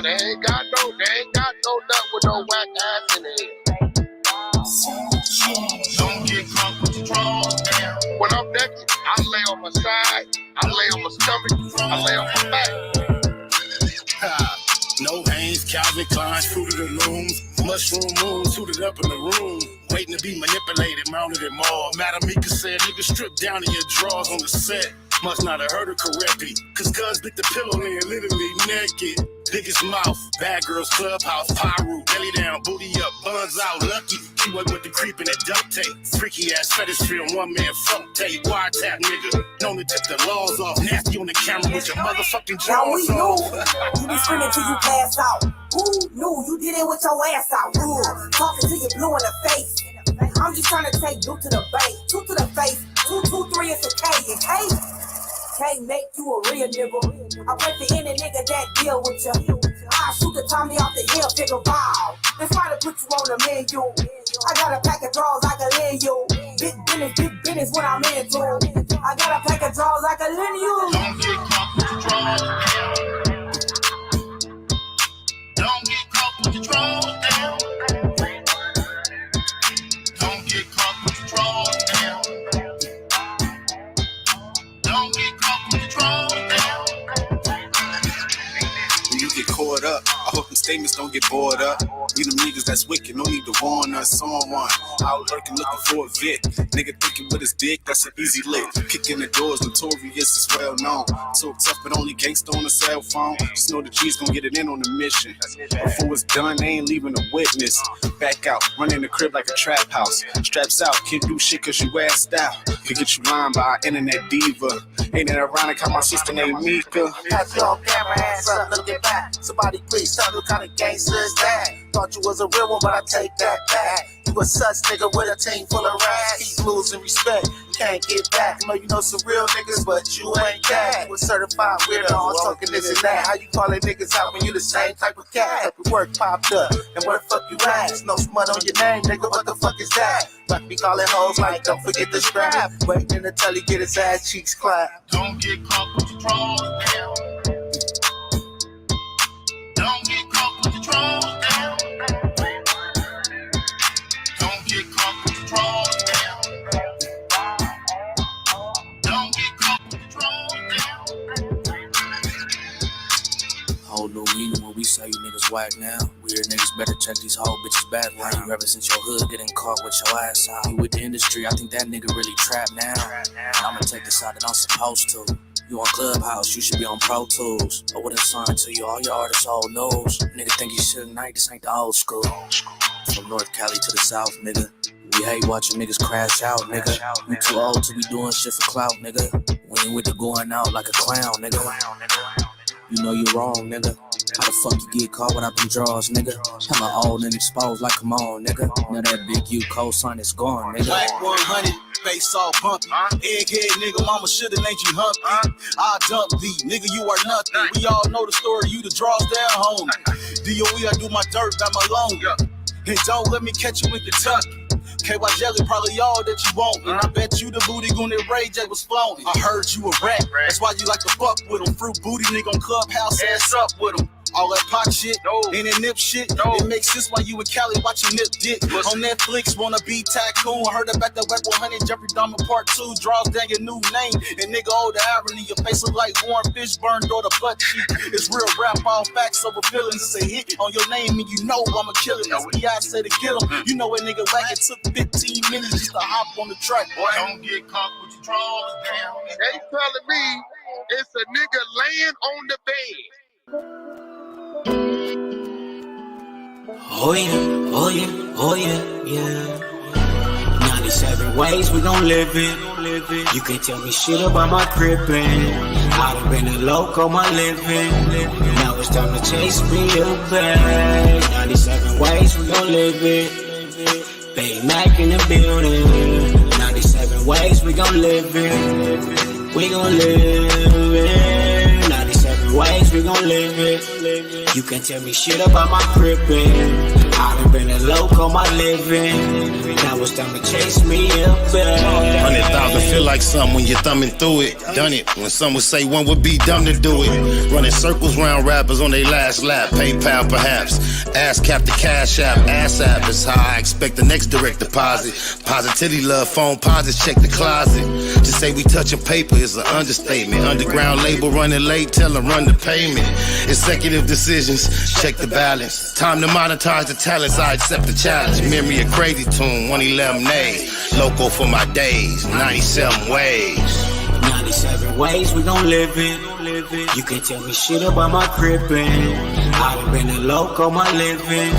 they ain't got no nut with no whack ass in it. Don't get caught with your drawers down. When I'm naked, I lay on my side, I lay on my stomach, I lay on my back. No Hanes, Calvin Klein, Fruit of the Looms, mushroom moons, suited up in the room, waiting to be manipulated, mounted at mall. Madam Mika said, nigga, strip down in your drawers on the set. Must not have heard her correctly, cause guns bit the pillow and literally naked. Biggest mouth, bad girls clubhouse, pyro, belly down, booty up, buns out, lucky. She went with the creepin' at duct tape. Freaky ass fetish film, one man funk tape. Wiretap nigga, known to tip the laws off. Nasty on the camera with your motherfucking jaws off. You be screaming till you pass out. Who knew you did it with your ass out? Ooh, talking till you blue in the face. I'm just trying to take you to the base, 2 to the face, 2, 2, 3 is a K, and K can't make you a real nigga. I wait for any nigga that deal with you. I shoot the Tommy off the hill, figure wow. That's why to put you on the menu. I got a pack of draws I can lend you. Big business what I'm into. I got a pack of draws I can lend you. Don't get caught with your drawers down. Don't get caught with your drawers down. Don't get caught with your drawers down. Don't get caught with your drawers down. When you get caught up, I hope the statements don't get bored up. We them niggas that's wicked, no need to warn us on one. Out lurking looking for a Vic. Nigga thinking with his dick, that's an easy lick. Kicking the doors, notorious is well known. So tough, but only gangsta on a cell phone. Just know the G's gon' get it in on the mission. Before it's done, they ain't leaving a witness. Back out, run in the crib like a trap house. Straps out, can't do shit cause you assed out. Could get you lined by an internet diva. Ain't it ironic how my sister named Mika? Got your camera hands up, looking back. Somebody please tell me what kind of gangster is that? Thought you was a real one, but I take that back. You a sus nigga with a team full of rats. Keep losing respect, you can't get back. I know you know some real niggas, but you ain't that. You a certified weirdo, all talking this and that. How you calling niggas out when you the same type of cat? Type of work popped up, and where the fuck you at? There's no smut on your name, nigga, what the fuck is that? But be calling hoes like, don't forget the strap. Waiting until he get his ass cheeks clapped. Don't get caught with your drawers down. Don't get caught with your drawers down. Don't get caught with your drawers down. Don't get caught with your drawers down. Whole new meaning when we say you niggas whack now. Weird niggas better check these whole bitches back. Why you ever since your hood getting caught with your ass out? You with the industry, I think that nigga really trapped now. And I'ma take the side that I'm supposed to. You on Clubhouse, you should be on Pro Tools. I wouldn't sign to you, all your artists old news. Nigga think you shit tonight, this ain't the old school. From North Cali to the South, nigga. We hate watching niggas crash out, nigga. You too old to be doing shit for clout, nigga. We ain't with the going out like a clown, nigga. You know you wrong, nigga. How the fuck you get caught without them draws, nigga? Hella old and exposed like, come on, nigga. Now that big U cosign is gone, nigga. Black 100, face all bumpy. Egghead nigga, mama shoulda named you Humpy. I dump thee, nigga, you are nothing. We all know the story, you the draws down, homie. DOE, I do my dirt, got my loan. And don't let me catch you in Kentucky. KY Jelly probably all that you want. And I bet you the booty gon' that Ray J was floating. I heard you a rat, that's why you like to fuck with him. Fruit booty nigga on Clubhouse, ass up with him. All that pot shit, and that nip shit, it makes sense why you and Cali watching Nip Dick. On Netflix, wanna be tycoon. Heard about the Web 100, Jeffrey Dahmer Part 2. Draws down your new name, and nigga, oh, the irony. Your face look like Warren Fishburne or the butt cheek. It's real rap, all facts over feelings. It's a hit on your name, and you know I'ma kill it. That's what I say to kill him. You know a nigga whack, it took 15 minutes just to hop on the track. Boy, don't get caught with your drawers down. They telling me it's a nigga laying on the bed. Oh yeah, oh yeah, oh yeah, yeah. 97 ways we gon' live it. You can't tell me shit about my crippin'. I done been a loco my living. Now it's time to chase me a bag. 97 ways we gon' live it. Big Mac in the building. 97 ways we gon' live it. We gon' live it. 97 ways we gon' live it. You can't tell me shit about my crippin'. I done been a loco my living. Now it's time to chase me up there. 100,000 feel like something when you're thumbing through it. Done it when some would say one would be dumb to do it. Running circles round rappers on their last lap. PayPal perhaps. Ass cap the cash app. Ass app is how I expect the next direct deposit. Positivity love phone posits check the closet. To say we touching paper is an understatement. Underground label running late, tell them run the payment. Executive decisions, check the balance. Time to monetize the talents, I accept the challenge. Memory a crazy tune, 111 days. Local for my days, 97 ways. 97 ways we gon' live it. You can't tell me shit about my crippin'. I done been a loco my living.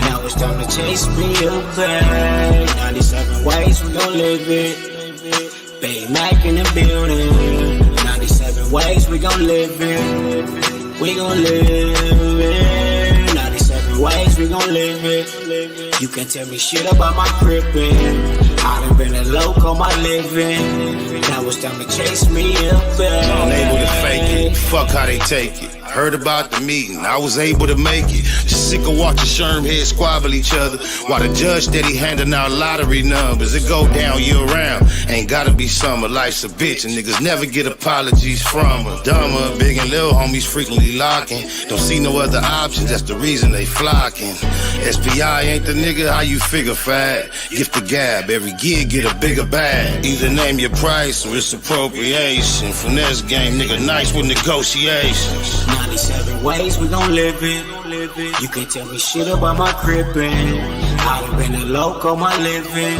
Now it's time to chase me up there. 97 ways we gon' live it. Big Mac in the building. 97 ways we gon' live it. We gon' live it. 97 ways we gon' live it. You can't tell me shit about my crippin'. I done been a loco my living. Now it's time to chase me up there. Unable to fake it, fuck how they take it. Heard about the meeting, I was able to make it. Just sick of watching Sherm heads squabble each other while the judge steady handing out lottery numbers. It go down year round, ain't gotta be summer. Life's a bitch and niggas never get apologies from her. Dumber, big and little homies frequently locking. Don't see no other options, that's the reason they flocking. SPI ain't the nigga, how you figure fat? Gift the gab, every gig get a bigger bag. Either name your price or it's appropriation. Finesse game, nigga nice with negotiations. 97 ways we gon' live it. You can't tell me shit about my crippin'. I done been a loco my living.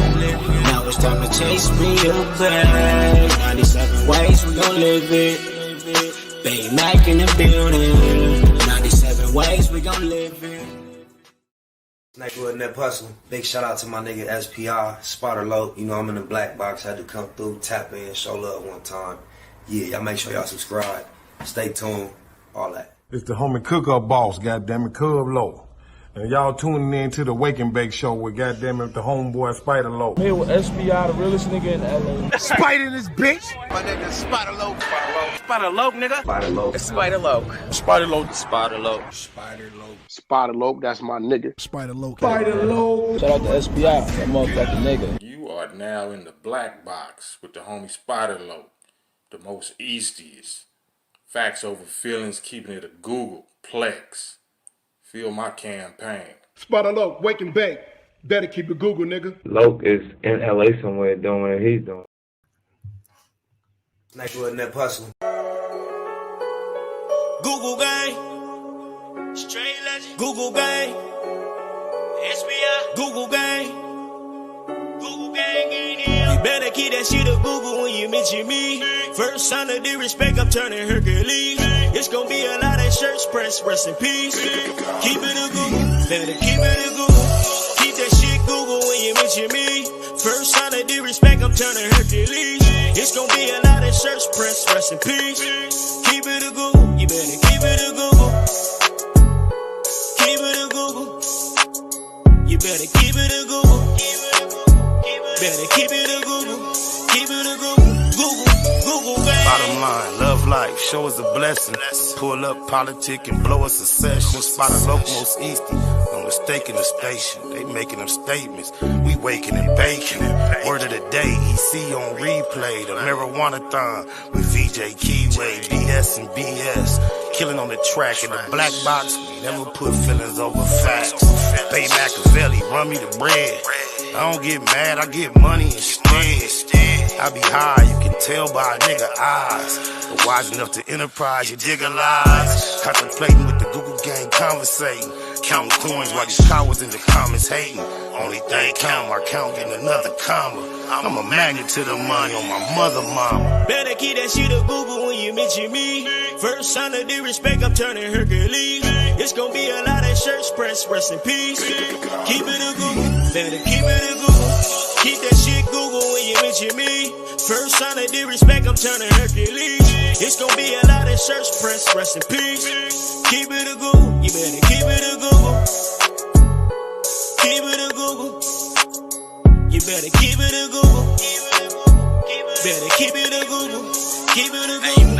Now it's time to chase me up there. 97 ways we gon' live it. Big Mac in the building. 97 ways we gon' live it. Nightwood Net Hustling. Big shout out to my nigga SPI, Spotter Low. You know I'm in the black box. Had to come through, tap in, show love one time. Yeah, y'all make sure y'all subscribe. Stay tuned. All that. It's the homie Cook-Up Boss, goddammit, Cub Low. And y'all tuning in to the Wake and Bake Show with goddammit the homeboy Spider Low. Here with SPI, the realest nigga in LA. Spider this bitch! My nigga Spider Low. Spider Low, nigga. Spider Low. Spider Low. Spider Low. Spider Low. Spider Low. Spider Lope, that's my nigga. Spider Low. Spider Low. Shout out to SPI, that motherfucking nigga. You are now in the black box with the homie Spider Low, the most eastiest. Facts over feelings, keeping it a Google Plex. Feel my campaign. Spider Low, Wake and Bake. Better keep it Google, nigga. Loke is in LA somewhere doing what he's doing. Nightwood Net Hustling. Google gang, straight legend. Google gang, SBI. Google gang, Google gang in here. You better keep that shit a Google when you mention me. First sign of disrespect, I'm turning Hercules. It's gonna be a lot of shirts pressed, rest in peace. Keep it a Google, better keep it a Google. Keep that shit Google when you mention me. First sign of disrespect, I'm turning Hercules. It's gonna be a lot of shirts pressed, rest in peace. Keep it a Google, you better keep it a Google. Keep it a Google. You better keep it a Google. Better keep it a Google. Keep it a Google. Google, baby. Bottom line, love life, show us a blessing. Pull up politic and blow us a session. Spot a local most easty. No mistaking the station. They making them statements. We waking and baking. Word of the day, EC on replay. The marijuana-thon with VJ Keyway, BS and BS. Killing on the track in the black box. We never put feelings over facts. Bay Machiavelli, run me the bread. I don't get mad, I get money instead. I be high, you can tell by a nigga eyes. But wise enough to enterprise, you dig a lies. Contemplating with the Google gang, conversating. Counting coins while these cowards in the comments hating. Only thing count, my count getting another comma. I'm a magnet to the money on my mother mama. Better keep that shit a Google when you mention me. First sign of disrespect, I'm turning Hercules. It's gonna be a lot of shirts pressed, rest in peace. Keep it a Google, better keep it a Google. Keep that shit Google when you mention me. First sign of disrespect, I'm turning Hercules. It's gonna be a lot of shirts pressed, rest in peace. Keep it a Google, you better keep it a Google. Keep it a Google. You better keep it a Google. Better keep it a Google. Keep it a Google.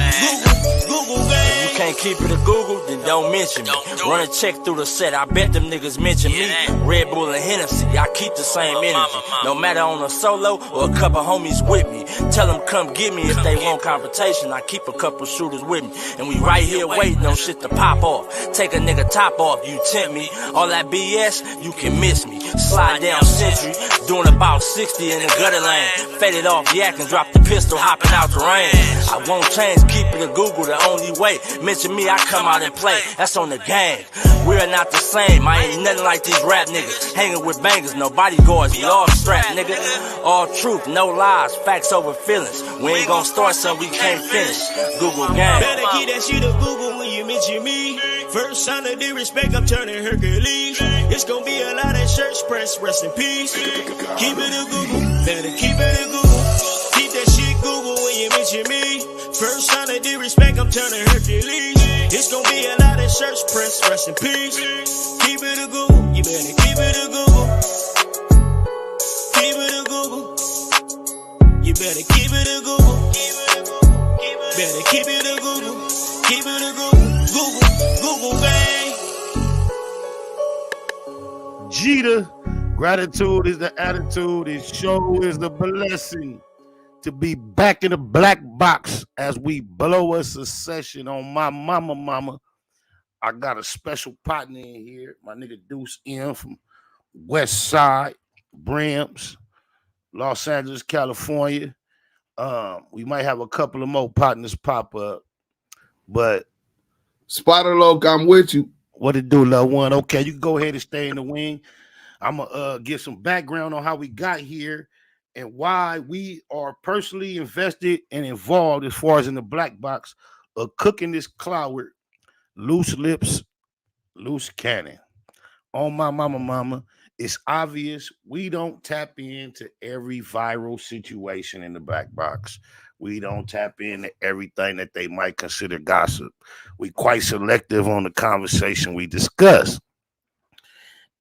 Google, gang. can't keep it a Google, then don't mention me. Run a check through the set, I bet them niggas mention me. Red Bull and Hennessy, I keep the same energy. No matter on a solo or a couple homies with me. Tell them come get me if they want confrontation. I keep a couple shooters with me. And we right here waiting on shit to pop off. Take a nigga top off, you tempt me. All that BS, you can miss me. Slide down Century, doing about 60 in the gutter lane. Faded off yak and drop the pistol, hopping out the rain. I won't change, keep it a Google, the only way. Mention me, I come out and play. That's on the game. We are not the same. I ain't nothing like these rap niggas. Hanging with bangers, no bodyguards, we all strapped, nigga. All truth, no lies, facts over feelings. We ain't gon' start something we can't finish. Google gang. Better keep that shit a Google when you mention me. First sign of disrespect, I'm turning Hercules. It's gonna be a lot of church press, rest in peace. Keep it a Google, better keep it a Google. Keep that shit Google when you mention me. First sign of disrespect, I'm turning Hercules. It's gonna be a lot of church press, rest in peace. Keep it a Google, you better keep it a Google. Keep it a Google. You better keep it a Google. Better keep it a Google. Keep it a Google. Google bang. Jeter, gratitude is the attitude. This show is the blessing to be back in the black box as we blow us a session on my mama. I got a special partner in here, my nigga Deuce M from West Side, Brims, Los Angeles, California. We might have a couple of more partners pop up, but Spider Loke, I'm with you. What it do, little one? Okay, you can go ahead and stay in the wing. I'm gonna give some background on how we got here and why we are personally invested and involved as far as in the black box of cooking this cloud, loose lips, loose cannon. On my mama, it's obvious we don't tap into every viral situation in the black box. We don't tap into everything that they might consider gossip. We quite selective on the conversation we discuss.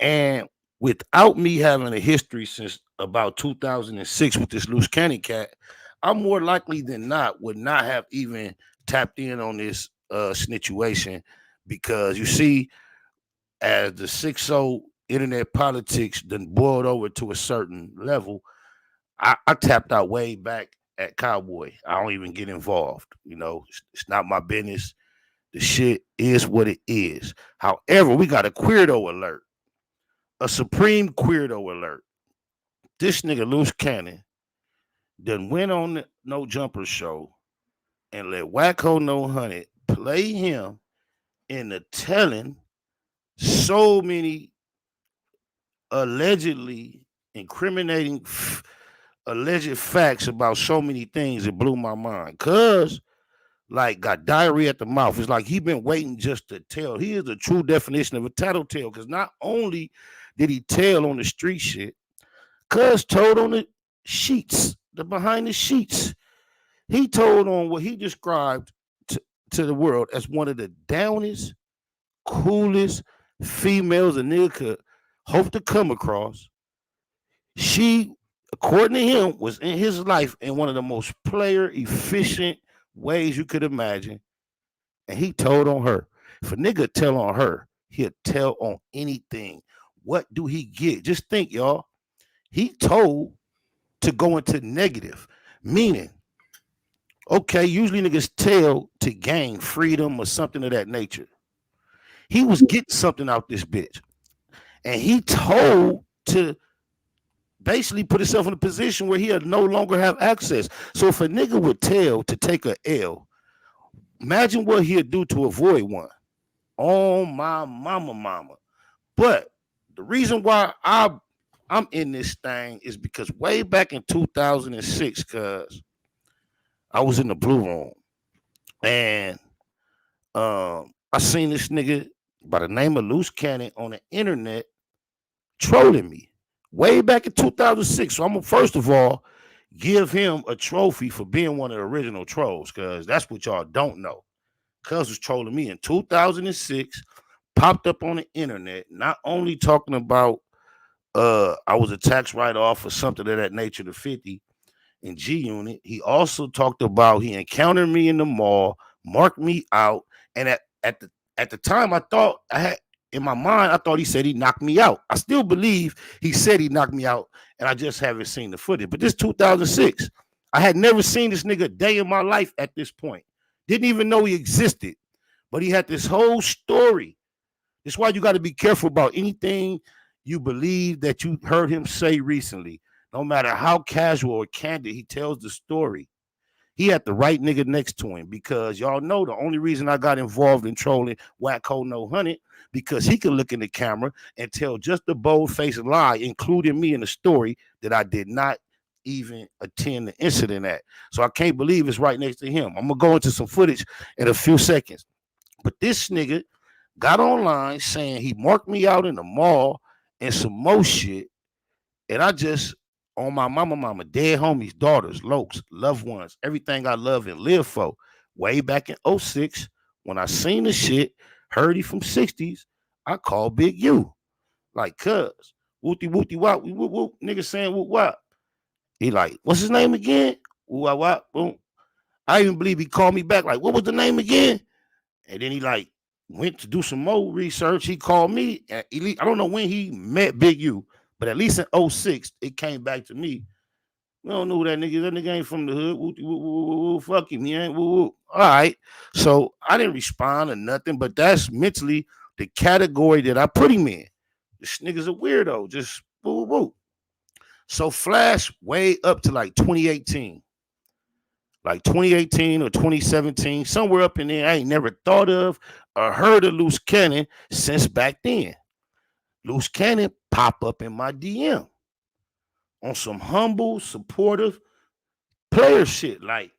And without me having a history since about 2006 with this loose cannon cat, I'm more likely than not would not have even tapped in on this situation, because you see, as the 6-0 internet politics done boiled over to a certain level, I tapped out way back at Cowboy. I don't even get involved. You know, it's not my business. The shit is what it is. However, we got a queerdo alert, a supreme queerdo alert. This nigga Loose Cannon done went on the No Jumper show and let Wacko No Honey play him in the telling so many allegedly incriminating alleged facts about so many things that blew my mind. Cuz like got diarrhea at the mouth. It's like he been waiting just to tell. He is the true definition of a tattletale, because not only did he tell on the street shit, Cuz told on the sheets, the behind the sheets. He told on what he described to the world as one of the downest, coolest females a nigga could hope to come across. She, according to him, was in his life in one of the most player efficient ways you could imagine. And he told on her. If a nigga tell on her, he'll tell on anything. What do he get? Just think, y'all. He told to go into negative, meaning, okay, usually niggas tell to gain freedom or something of that nature. He was getting something out this bitch. And he told to basically put himself in a position where he'll no longer have access. So if a nigga would tell to take a L, imagine what he'll do to avoid one. Oh, my mama. But the reason why I'm in this thing is because way back in 2006, cuz I was in the Blue Room, and I seen this nigga by the name of Loose Cannon on the internet trolling me way back in 2006. So I'm gonna first of all give him a trophy for being one of the original trolls, because that's what y'all don't know. Cuz was trolling me in 2006, popped up on the internet, not only talking about I was a tax write-off or something of that nature to 50 in G Unit. He also talked about he encountered me in the mall, marked me out, And at the time, I thought in my mind, I thought he said he knocked me out. I still believe he said he knocked me out, and I just haven't seen the footage. But this 2006, I had never seen this nigga a day in my life at this point. Didn't even know he existed, but he had this whole story. That's why you got to be careful about anything you believe that you heard him say recently. No matter how casual or candid he tells the story, he had the right nigga next to him, because y'all know the only reason I got involved in trolling Wacko No Hunted, because he can look in the camera and tell just a bold-faced lie, including me in the story, that I did not even attend the incident at. So I can't believe it's right next to him. I'm going to go into some footage in a few seconds. But this nigga got online saying he marked me out in the mall and some more shit, and I just, on my mama, dead homies, daughters, lokes, loved ones, everything I love and live for. Way back in 06, when I seen the shit, heard he from 60s, I called Big U. Like, cuz, wooty wooty wop, whoop whoop, nigga saying whoop wop. He like, what's his name again? Whoop wop wop, boom. I even believe he called me back, like, what was the name again? And then he like went to do some more research. He called me. I don't know when he met Big U, but at least in 06, it came back to me. We don't know who that nigga is. That nigga ain't from the hood. Woo, woo, woo, woo, fuck him, man. Woo, woo. All right. So I didn't respond or nothing, but that's mentally the category that I put him in. This nigga's a weirdo. Just woo, woo. So flash way up to like 2018. Like 2018 or 2017, somewhere up in there, I ain't never thought of or heard of Luce Cannon since back then. Luce Cannon pop up in my DM on some humble, supportive player shit. Like,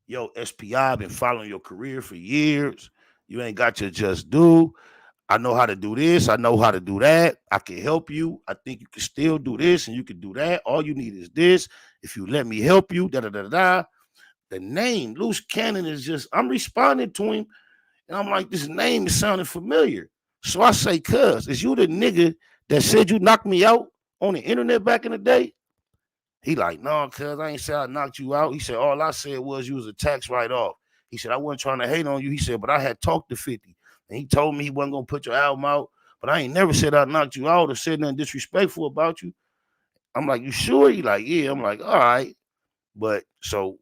yo, SPI, I've been following your career for years. You ain't got your just due. I know how to do this. I know how to do that. I can help you. I think you can still do this and you can do that. All you need is this. If you let me help you, da-da-da-da. The name, Luce Cannon, is just, I'm responding to him, and I'm like, this name is sounding familiar. So I say, cuz, is you the nigga that said you knocked me out on the internet back in the day? He like, no, cuz, I ain't said I knocked you out. He said, all I said was you was a tax write-off. He said, I wasn't trying to hate on you. He said, but I had talked to 50, and he told me he wasn't going to put your album out, but I ain't never said I knocked you out or said nothing disrespectful about you. I'm like, you sure? He like, yeah. I'm like, all right. But so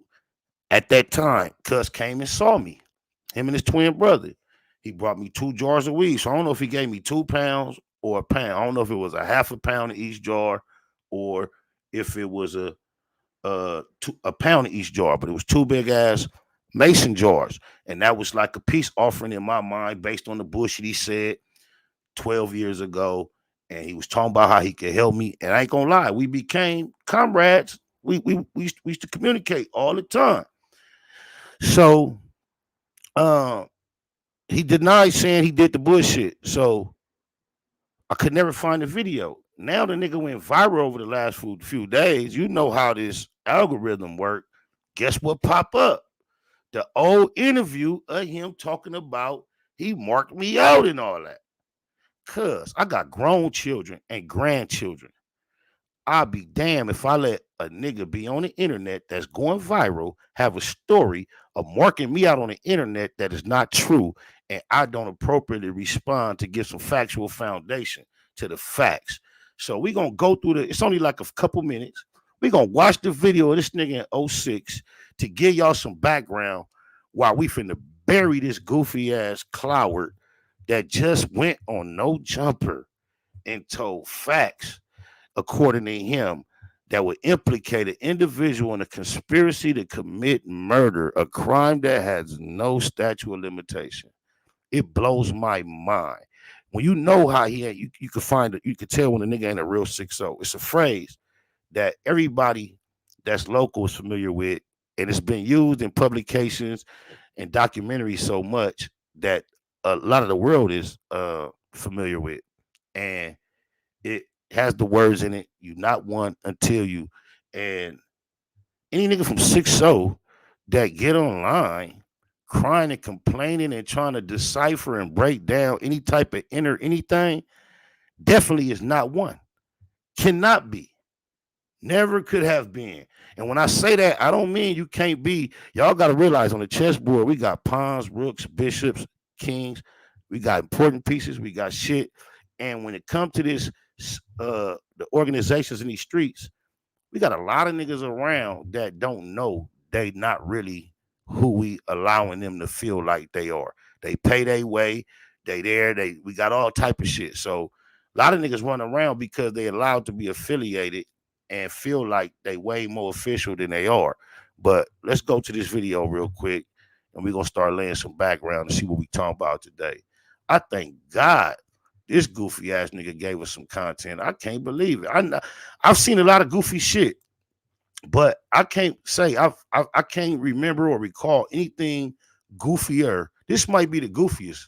at that time, cuz came and saw me, him and his twin brother. He brought me 2 jars of weed. So I don't know if he gave me 2 pounds or a pound. I don't know if it was a half a pound in each jar or if it was a pound in each jar, but it was 2 big ass mason jars. And that was like a peace offering in my mind based on the bullshit he said 12 years ago. And he was talking about how he could help me. And I ain't gonna lie, we became comrades. We used to communicate all the time. So he denied saying he did the bullshit. So I could never find the video. Now the nigga went viral over the last few days. You know how this algorithm work. Guess what pop up? The old interview of him talking about he marked me out and all that. Cuz I got grown children and grandchildren. I'll be damned if I let a nigga be on the internet that's going viral, have a story of marking me out on the internet that is not true, and I don't appropriately respond to give some factual foundation to the facts. So we're going to go through it's only like a couple minutes. We're going to watch the video of this nigga in 06 to give y'all some background while we finna bury this goofy ass cloward that just went on No Jumper and told facts, according to him, that would implicate an individual in a conspiracy to commit murder, a crime that has no statute of limitation. It blows my mind. When you know how you can find it, you can tell when a nigga ain't a real 6-0. It's a phrase that everybody that's local is familiar with, and it's been used in publications and documentaries so much that a lot of the world is familiar with. And it has the words in it, you not one until you. And any nigga from 6-0 that get online crying and complaining and trying to decipher and break down any type of inner anything definitely is not one. Cannot be. Never could have been. And when I say that, I don't mean you can't be. Y'all got to realize on the chessboard, we got pawns, rooks, bishops, kings. We got important pieces. We got shit. And when it comes to this, the organizations in these streets, we got a lot of niggas around that don't know they not really who we allowing them to feel like they are. They pay their way. They there. We got all type of shit. So a lot of niggas run around because they allowed to be affiliated and feel like they way more official than they are. But let's go to this video real quick, and we're gonna start laying some background and see what we talking about today. I thank God this goofy ass nigga gave us some content. I can't believe it. I've seen a lot of goofy shit, but I can't say I can't remember or recall anything goofier. This might be the goofiest.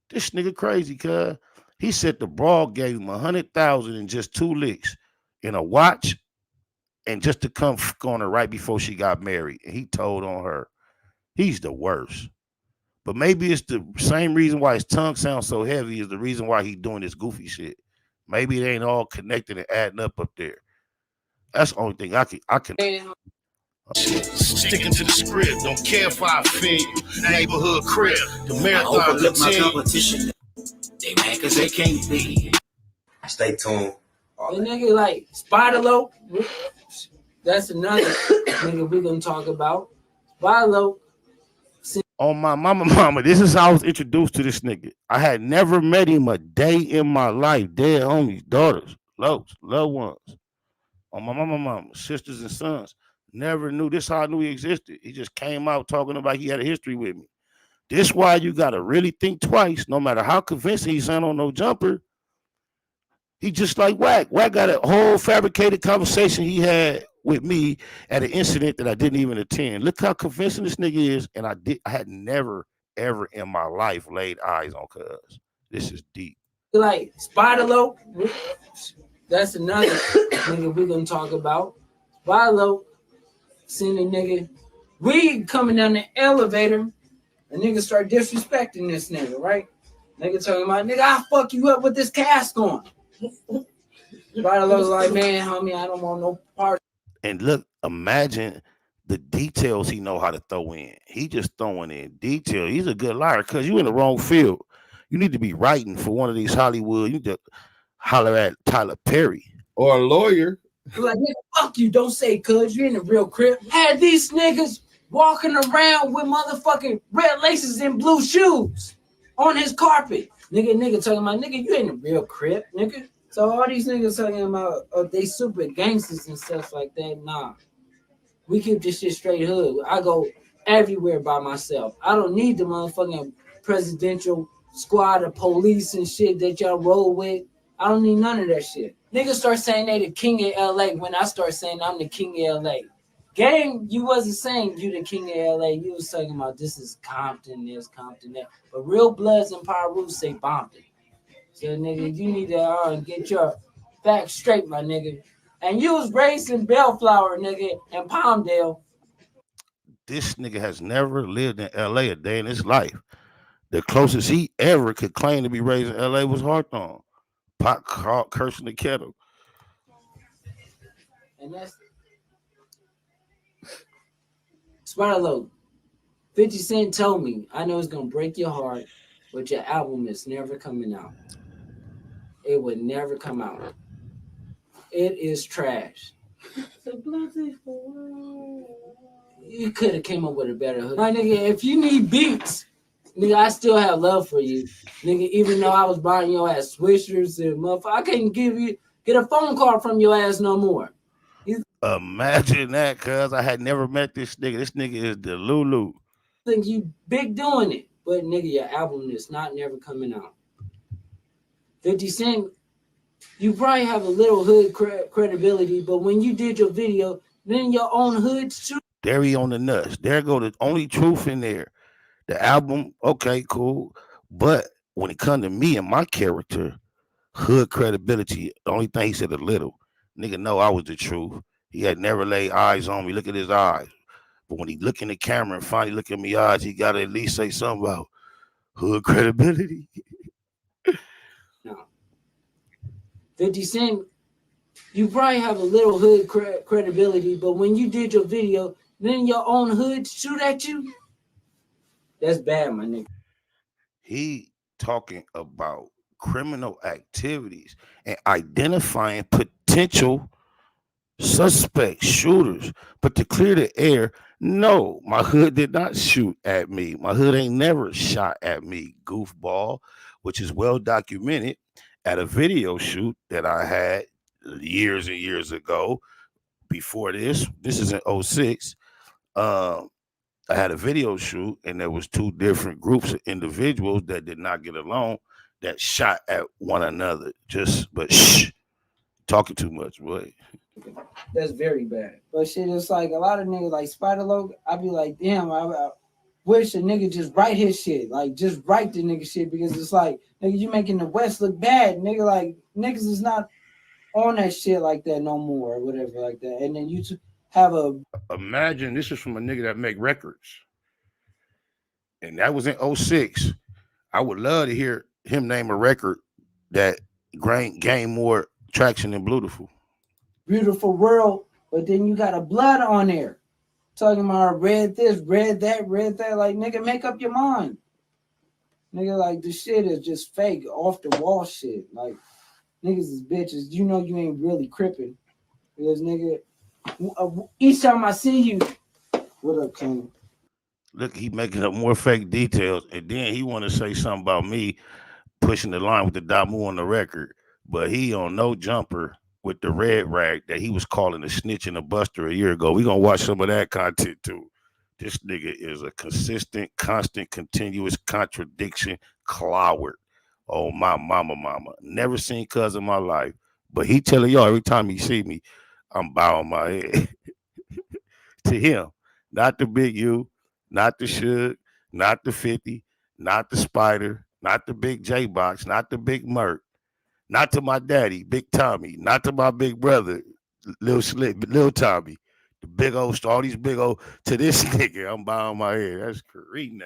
This nigga crazy, cuz he said the broad gave him 100,000 in just 2 licks in a watch, and just to come on her right before she got married. And he told on her. He's the worst. But maybe it's the same reason why his tongue sounds so heavy is the reason why he's doing this goofy shit. Maybe it ain't all connected and adding up there. That's the only thing I can. Sticking to the script, don't care if I offend you. Neighborhood crib, the marathon competition. They mad cause they can't be. Stay tuned. The nigga like Spider-Lo. That's another nigga we gonna talk about. Spider-Lo. On my mama, this is how I was introduced to this nigga. I had never met him a day in my life. Dead homies, daughters, loved ones. On my mama, sisters and sons. Never knew. This how I knew he existed. He just came out talking about he had a history with me. This why you gotta really think twice, no matter how convincing he sound on no jumper. He just like Wack. Wack got a whole fabricated conversation he had with me at an incident that I didn't even attend. Look how convincing this nigga is, and I had never ever in my life laid eyes on cuz. This is deep. Like Spider-Lo. That's another nigga we gonna talk about. Spider-Lo. Seen a nigga. We coming down the elevator. A nigga start disrespecting this nigga, right? Nigga talking about, nigga, I'll fuck you up with this cask on. Spider-Lo's like, man, homie, I don't want no part. And look, imagine the details he know how to throw in. He just throwing in detail. He's a good liar because you in the wrong field. You need to be writing for one of these Hollywood. You need to holler at Tyler Perry. Or a lawyer. Like, nigga, fuck you. Don't say cuz you in the real crib. Had these niggas walking around with motherfucking red laces and blue shoes on his carpet. Nigga talking about, nigga, you in the real crib, nigga. So all these niggas talking about they super gangsters and stuff like that. Nah. We keep this shit straight hood. I go everywhere by myself. I don't need the motherfucking presidential squad of police and shit that y'all roll with. I don't need none of that shit. Niggas start saying they the king of LA when I start saying I'm the king of LA. Gang, you wasn't saying you the king of LA. You was talking about this is Compton, this, Compton, that. But real bloods and Pyru say Bompton. So, nigga, you need to get your facts straight, my nigga. And you was raised in Bellflower, nigga, and Palmdale. This nigga has never lived in LA a day in his life. The closest he ever could claim to be raised in LA was Hawthorne. Pot cursing the kettle. And that's Spider-Lo. 50 Cent told me, I know it's gonna break your heart, but your album is never coming out. It would never come out. It is trash. You could have came up with a better hook. My nigga, if you need beats, nigga, I still have love for you. Nigga, even though I was buying your ass swishers and motherfucker, I can't get a phone call from your ass no more. Imagine that, cuz I had never met this nigga. This nigga is the Lulu. Think you big doing it, but nigga, your album is not never coming out. 50 Cent, you probably have a little hood credibility, but when you did your video, then your own hood too. There he on the nuts. There go the only truth in there. The album, okay, cool. But when it comes to me and my character, hood credibility, the only thing he said a little. Nigga know I was the truth. He had never laid eyes on me. Look at his eyes. But when he look in the camera and finally look in my eyes, he got to at least say something about hood credibility. No. 50 Cent, you probably have a little hood credibility, but when you did your video, then your own hood shoot at you. That's bad, my nigga. He talking about criminal activities and identifying potential suspect shooters. But to clear the air, no, my hood did not shoot at me. My hood ain't never shot at me, goofball, which is well documented at a video shoot that I had years and years ago. Before this is in 06. I had a video shoot, and there was two different groups of individuals that did not get along that shot at one another. But shh, talking too much, boy. That's very bad. But shit, it's like a lot of niggas like Spider Loc. I be like, damn, I wish a nigga just write his shit. Like, just write the nigga shit, because it's like, nigga, you making the West look bad. Nigga, like, niggas is not on that shit like that no more, or whatever like that. And then you have a... Imagine this is from a nigga that make records. And that was in 06. I would love to hear him name a record that gained more traction than Beautiful. Beautiful World, but then you got a blood on there. Talking about read this, read that. Like, nigga, make up your mind. Nigga, like, the shit is just fake, off the wall shit. Like, niggas is bitches. You know you ain't really crippin'. Because, nigga, each time I see you, what up, King? Look, he making up more fake details, and then he want to say something about me pushing the line with the Damu on the record, but he on No Jumper with the red rag that he was calling a snitch and a buster a year ago. We gonna watch some of that content too. This nigga is a consistent, constant, continuous contradiction cloward. Oh, my mama. Never seen cuz in my life, but he telling y'all every time he see me, I'm bowing my head to him, not the Big U, not the Suge, not the 50, not the Spider, not the Big J Box, not the Big Merc, not to my daddy, Big Tommy, not to my big brother, Lil Tommy, the big old, all these big old, to this nigga, I'm bowing my head. That's Kareem.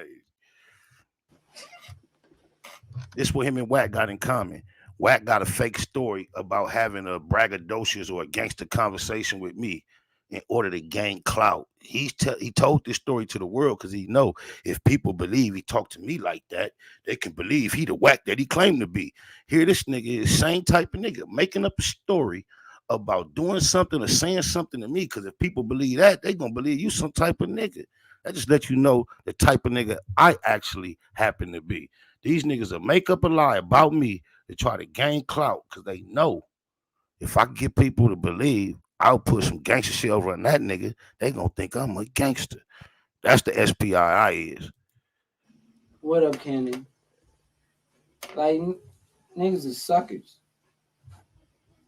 This is what him and Wack got in common. Wack got a fake story about having a braggadocious or a gangster conversation with me in order to gain clout. He told this story to the world because he know if people believe he talked to me like that, they can believe he the Wack that he claimed to be. Here this nigga is same type of nigga making up a story about doing something or saying something to me, because if people believe that, they gonna believe you some type of nigga. That just let you know the type of nigga I actually happen to be. These niggas will make up a lie about me to try to gain clout because they know if I get people to believe I'll put some gangster shit over on that nigga, they gonna think I'm a gangster. That's the SPII is. What up, Candy? Like, niggas is suckers.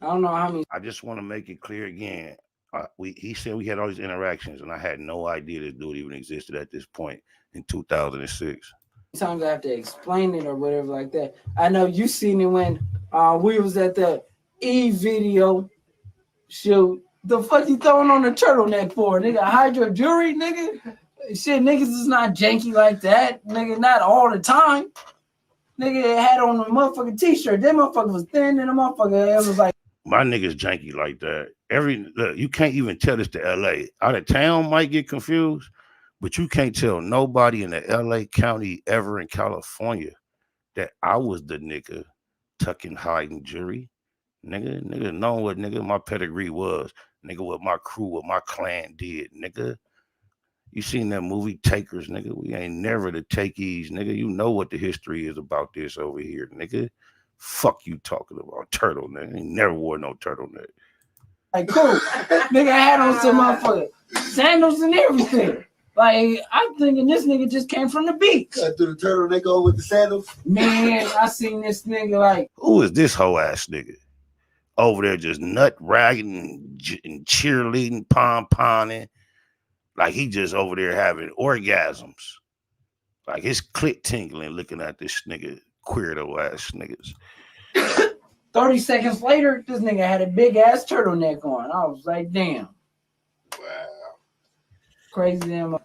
I don't know how many. I just want to make it clear again. He said we had all these interactions, and I had no idea this dude even existed at this point in 2006. Sometimes I have to explain it or whatever like that. I know you seen it when we was at the video shoot. The fuck you throwing on the turtleneck for, nigga? Hide your jewelry, nigga. Shit, niggas is not janky like that, nigga. Not all the time. Nigga had on a motherfucking t-shirt. That motherfucker was thin, and the motherfucker it was like. My niggas janky like that. Look, you can't even tell this to LA. Out of town might get confused, but you can't tell nobody in the LA County ever in California that I was the nigga tucking, hiding jewelry. Nigga know what nigga my pedigree was. Nigga, what my crew, what my clan did, nigga. You seen that movie Takers, nigga? We ain't never the takees, nigga. You know what the history is about this over here, nigga. Fuck you talking about turtleneck. Ain't never wore no turtleneck. Like, cool. Nigga had on some motherfucker sandals and everything. Like, I'm thinking this nigga just came from the beach. Cut through the turtleneck on with the sandals. Man, I seen this nigga like. Who is this hoe ass nigga? Over there just nut ragging and cheerleading, pom-pomming. Like he just over there having orgasms. Like his clit tingling looking at this nigga, queerdo ass niggas. 30 seconds later, this nigga had a big ass turtleneck on. I was like, damn. Wow. Crazy damn.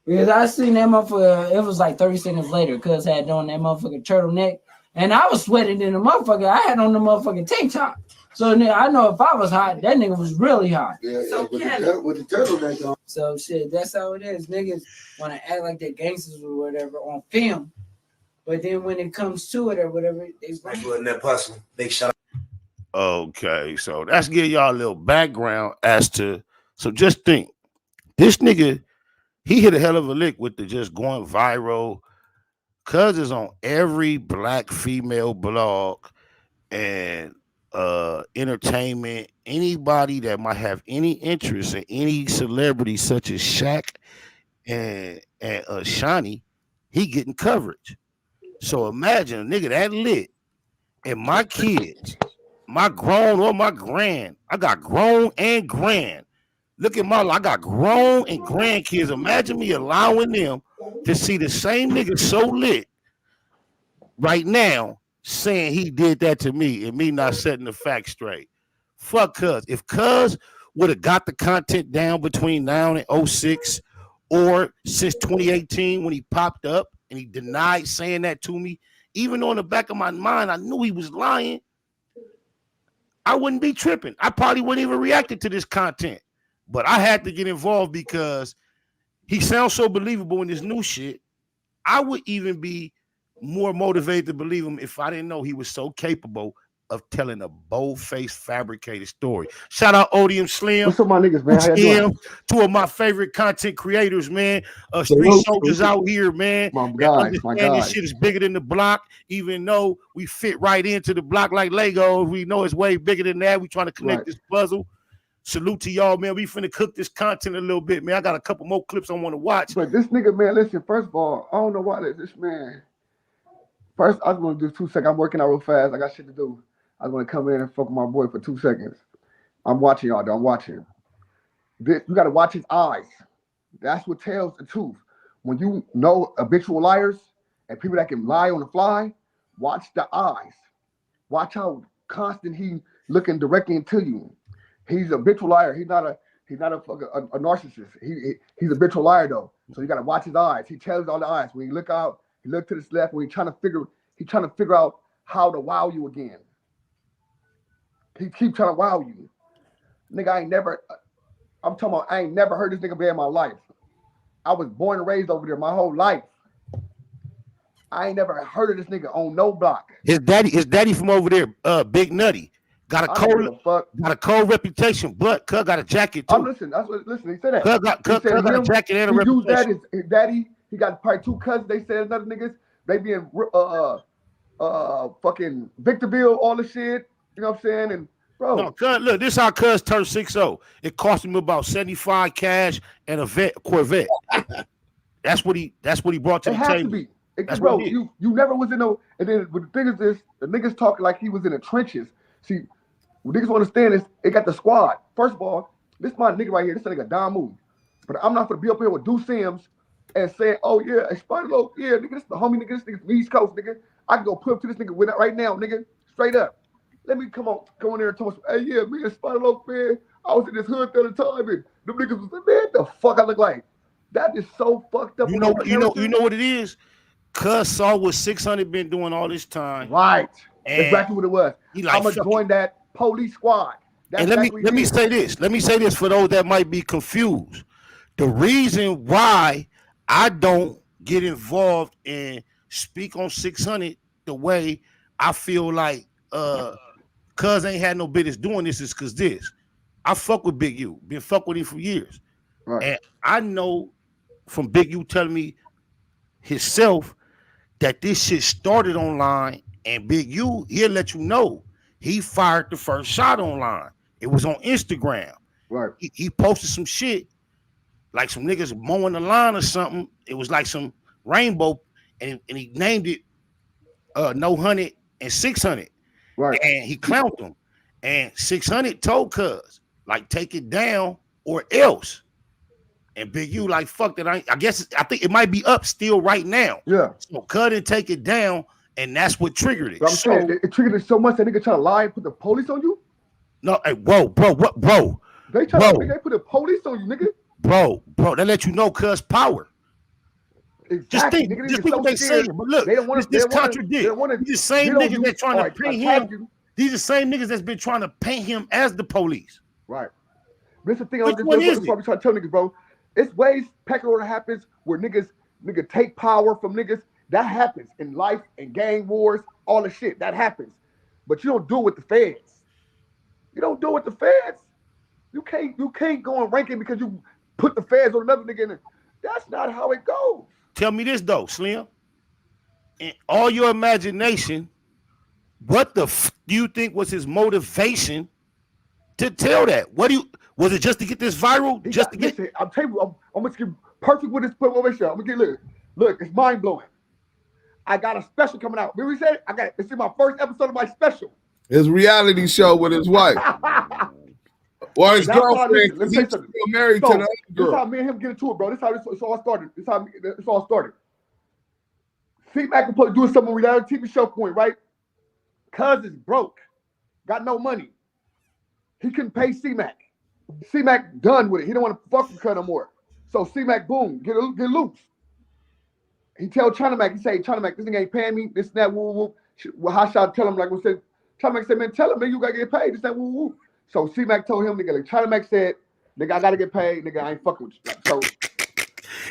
Because I seen that motherfucker, it was like 30 seconds later, cuz had on that motherfucking turtleneck. And I was sweating in the motherfucker. I had on the motherfucking tank top. So nigga, I know if I was hot, that nigga was really hot. Yeah, so with the turtleneck on. So shit, that's how it is. Niggas want to act like they're gangsters or whatever on film, but then when it comes to it or whatever, they Big shout out. Okay, so that's give y'all a little background as to. So just think, this nigga, he hit a hell of a lick with the just going viral. Cuz is on every black female blog and entertainment. Anybody that might have any interest in any celebrity such as Shaq and Shawnee, he getting coverage. So imagine a nigga that lit and my kids, my grown or my grand. I got grown and grand. Look at I got grown and grandkids. Imagine me allowing them to see the same nigga so lit right now saying he did that to me and me not setting the facts straight. Fuck Cuz. If Cuz would have got the content down between now and 06 or since 2018 when he popped up and he denied saying that to me, even on the back of my mind, I knew he was lying. I wouldn't be tripping. I probably wouldn't even react to this content. But I had to get involved because he sounds so believable in this new shit. I would even be more motivated to believe him if I didn't know he was so capable of telling a bold-faced, fabricated story. Shout out Odium Slim. What's up, my niggas, man? How you doing? Two of my favorite content creators, man. Street soldiers out here, man. My guys. This shit is bigger than the block, even though we fit right into the block like Legos. We know it's way bigger than that. We trying to connect this puzzle. Salute to y'all, man. We finna cook this content a little bit, man. I got a couple more clips I want to watch. But this nigga, man, listen, first of all, I don't know why this man. First, I was gonna do 2 seconds. I'm working out real fast. I got shit to do. I was gonna come in and fuck with my boy for 2 seconds. I'm watching y'all, though. I'm watching. You gotta watch his eyes. That's what tells the truth. When you know habitual liars and people that can lie on the fly, watch the eyes. Watch how constant he looking directly into you. He's a habitual liar. He's not a narcissist. He's a habitual liar though. So you gotta watch his eyes. He tells all the eyes. When you look out, he look to the left. When he's trying to figure out how to wow you again. He keep trying to wow you. Nigga, I ain't never heard this nigga bad in my life. I was born and raised over there my whole life. I ain't never heard of this nigga on no block. His daddy from over there, Big Nutty. Got a cold reputation, but Cuz got a jacket too. Listen, he said that. Cuz got a jacket and a reputation. Used that his daddy, he got probably 2 cousins, they said another niggas, they be in fucking Victorville, all the shit. You know what I'm saying? And bro. No, Cuz, look, this how Cuz turned 6-0. It cost him about 75 cash and a Corvette. That's what he brought to the table. To be. Bro, you never was in no. And then the thing is this, the niggas talking like he was in the trenches. See, what niggas want to understand is it got the squad. First of all, this my nigga right here. This nigga Don Moon. But I'm not gonna be up here with Deuce Sims and say, oh yeah, a Spider Low, yeah, nigga, this the homie nigga, this nigga's East Coast, nigga. I can go put up to this nigga with it right now, nigga. Straight up. Let me go in there and tell us, hey yeah, me and Spider Low, man, I was in this hood the other time and them niggas was like, man, the fuck I look like. That is so fucked up. You know what it is? Cuz saw what 600 been doing all this time. Right. Exactly what it was. I'm gonna join that police squad. And let me say this. Let me say this for those that might be confused. The reason why I don't get involved and speak on 600 the way I feel like Cuz ain't had no business doing this is because this. I fuck with Big U. Been fuck with him for years. Right. And I know from Big U telling me himself that this shit started online, and Big U, he'll let you know he fired the first shot online. It was on Instagram. Right. He posted some shit, like some niggas mowing the lawn or something. It was like some rainbow, and he named it No 100 and 600. Right. And he clowned them. And 600 told Cuz, like, take it down or else. And Big U like, fuck that. I think it might be up still right now. Yeah. So cut and take it down, and that's what triggered it. But I'm saying it triggered it so much that nigga try to lie and put the police on you? No, hey, bro. They try to put the police on you, nigga. Bro, they let you know Cuz power. Exactly. Just think what they saying. But look, this contradicts. The same niggas that trying to pin him. These are the same niggas that's been trying to paint him as the police. Right. This is the thing. Which This one is is what we try to tell niggas, bro. It's ways pecking order happens where nigga take power from niggas. That happens in life and gang wars, all the shit. That happens. But you don't do it with the feds. You don't do it with the feds. You can't go and rank it because you put the feds on another nigga in it. That's not how it goes. Tell me this though, Slim. In all your imagination, what the do you think was his motivation to tell that? Was it just to get this viral? Listen, I'm telling you, I'm gonna get perfect with this motivation. I'm gonna get look, it's mind blowing. I got a special coming out. Remember we said it's in my first episode of my special. His reality show with his wife. Or his girlfriend. He's still married to the other girl. This is how me and him get into it, bro. This is how this all started. This all started. C-Mac was doing something with reality TV show point, right? Cuz is broke. Got no money. He couldn't pay C-Mac. C-Mac done with it. He don't want to fuck with Cuz no more. So C-Mac, boom, get loose. He tell China Mac, he say, China Mac, this nigga ain't paying me, this and that, woo, woo. Well, how should I tell him? Like we said, China Mac said, man, tell him, nigga, you gotta get paid, this and that, woo, woo. So C-Mac told him, nigga, like China Mac said, nigga, I gotta get paid, nigga, I ain't fucking with you. So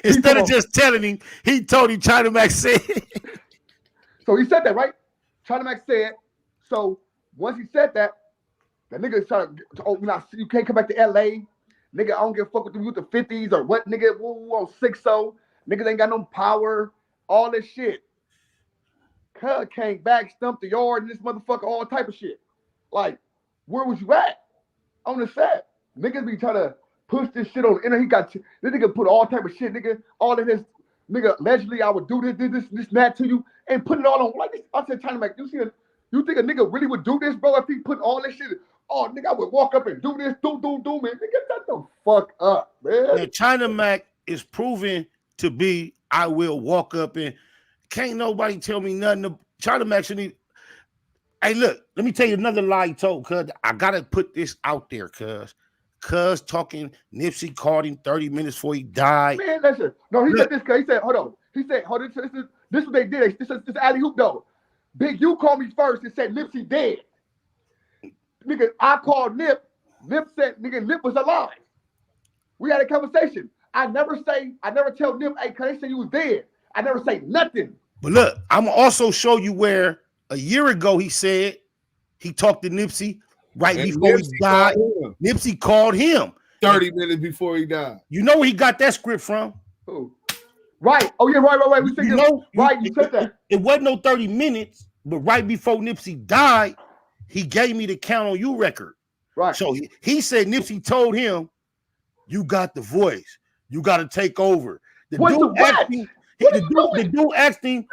instead of just telling him, he told him China Mac said. So he said that, right? China Mac said, so once he said that, the nigga started, you can't come back to LA. Nigga, I don't give a fuck with you with the 50s or what, nigga, woo, on 6-0. Niggas ain't got no power, all this shit. Cuz came back, stumped the yard, and this motherfucker, all type of shit. Like, where was you at? On the set. Niggas be trying to push this shit on the internet. This nigga put all type of shit, nigga, all of this, nigga, allegedly I would do this, and that to you, and put it all on like this. I said, China Mac, you think a nigga really would do this, bro, if he put all this shit? Oh, nigga, I would walk up and do this, do, man. Nigga, shut the fuck up, man. Now, China Mac is proven to be, I will walk up and can't nobody tell me nothing. China Mac should need. Hey, look, let me tell you another lie he told, cuz. I gotta put this out there, cuz. Cuz talking, Nipsey called him 30 minutes before he died. Man, listen. No, he said this, cuz. He said, hold on. He said, hold on, this is what they did. This is alley hoop though. Big U called me first and said Nipsey dead. Nigga, I called Nip. Nip said, nigga, Nip was alive. We had a conversation. I never tell Nip, hey, cuz they say you was dead. I never say nothing. But look, I'm gonna also show you where a year ago he said he talked to Nipsey right before he died. Nipsey called him 30 minutes before he died. You know where he got that script from? Who? Right. Oh yeah, right. We you said that. It wasn't no 30 minutes, but right before Nipsey died, he gave me the Count on You record. Right. So he said Nipsey told him, "You got the voice. You got to take over." The dude asked him,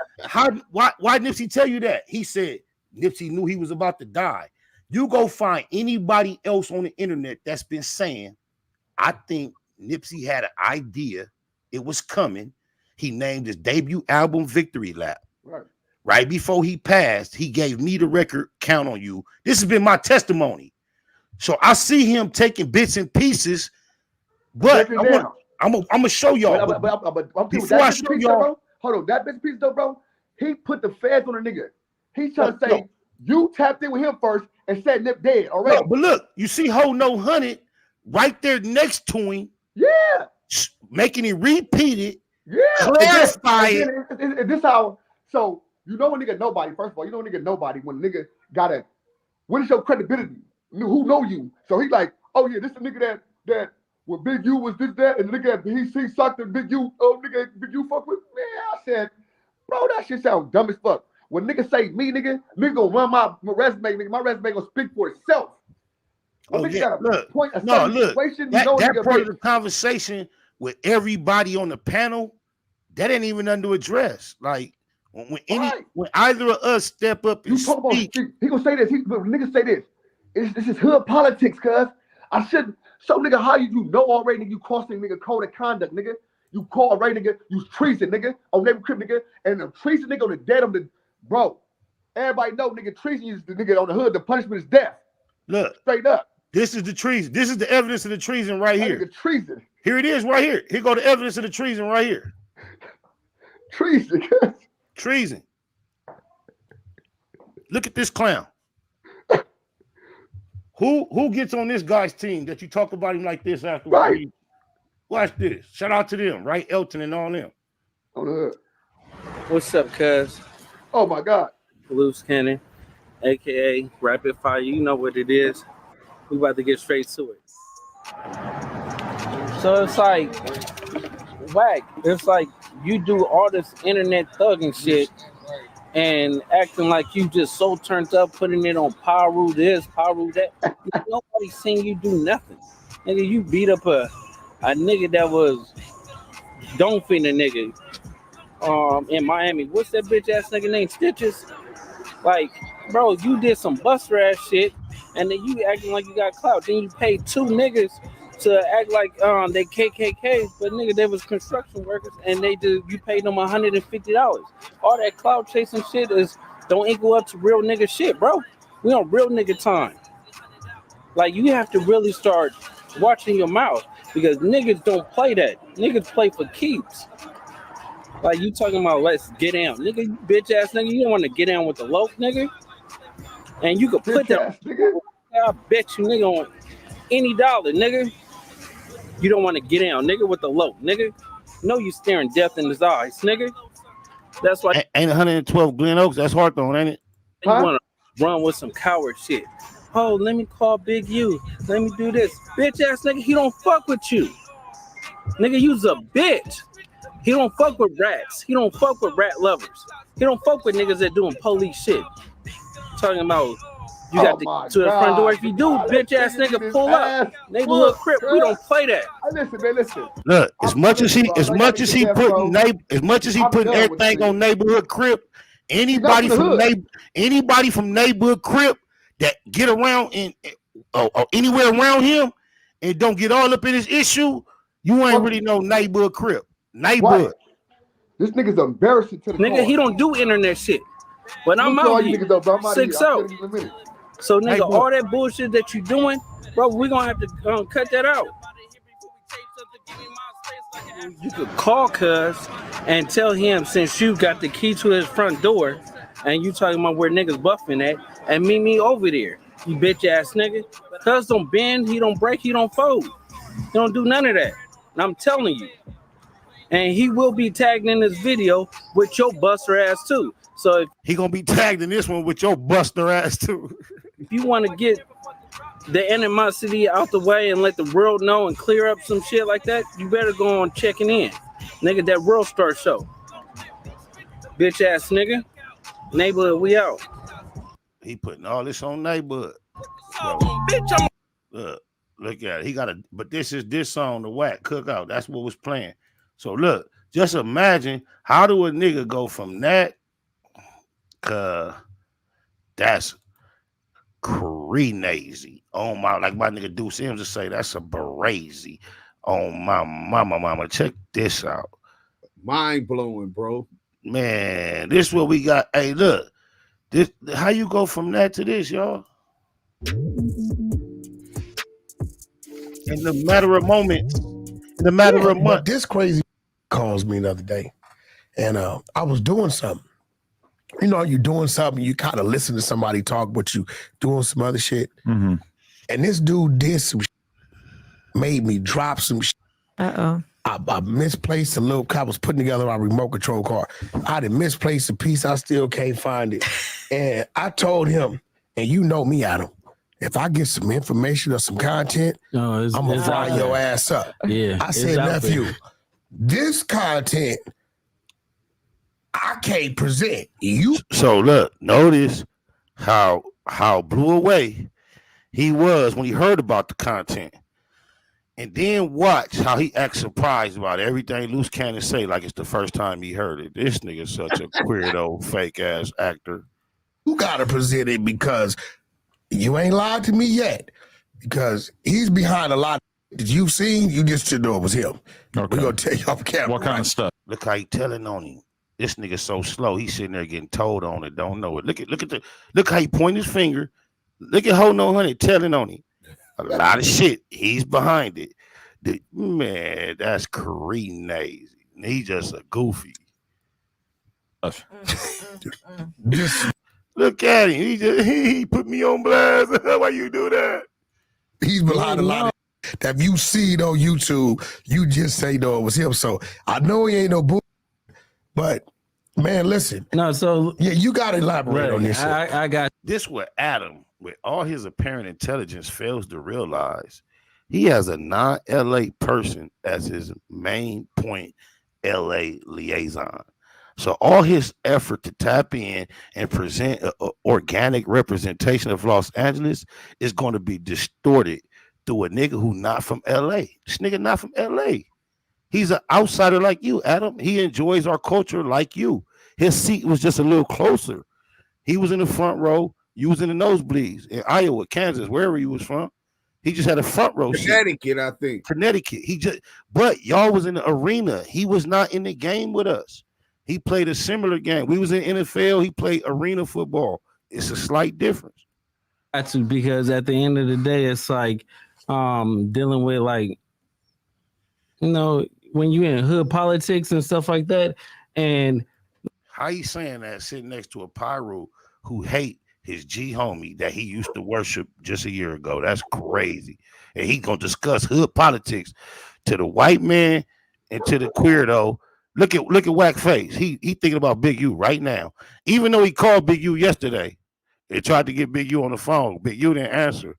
why Nipsey tell you that? He said Nipsey knew he was about to die. You go find anybody else on the internet that's been saying, I think Nipsey had an idea, it was coming. He named his debut album Victory Lap. Right before he passed, he gave me the record Count on You. This has been my testimony. So I see him taking bits and pieces, but I'm gonna show y'all. But before I show y'all, hold on, that bit and piece though, bro. He put the feds on a nigga. He's trying to say you tapped in with him first and said Nip dead already. No, but look, you see Ho No 100 right there next to him. Yeah, making it repeat it. Yeah, clarify it. This how. So you know a nigga nobody. First of all, you know a nigga nobody when a nigga gotta. What is your credibility? Who know you? So he like, oh yeah, this a nigga that. When Big U was this, that, and nigga, he sucked and Big U, oh nigga, Big U fuck with me. I said, bro, that shit sound dumb as fuck. When niggas say me, nigga gonna run my resume, nigga. My resume gonna speak for itself. Oh yeah, look, that part of the conversation with everybody on the panel, that ain't even under address. Like when either of us step up and speak, he gonna say this. Niggas say this. This is hood politics, cuz. I shouldn't. So nigga, how you know already nigga, you crossing nigga code of conduct, nigga? You call already nigga, you treason, nigga, on neighbor crib, nigga, and the treason nigga on the dead of the bro. Everybody know nigga treason is the nigga on the hood, the punishment is death. Look, straight up. This is the treason. This is the evidence of the treason right here. Nigga, treason. Here it is right here. Here go the evidence of the treason right here. Treason. Treason. Look at this clown. Who gets on this guy's team that you talk about him like this afterwards? Right. Watch this. Shout out to them, right? Elton and all them. On the hood. What's up, cuz? Oh my God. Luce Cannon, aka Rapid Fire. You know what it is. We about to get straight to it. So it's like whack. It's like you do all this internet thugging shit and acting like you just so turned up, putting it on Paru this, Paru that. Nobody seen you do nothing. Nigga, you beat up a nigga that was don't fit a nigga in Miami. What's that bitch ass nigga named Stitches? Like, bro, you did some buster ass shit and then you acting like you got clout. Then you paid 2 niggas to act like they KKK, but nigga, they was construction workers and you paid them $150. All that clout chasing shit don't equal up to real nigga shit, bro. We on real nigga time. Like, you have to really start watching your mouth because niggas don't play that. Niggas play for keeps. Like, you talking about let's get down. Nigga, you bitch ass nigga, you don't want to get down with the loaf, nigga. And you could put that, I bet you, nigga, on any dollar, nigga. You don't want to get down, nigga, with the loaf, nigga. No, you staring death in his eyes, nigga. That's why. Ain't 112 Glen Oaks? That's Hawthorne, ain't it? You want to run with some coward shit. Oh, let me call Big U. Let me do this. Bitch ass nigga, he don't fuck with you. Nigga, you's a bitch. He don't fuck with rats. He don't fuck with rat lovers. He don't fuck with niggas that doing police shit. Talking about you got to the front door. If you do, bitch ass nigga, pull up. Neighborhood crip. We don't play that. Listen, man, listen. Look, as much as he putting everything on neighborhood crip, anybody from neighborhood crip that get around or anywhere around him and don't get all up in his issue, you ain't really no neighborhood crip. Neighborhood. Right. This nigga's embarrassing to the nigga. He don't do internet shit. But I'm out here. 6-0. So nigga, all that bullshit that you doing, bro, we gonna have to cut that out. You could call cuz and tell him since you got the key to his front door and you talking about where niggas buffing at and meet me over there. You bitch ass nigga. Cuz don't bend, he don't break, he don't fold. He don't do none of that. And I'm telling you. And he will be tagged in this video with your buster ass too. So if he gonna be tagged in this one with your buster ass too. If you want to get the animosity out the way and let the world know and clear up some shit like that, you better go on checking in. Nigga, that World Star show. Bitch ass nigga. Neighborhood, we out. He putting all this on neighborhood. So, bitch, look at it. He got but this song, the Whack Cookout. That's what was playing. So look, just imagine how do a nigga go from that that's crazy. Oh my, like my nigga Deuce M's just say that's a brazy. Oh my mama, check this out. Mind blowing, bro. Man, this what we got. Hey, look, this how you go from that to this, y'all? In the matter of moments, in the matter of months. This crazy calls me the other day, and I was doing something. You know, you're doing something, you kind of listen to somebody talk, but you doing some other shit. Mm-hmm. And this dude did some shit, made me drop some shit. Uh-oh. I misplaced a little, I was putting together our remote control car. I done misplaced a piece, I still can't find it. And I told him, and you know me, Adam, if I get some information or some content, I'm gonna fry your ass up. Yeah. I said, nephew, this content I can't present you. So look, notice how blew away he was when he heard about the content. And then watch how he acts surprised about everything Luce Cannon say like it's the first time he heard it. This nigga's such a weirdo, fake ass actor. You gotta present it because you ain't lied to me yet. Because he's behind a lot that you've seen, you just should know it was him. Okay. We're gonna tell you off camera. What kind of stuff? Look how he telling on him. This nigga so slow. He's sitting there getting told on it. Don't know it. Look how he point his finger. Look at Ho No Honey telling on him. A lot of shit. He's behind it. Man, that's crazy. He's just a goofy. Look at him. He put me on blast. Why you do that? He's behind a lot of that if you see it on YouTube, you just say, no, it was him. So I know he ain't no bull, but man, listen. No, so yeah, you got to elaborate on this. I got this. What Adam, with all his apparent intelligence, fails to realize. He has a non-LA person as his main point LA liaison. So all his effort to tap in and present an organic representation of Los Angeles is going to be distorted through a nigga who not from LA. This nigga not from LA. He's an outsider like you, Adam. He enjoys our culture like you. His seat was just a little closer. He was in the front row. You was in the nosebleeds in Iowa, Kansas, wherever you was from. He just had a front row seat. Connecticut, I think. Connecticut. But y'all was in the arena. He was not in the game with us. He played a similar game. We was in NFL. He played arena football. It's a slight difference. Because at the end of the day, it's like dealing with like, you know, when you in hood politics and stuff like that. And how you saying that sitting next to a pyro who hate his G homie that he used to worship just a year ago? That's crazy. And he gonna discuss hood politics to the white man and to the queer though. Look at Whack Face. He thinking about Big U right now. Even though he called Big U yesterday and tried to get Big U on the phone. Big U didn't answer.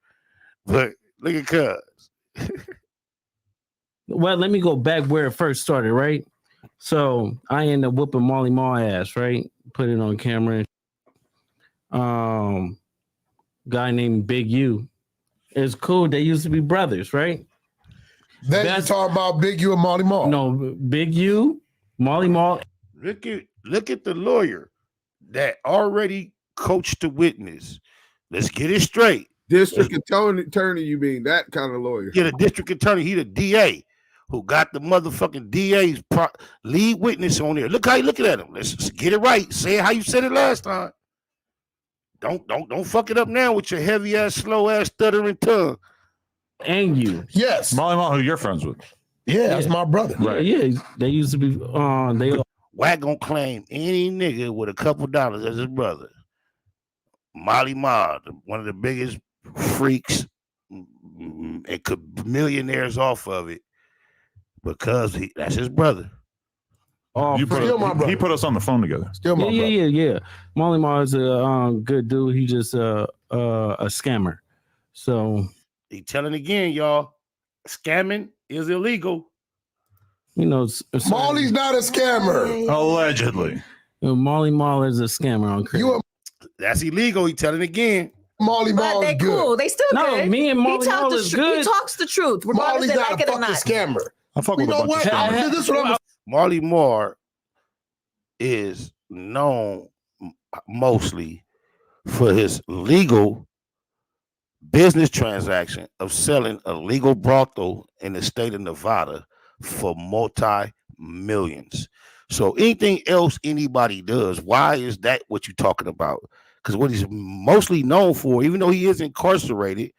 But look at Cuz. Well, let me go back where it first started, right? So I ended up whooping Molly Ma ass, right? Put it on camera. Guy named Big U. It's cool. They used to be brothers, right? Then you talk about Big U and Molly Ma. No, Big U, Molly Ma. Look at the lawyer that already coached the witness. Let's get it straight. District attorney, you mean that kind of lawyer? Yeah, the district attorney. He the DA who got the motherfucking DA's lead witness on there. Look how you looking at him. Let's get it right. Say it how you said it last time. Don't fuck it up now with your heavy ass, slow ass, stuttering tongue. And you. Yes. Molly Ma, who you're friends with. Yeah, that's my brother. Right. Yeah, they used to be they Wack gonna claim any nigga with a couple dollars as his brother. Molly Ma, one of the biggest freaks and millionaires off of it because that's his brother. He put us on the phone together. Still my brother. Yeah. Molly Ma is a good dude. He just a scammer. So he telling again, y'all, scamming is illegal. You know, Molly's not a scammer. Allegedly. Molly Ma is a scammer on crazy. That's illegal. He telling again. Molly Ma But they is good. cool. They still good. Me and Molly Ma is good. He talks the truth, regardless Molly's they not like a it or fucking not. scammer. I fuck You with a know bunch of what? scammers. This is what I'm Molly Moore is known mostly for his legal business transaction of selling a legal brothel in the state of Nevada for multi-millions. So anything else anybody does, why is that what you're talking about? Because what he's mostly known for, even though he is incarcerated,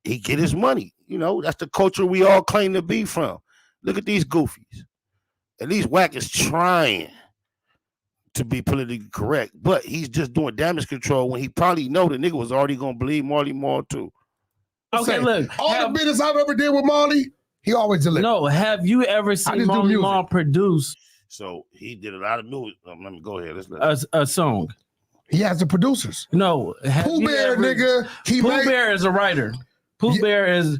he get his money. You know, that's the culture we all claim to be from. Look at these goofies. At least Wack is trying to be politically correct, but he's just doing damage control when he probably know the nigga was already gonna believe Molly Moore too. Okay, look. All the business I've ever did with Molly, he always delivered. No, have you ever seen Molly Ma produce? So he did a lot of music. Let me go ahead. Let's a song. He has the producers. No, Pooh Bear, nigga. Pooh Bear is a writer. Pooh Bear is.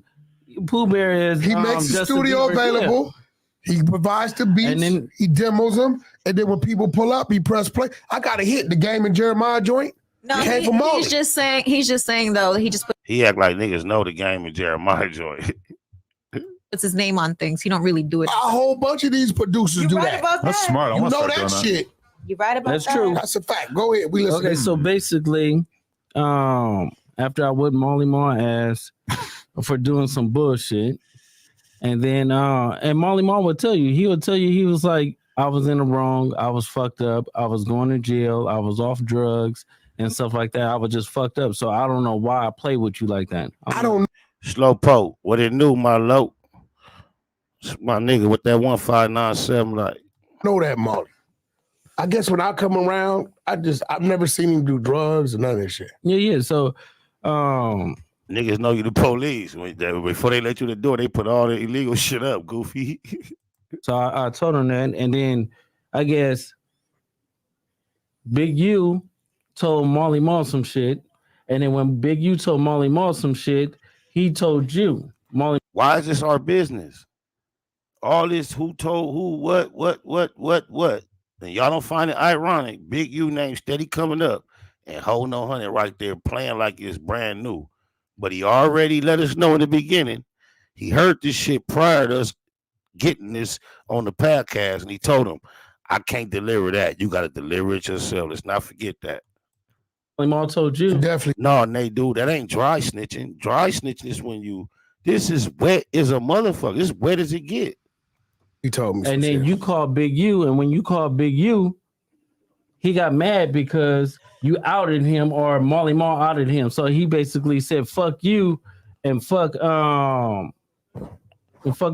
He makes the studio available. He provides the beats. And then he demos them. And then when people pull up, he press play. I got a hit. The Game and Jeremiah joint. No, came from Molly. he's just saying though, he just He act like niggas know the Game and Jeremiah joint. puts his name on things. He don't really do it. A whole bunch of these producers You're do right that. about That's that. smart. I You want to know start that doing shit. You're right about That's that. true. That's a fact. Go ahead. We listen. Okay, so basically, after I whipped Molly Ma ass for doing some bullshit, and then and Molly Ma would tell you, he was like, I was in the wrong, I was fucked up, I was going to jail, I was off drugs and stuff like that. I was just fucked up. So I don't know why I play with you like that. I don't Slow Po, what it knew, my low. My nigga with that 1597, like. know that Molly. I guess when I come around, I've never seen him do drugs or none of that shit. Yeah. So Niggas know you the police. Before they let you the door, they put all the illegal shit up, goofy. So I told him that, and then I guess Big U told Marley Marl some shit, and then when Big U told Marley Marl some shit, he told you, Marley. Why is this our business? All this who told who, what? And y'all don't find it ironic? Big U name steady coming up, and Ho No Honey right there playing like it's brand new. But he already let us know in the beginning. He heard this shit prior to us getting this on the podcast, and he told him, I can't deliver that. You got to deliver it yourself. Let's not forget that. Marl told you. Definitely. No, Nate, dude, that ain't dry snitching. Dry snitching is when you, this is wet as a motherfucker. This wet as it get. He told me. And then you called Big U, and when you called Big U, he got mad because you outed him, or Marley Marl outed him. So he basically said, fuck you and fuck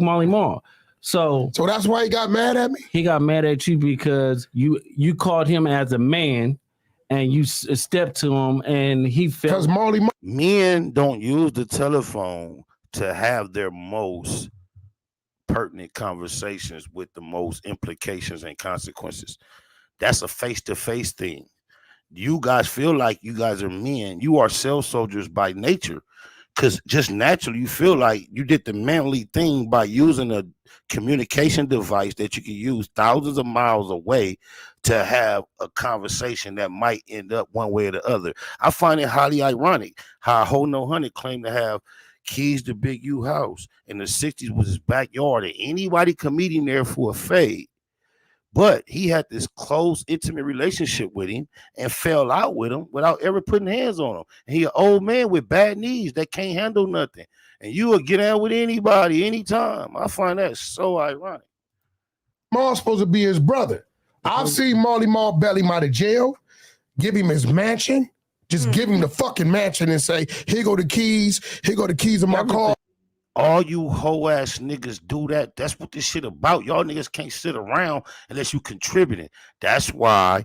Marley Marl. So that's why he got mad at me? He got mad at you because you called him as a man and you stepped to him and he felt. Because men don't use the telephone to have their most pertinent conversations with the most implications and consequences. That's a face-to-face thing. You guys feel like you guys are men. You are cell soldiers by nature. Because just naturally, you feel like you did the manly thing by using a communication device that you can use thousands of miles away to have a conversation that might end up one way or the other. I find it highly ironic how Ho No Honey claimed to have keys to Big U house in the 60s was his backyard, and anybody comedian there for a fade. But he had this close, intimate relationship with him and fell out with him without ever putting hands on him. And he an old man with bad knees that can't handle nothing. And you will get out with anybody, anytime. I find that so ironic. Marl's supposed to be his brother. I've seen Marley Marl bail him out of jail, give him his mansion, just give him the fucking mansion and say, here go the keys of my car. All you hoe ass niggas do that. That's what this shit about. Y'all niggas can't sit around unless you contributing. That's why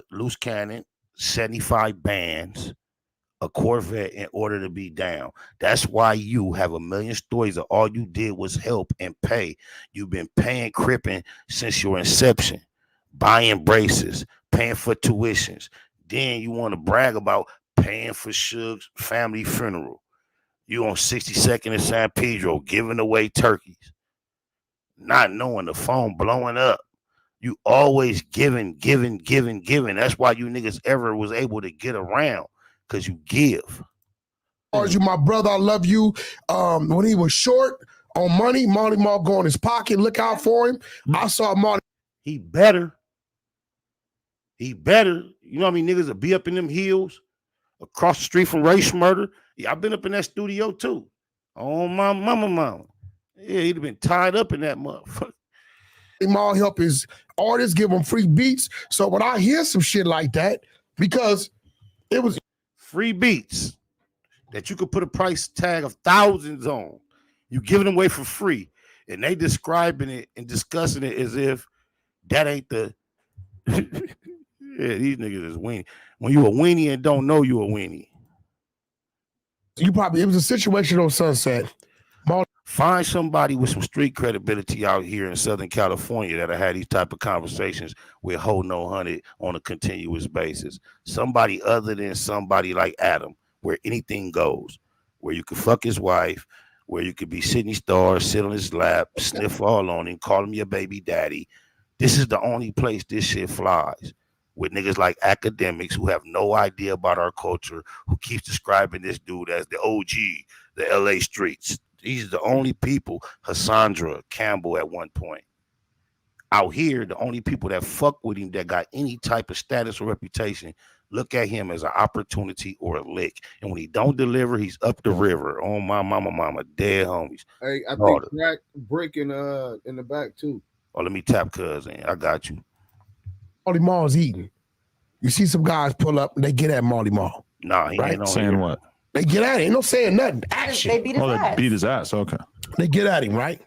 Luce Cannon, 75 bands, a Corvette in order to be down. That's why you have a million stories of all you did was help and pay. You've been paying cripping since your inception, buying braces, paying for tuitions. Then you want to brag about paying for Suge's family funeral. You on 62nd and San Pedro giving away turkeys, not knowing the phone blowing up. You always giving. That's why you niggas ever was able to get around, because you give. You my brother, I love you. When he was short on money, Marley Marl go in his pocket, look out for him. I saw Marley. He better. You know how many niggas will be up in them hills across the street from Ray Schmurder? Yeah, I've been up in that studio too. Oh, my mama. Yeah, he'd have been tied up in that motherfucker. Marl help his artists, give them free beats. So when I hear some shit like that, because it was free beats that you could put a price tag of thousands on, you giving them away for free, and they describing it and discussing it as if that ain't the. Yeah, these niggas is weenie. When you a weenie and don't know you a weenie. It was a situation on Sunset. Find somebody with some street credibility out here in Southern California that'll have these type of conversations with Ho No Honey on a continuous basis. Somebody other than somebody like Adam, where anything goes, where you could fuck his wife, where you could be Sydney Star, sit on his lap, sniff all on him, call him your baby daddy. This is the only place this shit flies. With niggas like academics who have no idea about our culture, who keeps describing this dude as the OG, the LA streets. These are the only people, Hassandra Campbell at one point. Out here, the only people that fuck with him that got any type of status or reputation look at him as an opportunity or a lick. And when he don't deliver, he's up the river. Oh, my mama, dead homies. Hey, I think Jack breaking in the back too. Oh, let me tap cousin. I got you. Marley Marl's eating. You see some guys pull up and they get at Marley Marl. Nah, he ain't on saying here. What? They get at him. Ain't no saying nothing. Action. They beat his ass. They beat his ass. Okay. They get at him, right?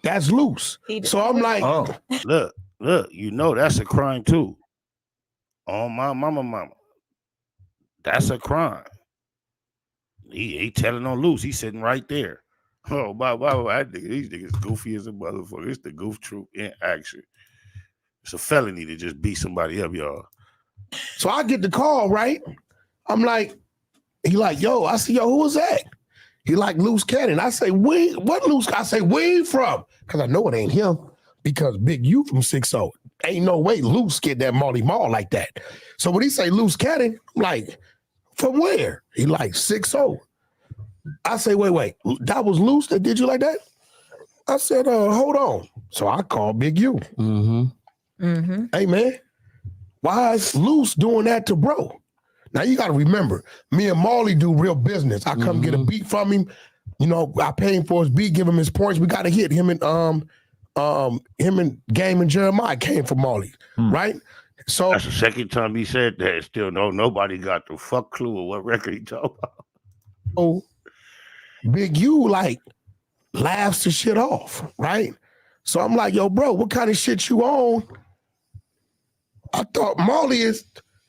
That's loose. So I'm like, look, you know that's a crime too. Oh, my mama. That's a crime. He telling on Luce. He's sitting right there. Oh, these niggas goofy as a motherfucker. It's the goof troop in action. It's a felony to just beat somebody up, y'all. So I get the call, right? I'm like, he like, yo, I see, yo, who was that? He like Luce Cannon. I say, what Luce? I say, where you from? Because I know it ain't him. Because Big U from 6-0. Ain't no way Luce get that Marty Mall like that. So when he say Luce Cannon, I'm like, from where? He like 6-0. I say, wait, that was Luce that did you like that? I said, hold on. So I called Big U. Hey, man, why is Luce doing that to bro? Now, you got to remember, me and Marley do real business. I come get a beat from him. You know, I pay him for his beat, give him his points. We got to hit him and Game and Jeremiah came from Marley, right? So that's the second time he said that. Still, nobody got the fuck clue of what record he talking about. Oh, Big U like laughs the shit off, right? So I'm like, yo, bro, what kind of shit you on? I thought Marley is,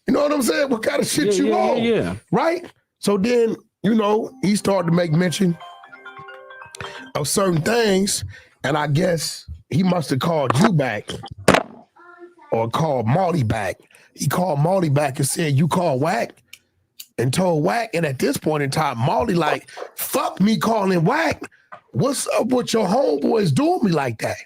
you know what I'm saying? What kind of shit you on? Yeah. Right? So then, you know, he started to make mention of certain things, and I guess he must have called you back or called Marley back. He called Marley back and said, you called Wack? And told Wack, and at this point in time, Marley like, fuck me calling Wack. What's up with your homeboys doing me like that?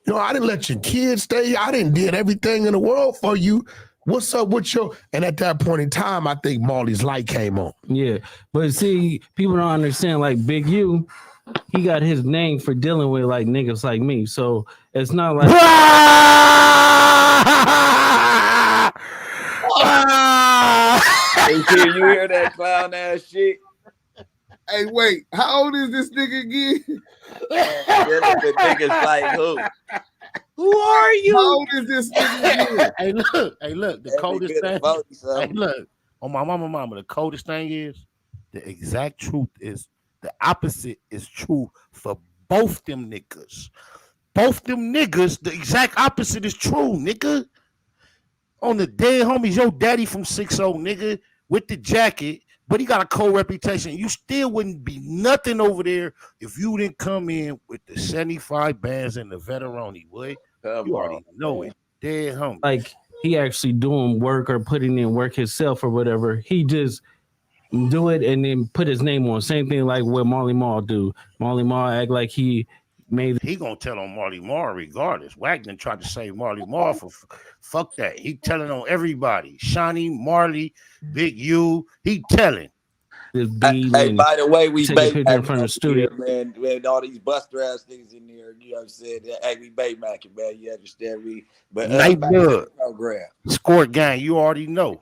You know, I didn't let your kids stay. I didn't did everything in the world for you. What's up with your... And at that point in time, I think Marley's light came on. Yeah, but see, people don't understand, like Big U, he got his name for dealing with like niggas like me. So it's not like... Hey, you hear that clown ass shit? Hey, wait, how old is this nigga again? The niggas like who? Who are you? How old is this nigga again? Hey, look, the coldest thing. Hey, look, on my mama, the coldest thing is the exact truth is the opposite is true for both them niggas. Both them niggas, the exact opposite is true, nigga. On the dead homies, your daddy from 6-0, nigga, with the jacket, but he got a cold reputation. You still wouldn't be nothing over there if you didn't come in with the 75 bands and the Veterani, boy. You already know it. Dead homie. Like, he actually doing work or putting in work himself or whatever. He just do it and then put his name on. Same thing like what Marley Marl do. Marley Marl act like he gonna tell on Marley Marl regardless. Wagner tried to save Marley Marl for fuck that. He telling on everybody. Shawnee, Marley, Big U. He telling. Hey, by the way, we bait in front of the studio, man. All these buster ass niggas in there. You know what I'm saying? Hey, we bait macking, man. You understand me? But Nightblood Squirt gang. You already know.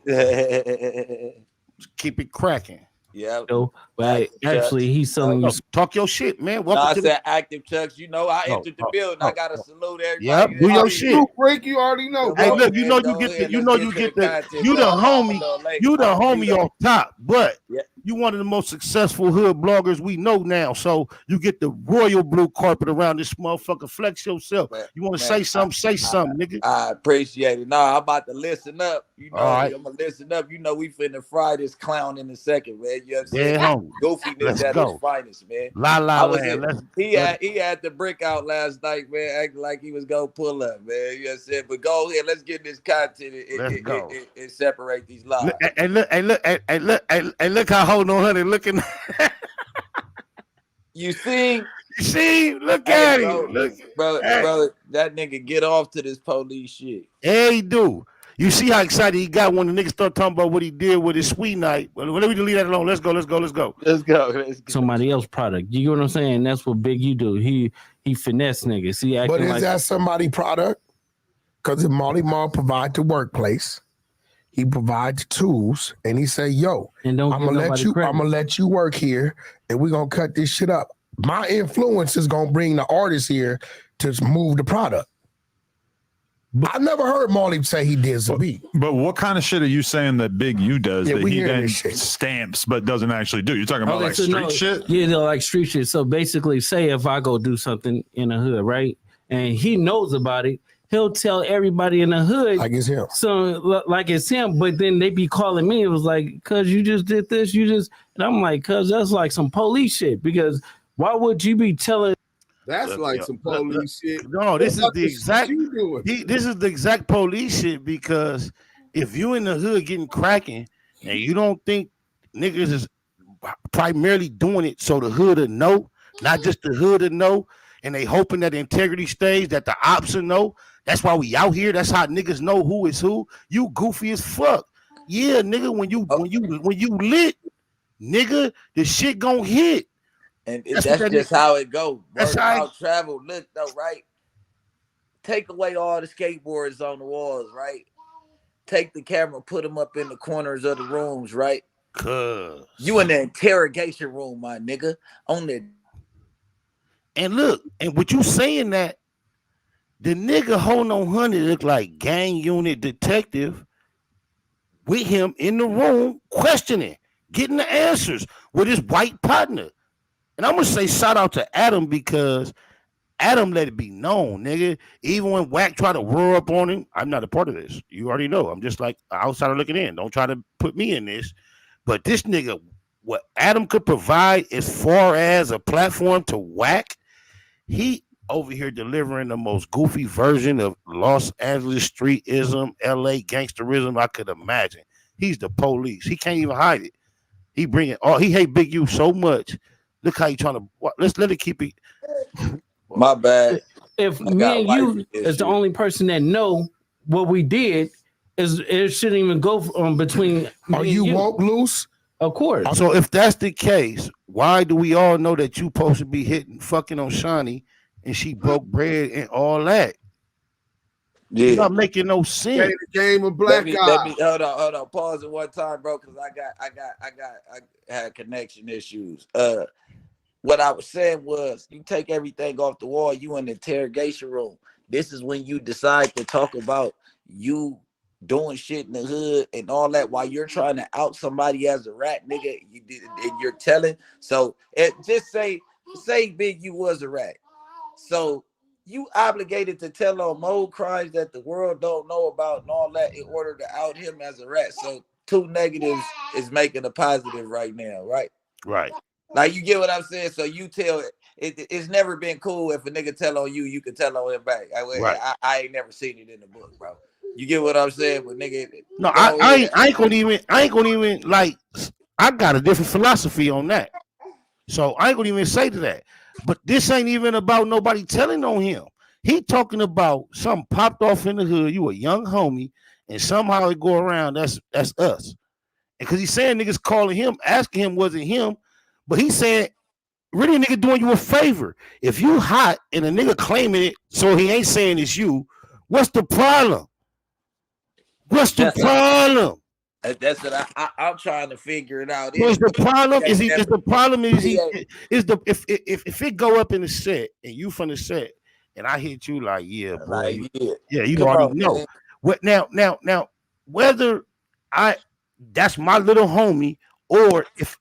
Keep it cracking. Yeah. So, but actually, he's selling you. Talk your shit, man. I said active Chucks. You know, I entered the building. I got to salute everybody. Yep, do your shit. Break, you already know. Hey, look, you the homie. You the homie on top, but you one of the most successful hood bloggers we know now. So you get the royal blue carpet around this motherfucker. Flex yourself. You want to say something? Say something, nigga. I appreciate it. Nah, I'm about to listen up. You know, right. I'm gonna listen up. You know, we finna fry this clown in a second, man. You know what I'm saying? Yeah, homie. Goofiness at its finest, man. He had the brick out last night, man, acting like he was gonna pull up, man. You know what I'm saying? But go ahead, let's get this content and separate these lies. And look how holding on honey looking. You see, look at him. Look, bro, that nigga get off to this police shit. Yeah, he do. You see how excited he got when the niggas start talking about what he did with his sweet night. Well, let me leave that alone. Let's go. Somebody else's product. You know what I'm saying? That's what Big U do. He finesse niggas. He acting but is like that somebody's product? Because if Marley Marl provide the workplace, he provides tools, and he say, "Yo, I'm gonna let you work here, and we're gonna cut this shit up. My influence is gonna bring the artists here to move the product." I never heard Marley say he did some beat. But what kind of shit are you saying that Big U does that he then shit. stamps but doesn't actually do? You're talking about like street shit? Yeah, they're like street shit. So basically, say if I go do something in the hood, right, and he knows about it, he'll tell everybody in the hood like it's him. So like it's him, but then they be calling me. It was like, cuz you just did this, and I'm like, cuz that's like some police shit. Because why would you be telling? That's like some police shit. No, this is the exact. You doing? This is the exact police shit. Because if you in the hood getting cracking and you don't think niggas is primarily doing it so the hood will know, not just the hood will know, and they hoping that the integrity stays, that the ops will know. That's why we out here. That's how niggas know who is who. You goofy as fuck. Yeah, nigga. When you lit, nigga, the shit gon' hit. And that's just how it go. Word about travel. Look though, right? Take away all the skateboards on the walls, right? Take the camera, put them up in the corners of the rooms, right? Cuz you in the interrogation room, my nigga. On the and look, and with you saying that, the nigga holding on honey look like gang unit detective with him in the room questioning, getting the answers with his white partner. And I'm gonna say shout out to Adam because Adam let it be known, nigga. Even when Wack tried to roar up on him, I'm not a part of this. You already know. I'm just like an outsider looking in. Don't try to put me in this. But this nigga, what Adam could provide as far as a platform to Wack, he over here delivering the most goofy version of Los Angeles streetism, LA gangsterism I could imagine. He's the police. He can't even hide it. He bring it. Oh, he hate Big U so much. Look how he trying to. Let's let it keep it. My bad. If me and you is the only person that know what we did, it shouldn't even go between. Are you woke, Luce? Of course. So if that's the case, why do we all know that you supposed to be hitting fucking on Shawnee and she broke bread and all that? Yeah. It's not making no sense. The game of black let me hold on. Pause it one time, bro, because I had connection issues. What I was saying was, you take everything off the wall. You in the interrogation room. This is when you decide to talk about you doing shit in the hood and all that while you're trying to out somebody as a rat, nigga. You did, and you're telling. So just say Big U was a rat. So you obligated to tell on more crimes that the world don't know about and all that in order to out him as a rat. So 2 negatives is making a positive right now, right? Right. Like, you get what I'm saying? So you tell it's never been cool if a nigga tell on you, you can tell on him back. I ain't never seen it in the book, bro. You get what I'm saying? But nigga, no, I ain't gonna even like. I got a different philosophy on that, so I ain't gonna even say to that. But this ain't even about nobody telling on him. He talking about something popped off in the hood. You a young homie, and somehow it go around. That's us. And because he's saying niggas calling him, asking him was it him, but he's saying really a nigga doing you a favor. If you hot and a nigga claiming it, so he ain't saying it's you. What's the problem? What's the problem? That's what I'm trying to figure it out. What's the problem? If it go up in the set and you from the set and I hit you like, yeah, boy, yeah, you already know. Man. What now whether that's my little homie, or if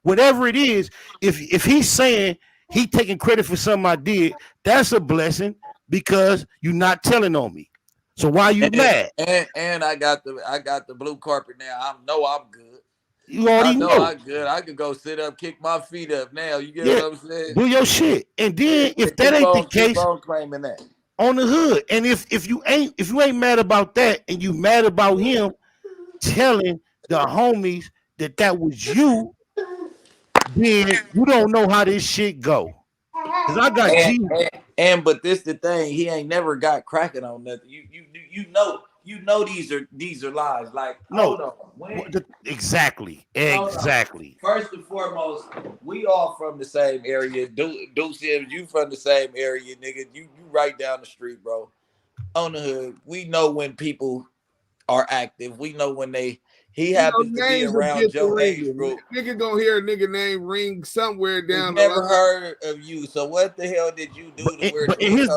whatever it is, if he's saying he taking credit for something I did, that's a blessing because you're not telling on me. So why you mad? And I got the blue carpet now. I know I'm good. You already know I'm good. I could go sit up, kick my feet up now. You get what I'm saying? Do your shit. And then if that ain't the case, claiming that on the hood. And if you ain't mad about that and you mad about him telling the homies that was you, then you don't know how this shit go. Cause I got but this the thing, he ain't never got cracking on nothing. You know these are lies. Like, no, hold on. Exactly. First and foremost, we all from the same area. Duce, you from the same area, nigga. You right down the street, bro. On the hood, we know when people are active. We know when he happens to be around your age group. Nigga gonna hear a nigga name ring somewhere down. Never heard of you. So what the hell did you do to where? But in his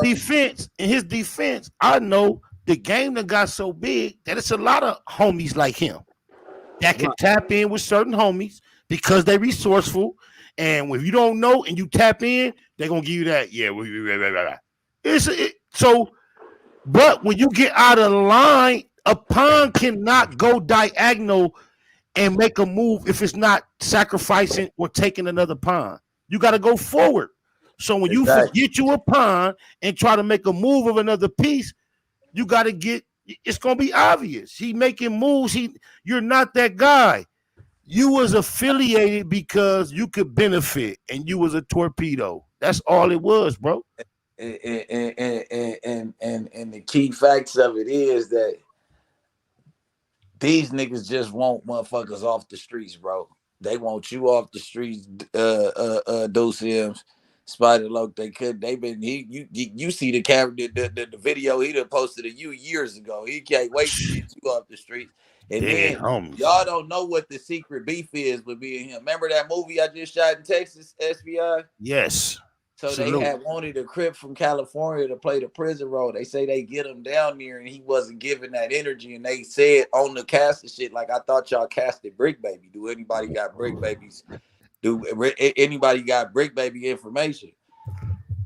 defense, I know the game that got so big that it's a lot of homies like him that can tap in with certain homies because they resourceful. And if you don't know and you tap in, they're gonna give you that. Yeah, so But when you get out of line, a pawn cannot go diagonal and make a move if it's not sacrificing or taking another pawn. You got to go forward. So when you forget you a pawn and try to make a move of another piece, you got to get. It's gonna be obvious. He making moves. You're not that guy. You was affiliated because you could benefit, and you was a torpedo. That's all it was, bro. And the key facts of it is that these niggas just want motherfuckers off the streets, bro. They want you off the streets, Deuce Spider Loc. They been you see the video he done posted of you years ago. He can't wait to get you off the streets. And then y'all don't know what the secret beef is with me and him. Remember that movie I just shot in Texas, SBI? Yes. So they had wanted a Crip from California to play the prison role. They say they get him down there and he wasn't giving that energy. And they said on the cast and shit, like, I thought y'all casted Brick Baby. Do anybody got Brick Babies? Do anybody got Brick Baby information?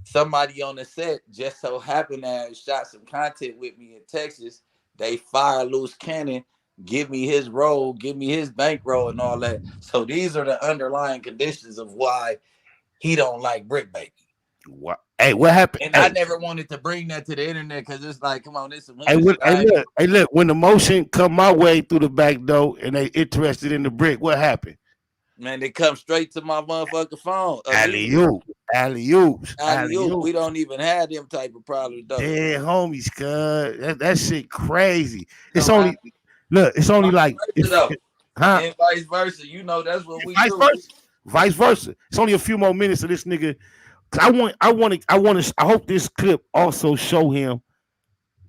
Somebody on the set just so happened to have shot some content with me in Texas. They fire Luce Cannon, give me his role, give me his bankroll and all that. So these are the underlying conditions of why he don't like Brick Baby. What? Hey, what happened? And I never wanted to bring that to the internet because it's like, come on, this some hey, look, when the motion come my way through the back door and they interested in the brick, what happened? Man, they come straight to my motherfucking phone. Alley-oop. We don't even have them type of problems, though. Yeah, homies, cuz. That shit crazy. It's only like and vice versa. You know that's what we do. Vice versa. It's only a few more minutes of this nigga. I hope this clip also show him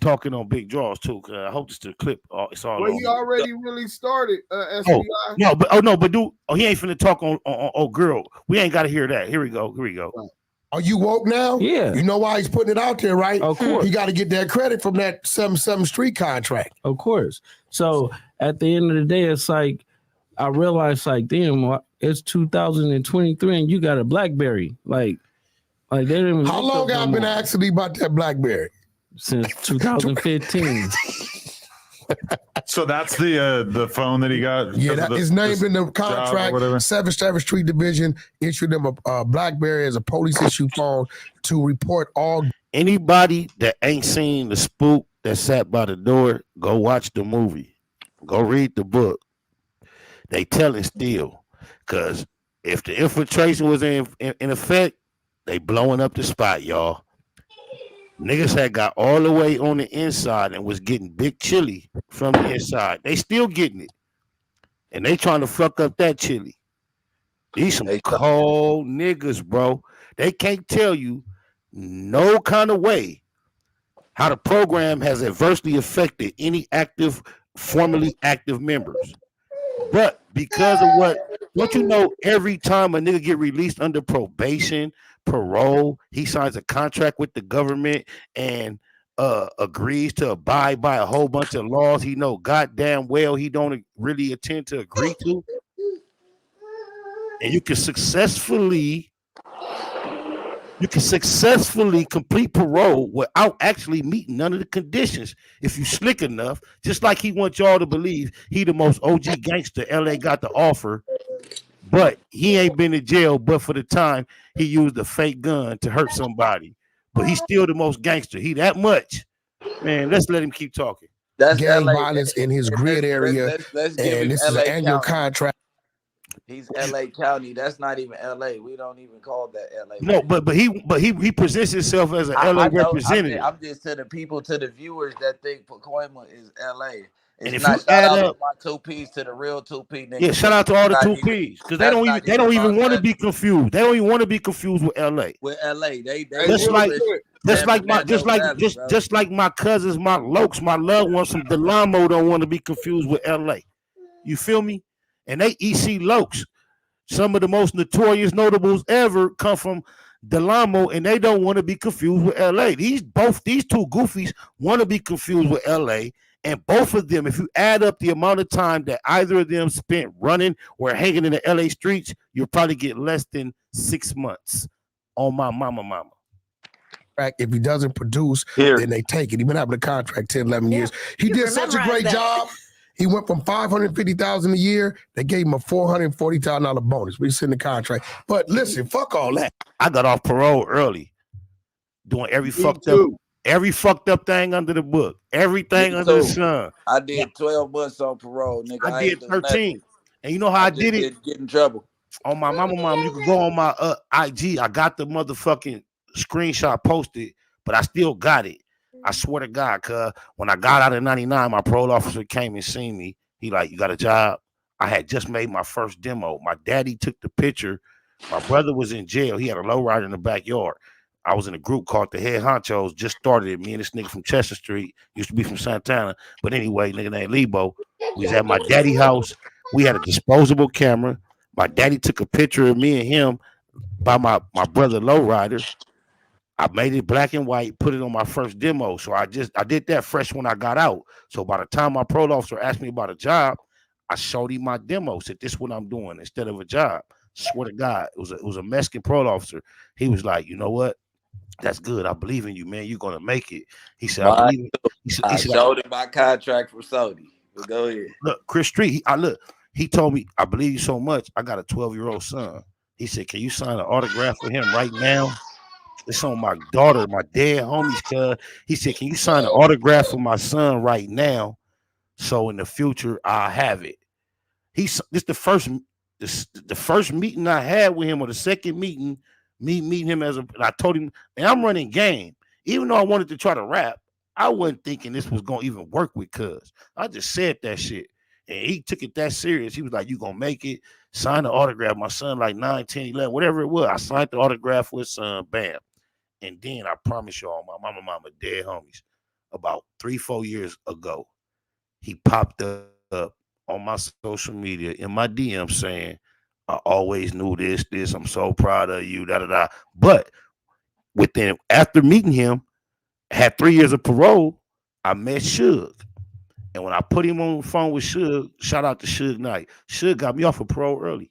talking on big draws too. Cause I hope this the clip. It's all. Well, he already really started. SBI. He ain't finna talk on girl. We ain't got to hear that. Here we go. Are you woke now? Yeah. You know why he's putting it out there, right? Of course. He got to get that credit from that 7 street contract. Of course. So at the end of the day, it's like I realized, like, damn, it's 2023 and you got a BlackBerry. Like they didn't even. How long have I been asking you about that BlackBerry? Since 2015. So that's the phone that he got. Yeah, that is named in the contract. 7th Street Division issued them a BlackBerry as a police issue phone to report all. Anybody that ain't seen the spook that sat by the door, go watch the movie. Go read the book. They telling still, because if the infiltration was in effect, they blowing up the spot, y'all. Niggas had got all the way on the inside and was getting big chili from the inside. They still getting it. And they trying to fuck up that chili. These some cold niggas, bro. They can't tell you no kind of way how the program has adversely affected any formerly active members. But because of don't you know, every time a nigga get released under probation, parole, he signs a contract with the government and agrees to abide by a whole bunch of laws he know goddamn well he don't really intend to agree to. And you can successfully complete parole without actually meeting none of the conditions if you slick enough, just like he wants y'all to believe he the most OG gangster LA got to offer. But he ain't been in jail but for the time he used a fake gun to hurt somebody. But he's still the most gangster. He that much. Man, let's let him keep talking. That's gang violence in his grid area. Let's and this is an annual contract. He's LA County. That's not even LA. We don't even call that LA. No, but he presents himself as an LA representative. I'm just to the people, to the viewers that think Pacoima is LA. And if you add up my 2Ps to the real 2P niggas. Yeah, shout out to all the 2Ps because they don't even want to be confused. They don't even want to be confused with LA. With LA, they just like my cousins, my Lokes, my loved ones from Delamo don't want to be confused with LA. You feel me? And they EC Lokes. Some of the most notorious notables ever come from Delamo, and they don't want to be confused with LA. These two goofies want to be confused with LA. And both of them, if you add up the amount of time that either of them spent running or hanging in the LA streets, you'll probably get less than 6 months on my mama. If he doesn't produce, then they take it. He's been out of the contract 10, 11 years. He did such a great job. He went from $550,000 a year. They gave him a $440,000 bonus. We send the contract. But listen, fuck all that. I got off parole early, doing every fucked up thing under the book, everything under the sun. I did 12 months on parole, nigga. I did 13, and you know how I did it? Get in trouble. On my mom, you could go on my IG. I got the motherfucking screenshot posted, but I still got it. I swear to God, cuz when I got out in 99, my parole officer came and seen me. He like, you got a job? I had just made my first demo. My daddy took the picture. My brother was in jail. He had a lowrider in the backyard. I was in a group called the Head Honchos, just started it. Me and this nigga from Chester Street, used to be from Santana. But anyway, nigga named Lebo. We was at my daddy's house. We had a disposable camera. My daddy took a picture of me and him by my brother lowrider. I made it black and white, put it on my first demo. So I did that fresh when I got out. So by the time my parole officer asked me about a job, I showed him my demo, said this is what I'm doing instead of a job. Swear to God, it was a Mexican parole officer. He was like, you know what? That's good. I believe in you, man. You're gonna make it. He said, I believe it. I showed him my contract from Sony. But go ahead. Look, Chris Street, he told me, I believe you so much. I got a 12-year-old son. He said, can you sign an autograph for him right now? It's on my daughter, my dead homies, cuz. He said, can you sign an autograph for my son right now? So in the future, I'll have it. This the first meeting I had with him, or the second meeting, me meeting him and I told him, and I'm running game. Even though I wanted to try to rap, I wasn't thinking this was gonna even work with cuz. I just said that shit. And he took it that serious. He was like, you gonna make it, sign the autograph. My son, like 9, 10, 11, whatever it was. I signed the autograph with son, bam. And then I promise y'all, my mama dead homies, about 3-4 years ago, he popped up on my social media in my DM saying, I always knew this, I'm so proud of you, da-da-da. But after meeting him, had 3 years of parole, I met Suge. And when I put him on the phone with Suge, shout out to Suge Knight. Suge got me off of parole early.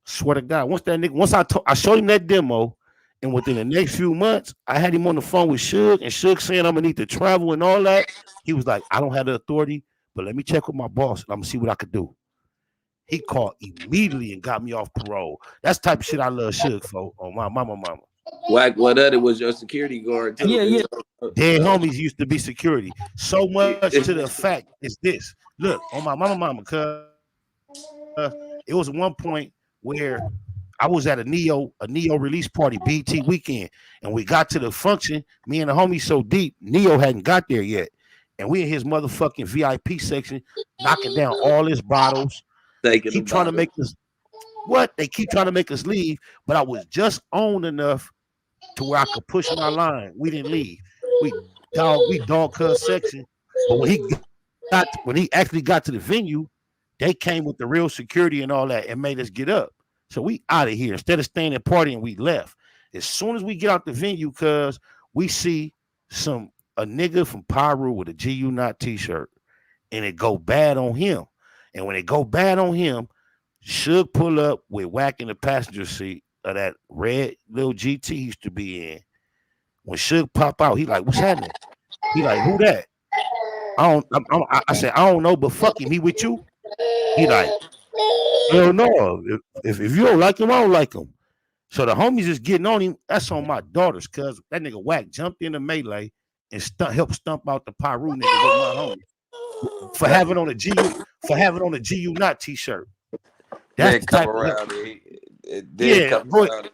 Swear to God. Once I showed him that demo, and within the next few months, I had him on the phone with Suge, and Suge saying I'm gonna need to travel and all that. He was like, I don't have the authority, but let me check with my boss and I'm gonna see what I could do. He called immediately and got me off parole. That's the type of shit I love Suge for. On my mama. Whack, what other was your security guard too? Yeah. Dead homies used to be security. So much to the fact is this. Look, on my mama, cuz it was one point where I was at a Neo release party, BT weekend, and we got to the function. Me and the homie so deep, Neo hadn't got there yet, and we in his motherfucking VIP section, knocking down all his bottles. They keep trying to make us leave, but I was just on enough to where I could push my line. We didn't leave. We dog cuz section, but when he actually got to the venue, they came with the real security and all that and made us get up. So we out of here. Instead of staying and partying, we left. As soon as we get out the venue, cuz we see a nigga from Pyru with a GU Not t-shirt, and it go bad on him. And when it go bad on him, Suge pull up with Whack in the passenger seat of that red little GT he used to be in. When Suge pop out, he like, what's happening? He like, who that? I said, I don't know, but fuck him. He with you? He like, hell no. If you don't like him, I don't like him. So the homies is getting on him. That's on my daughters, cuz that nigga Whack jumped in the melee and helped stump out the Pyru nigga with my homies for having on a GU Not t-shirt. That's the type of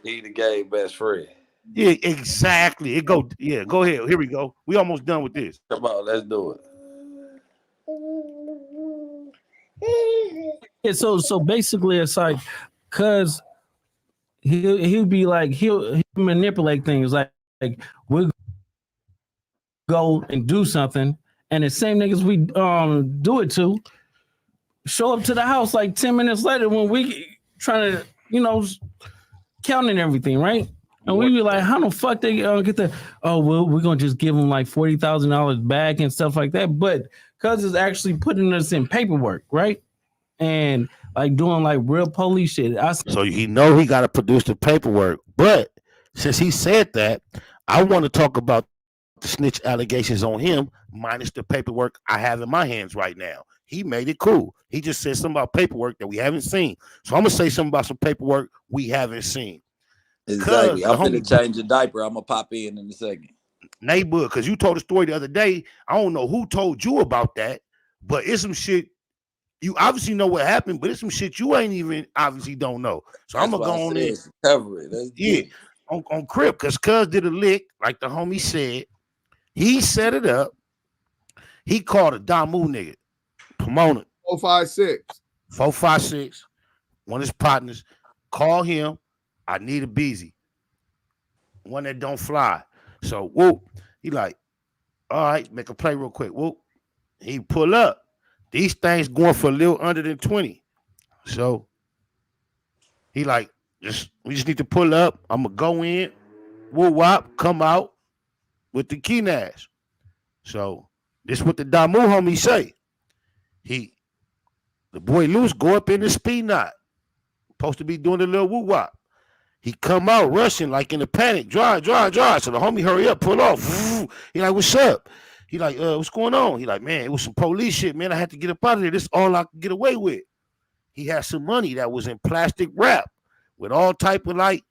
he the gay best friend. Yeah, exactly. Go ahead. Here we go. We almost done with this. Come on, let's do it. Yeah, so basically it's like, cuz he'll be like, he'll manipulate things like we'll go and do something, and the same niggas we do it to show up to the house like 10 minutes later when we trying to, counting everything, right? And we be like, how the fuck they get that? Oh, well, we're gonna just give them like $40,000 back and stuff like that. But cuz it's actually putting us in paperwork, right? And like doing like real police shit. So he know he got to produce the paperwork, but since he said that, I want to talk about the snitch allegations on him, minus the paperwork I have in my hands right now. He made it cool. He just said something about paperwork that we haven't seen. So I'm gonna say something about some paperwork we haven't seen. Exactly. I'm finna change your diaper. I'm gonna pop in a second. Neighbor, because you told a story the other day. I don't know who told you about that, but it's some shit. You obviously know what happened, but it's some shit you ain't even obviously don't know. So I'm gonna go on in. Cover it. Let's get it. On Crip, because Cuz did a lick, like the homie said. He set it up. He called a Damu nigga, promoter. 456. 456. One of his partners. Call him. I need a Beezy. One that don't fly. So whoop. He like, all right, make a play real quick. Whoop. He pull up. These things going for a little under than 20. So he like, we just need to pull up. I'm gonna go in, whoop wop, come out with the key nash. So this what the Damu homie say. The boy Luce go up in the speed knot. Supposed to be doing a little woo wop. He come out rushing like in a panic. Drive. So the homie hurry up, pull off. He like, what's up? He like, what's going on? He like, man, it was some police shit, man. I had to get up out of there. This is all I could get away with. He had some money that was in plastic wrap with all type of like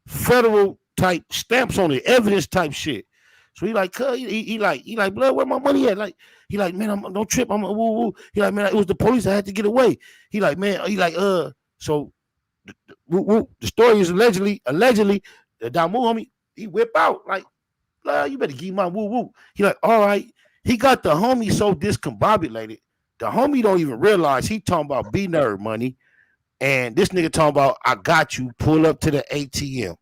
federal type stamps on it, evidence type shit. So he like, he like, blood, where my money at? Like, he like, man, don't trip. I'm woo woo. He like, man, it was the police. I had to get away. He like, man, so the story is allegedly, the Damu homie, he whip out like, you better give my woo woo. He like, all right. He got the homie so discombobulated. The homie don't even realize he talking about B-Nerd money. And this nigga talking about, I got you, pull up to the ATM.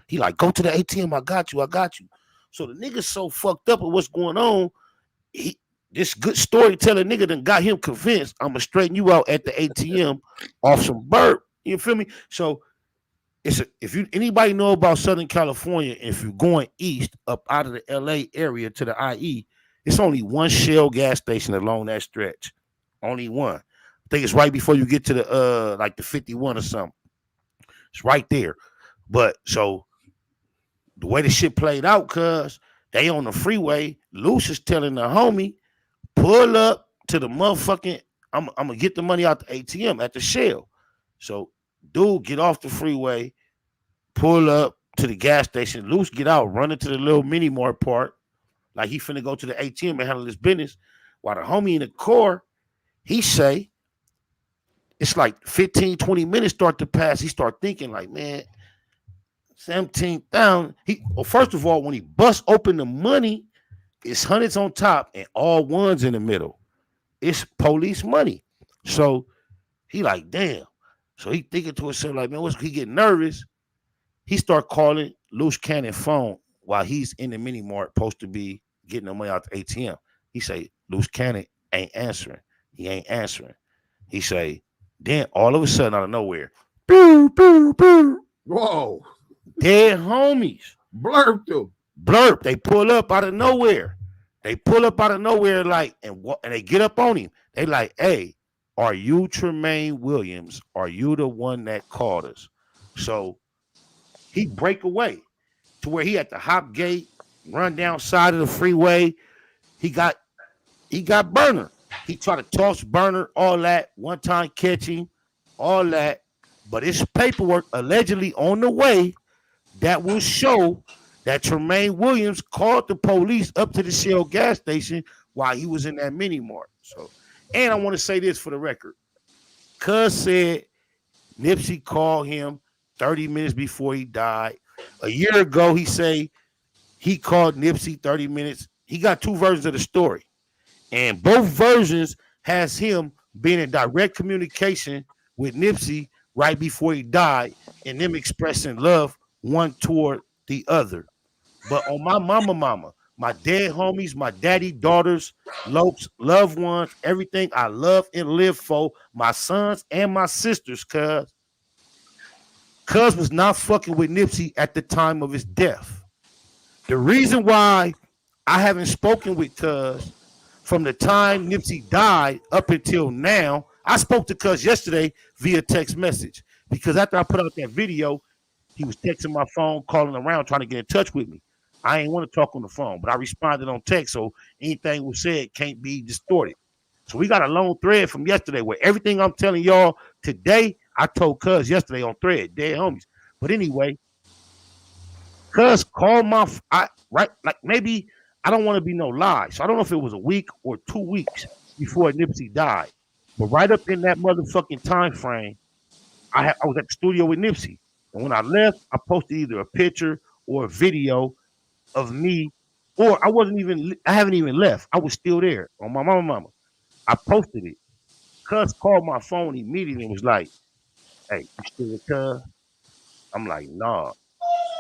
He like, go to the ATM, I got you. So the nigga so fucked up with what's going on, this good storyteller nigga done got him convinced I'm gonna straighten you out at the ATM off some burp. You feel me? So anybody know about Southern California, if you're going east up out of the LA area to the IE, it's only one Shell gas station along that stretch. Only one. I think it's right before you get to the like the 51 or something. It's right there. But so the way the shit played out, cuz they on the freeway, Luce is telling the homie, pull up to the motherfucking, I'm gonna get the money out the ATM at the Shell. So dude get off the freeway, pull up to the gas station. Luce get out, run into the little mini mart part, like he finna go to the ATM and handle his business. While the homie in the car, he say, it's like 15, 20 minutes start to pass. He start thinking like, man, 17,000. First of all, when he busts open the money, it's hundreds on top and all ones in the middle. It's police money. So he like, damn. So he thinking to himself like, man, he get nervous. He start calling Luce Cannon phone while he's in the mini mart, supposed to be getting the money out the ATM. He say, Luce Cannon ain't answering. He ain't answering. He say, then all of a sudden out of nowhere, boo, boo, boo. Whoa. Dead homies. Blurp too. Blurp. They pull up out of nowhere. Like, and they get up on him. They like, hey, are you Tremaine Williams? Are you the one that called us? So he break away to where he had to hop gate, run down side of the freeway. He got Burner. He tried to toss Burner, all that, one time catching, all that. But it's paperwork allegedly on the way that will show that Tremaine Williams called the police up to the Shell gas station while he was in that mini mart. So, and I want to say this for the record. Cuz said Nipsey called him 30 minutes before he died. A year ago, he say he called Nipsey 30 minutes. He got two versions of the story. And both versions has him being in direct communication with Nipsey right before he died and them expressing love one toward the other. But on my mama, my dead homies, my daddy, daughters, loved ones, everything I love and live for, my sons and my sisters, cuz was not fucking with Nipsey at the time of his death. The reason why I haven't spoken with cuz from the time Nipsey died up until now, I spoke to cuz yesterday via text message because after I put out that video, he was texting my phone, calling around, trying to get in touch with me. I ain't want to talk on the phone, but I responded on text, so anything was said can't be distorted. So we got a long thread from yesterday where everything I'm telling y'all today, I told Cuz yesterday on thread, dead homies. But anyway, Cuz called right, like maybe I don't want to be no lie. So I don't know if it was a week or 2 weeks before Nipsey died. But right up in that motherfucking time frame, I was at the studio with Nipsey. And when I left, I posted either a picture or a video of me, or I haven't even left. I was still there on my mama. I posted it. Cuz called my phone immediately and was like, "Hey, you still with Cuz?" I'm like, "Nah."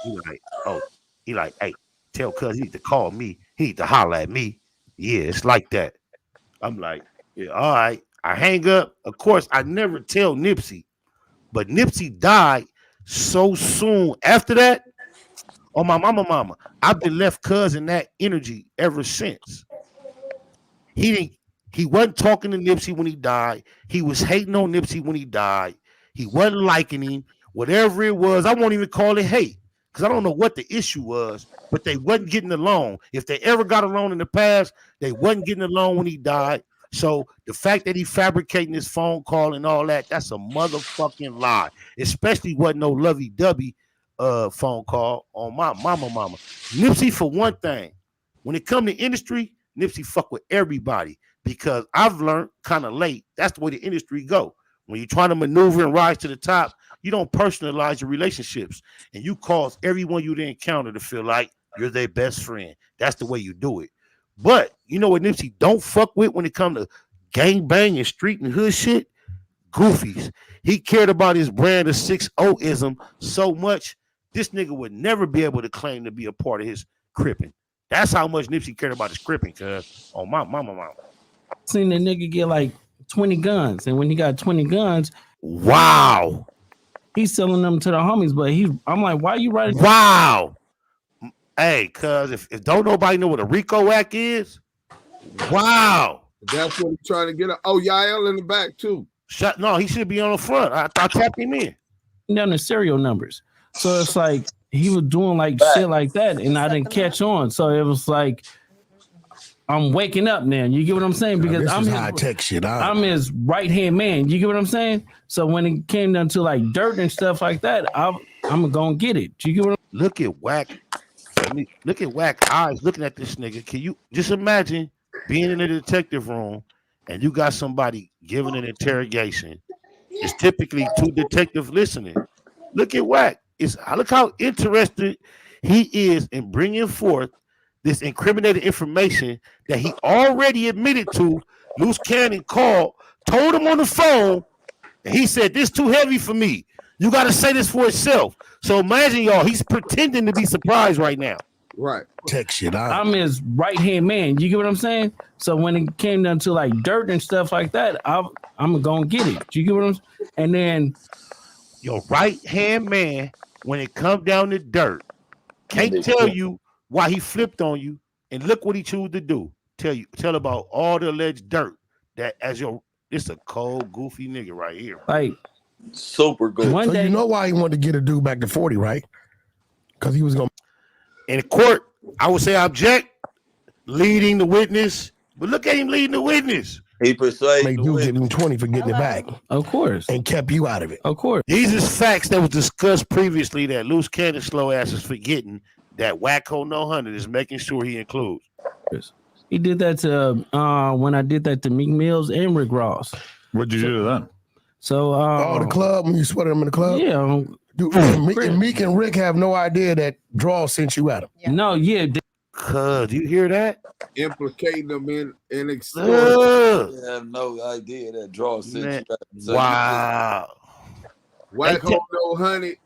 He like, "Oh," he like, "Hey, tell Cuz he need to call me. He need to holler at me." Yeah, it's like that. I'm like, "Yeah, all right." I hang up. Of course, I never tell Nipsey, but Nipsey died so soon after that. On my mama, I've been left Cuz in that energy ever since. He wasn't talking to Nipsey when he died. He was hating on Nipsey when he died. He wasn't liking him. Whatever it was, I won't even call it hate because I don't know what the issue was, but they wasn't getting along. If they ever got along in the past, they wasn't getting along when he died. So the fact that he fabricating his phone call and all that, that's a motherfucking lie. Especially wasn't no lovey-dovey phone call on my mama. Nipsey, for one thing, when it come to industry, Nipsey fuck with everybody because I've learned kind of late. That's the way the industry go. When you're trying to maneuver and rise to the top, you don't personalize your relationships and you cause everyone you encounter to feel like you're their best friend. That's the way you do it. But you know what Nipsey don't fuck with when it comes to gang bang and street and hood shit? Goofies. He cared about his brand of 6-0-ism so much, this nigga would never be able to claim to be a part of his cripping. That's how much Nipsey cared about his cripping, cuz. Oh, my mama. Seen the nigga get like 20 guns, and when he got 20 guns, wow, he's selling them to the homies. But I'm like, why you writing? Wow. Hey, cuz if don't nobody know what a RICO Act is, wow. That's what he's trying to get. Oh, Yael in the back too. No, he should be on the front. I tapped him in. Down the serial numbers. So it's like he was doing like shit like that, and I didn't catch on. So it was like I'm waking up now. You get what I'm saying? Because I'm high tech shit. I'm his right hand man. You get what I'm saying? So when it came down to like dirt and stuff like that, I'm gonna get it. You get what? Look at Wack. Look at Wack eyes looking at this nigga. Can you just imagine being in the detective room and you got somebody giving an interrogation? It's typically two detectives listening. Look at Wack. Look how interested he is in bringing forth this incriminating information that he already admitted to. Luce Cannon called, told him on the phone, and he said, "This too heavy for me. You got to say this for itself." So imagine, y'all, he's pretending to be surprised right now. Right. Tech shit out. I'm his right hand man. You get what I'm saying? So when it came down to like dirt and stuff like that, I'm gonna get it. You get what I'm saying? And then your right hand man, when it comes down to dirt, can't tell you why he flipped on you, and look what he chose to do. Tell about all the alleged dirt that this a cold, goofy nigga right here. Like super good. So you know why he wanted to get a dude back to 40, right? Because he was gonna in court. I would say object, leading the witness, but look at him leading the witness. He persuaded make dude get him 20 for getting it back. Of course. And kept you out of it. Of course. These is facts that was discussed previously that Luce Cannon slow ass is forgetting that Wacko No 100 is making sure he includes. He did that to when I did that to Meek Mills and Rick Ross. What'd you do to them? So the club when you sweated them in the club? Yeah. Dude, Meek and Rick have no idea that Draw sent you at him. Yeah. No, yeah. Cuz, you hear that? Implicating them in extortion. I have no idea that Draw sent you. Wow. Wacko No 100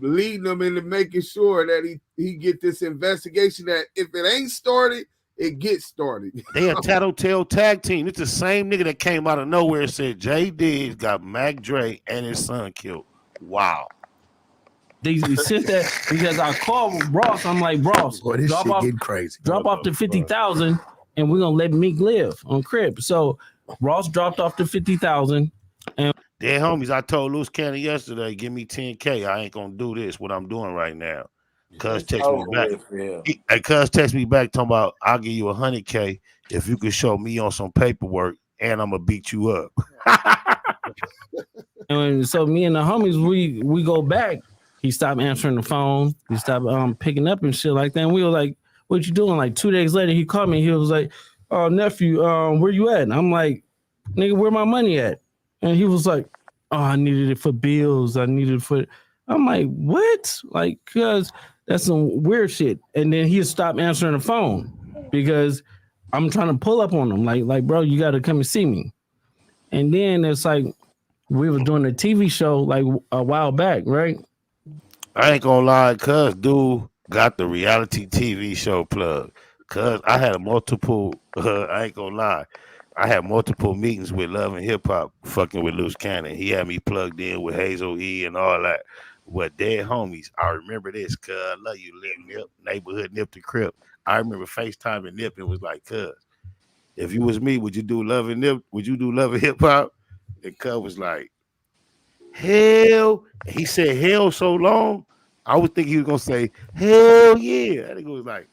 leading them into making sure that he get this investigation that if it ain't started, it gets started. They a tattletale tag team. It's the same nigga that came out of nowhere and said Jay Diggs got Mac Dre and his son killed. Wow. They sit there because I called Ross. I'm like, Ross, boy, this shit getting crazy. Drop off the 50,000 and we're gonna let Meek live on crib. So Ross dropped off the 50,000 and homies, I told Luce Cannon yesterday, give me 10K. I ain't gonna do this, what I'm doing right now. Cuz text me back. Cuz text me back talking about I'll give you $100K if you can show me on some paperwork and I'm gonna beat you up. And so me and the homies, we go back. He stopped answering the phone. He stopped picking up and shit like that. And we were like, "What you doing?" Like 2 days later, he called me. He was like, "Oh, nephew, where you at?" And I'm like, "Nigga, where my money at?" And he was like, "Oh, I needed it for bills. I needed it for." I'm like, "What?" Like, cause that's some weird shit. And then he stopped answering the phone because I'm trying to pull up on him. Like, bro, you got to come and see me. And then it's like, we were doing a TV show like a while back, right? I ain't gonna lie, cuz dude got the reality TV show plug. Cuz I had multiple, I ain't gonna lie, I had multiple meetings with Love and Hip Hop fucking with Luce Cannon. He had me plugged in with Hazel E and all that. What dead homies, I remember this, cuz I love you, Nip, neighborhood Nip the Crip. I remember FaceTiming Nip and was like, cuz, if you was me, would you do Love and Nip? Would you do Love and Hip Hop? And cuz was like, hell. He said hell so long. I would think he was gonna say hell yeah. That nigga was like,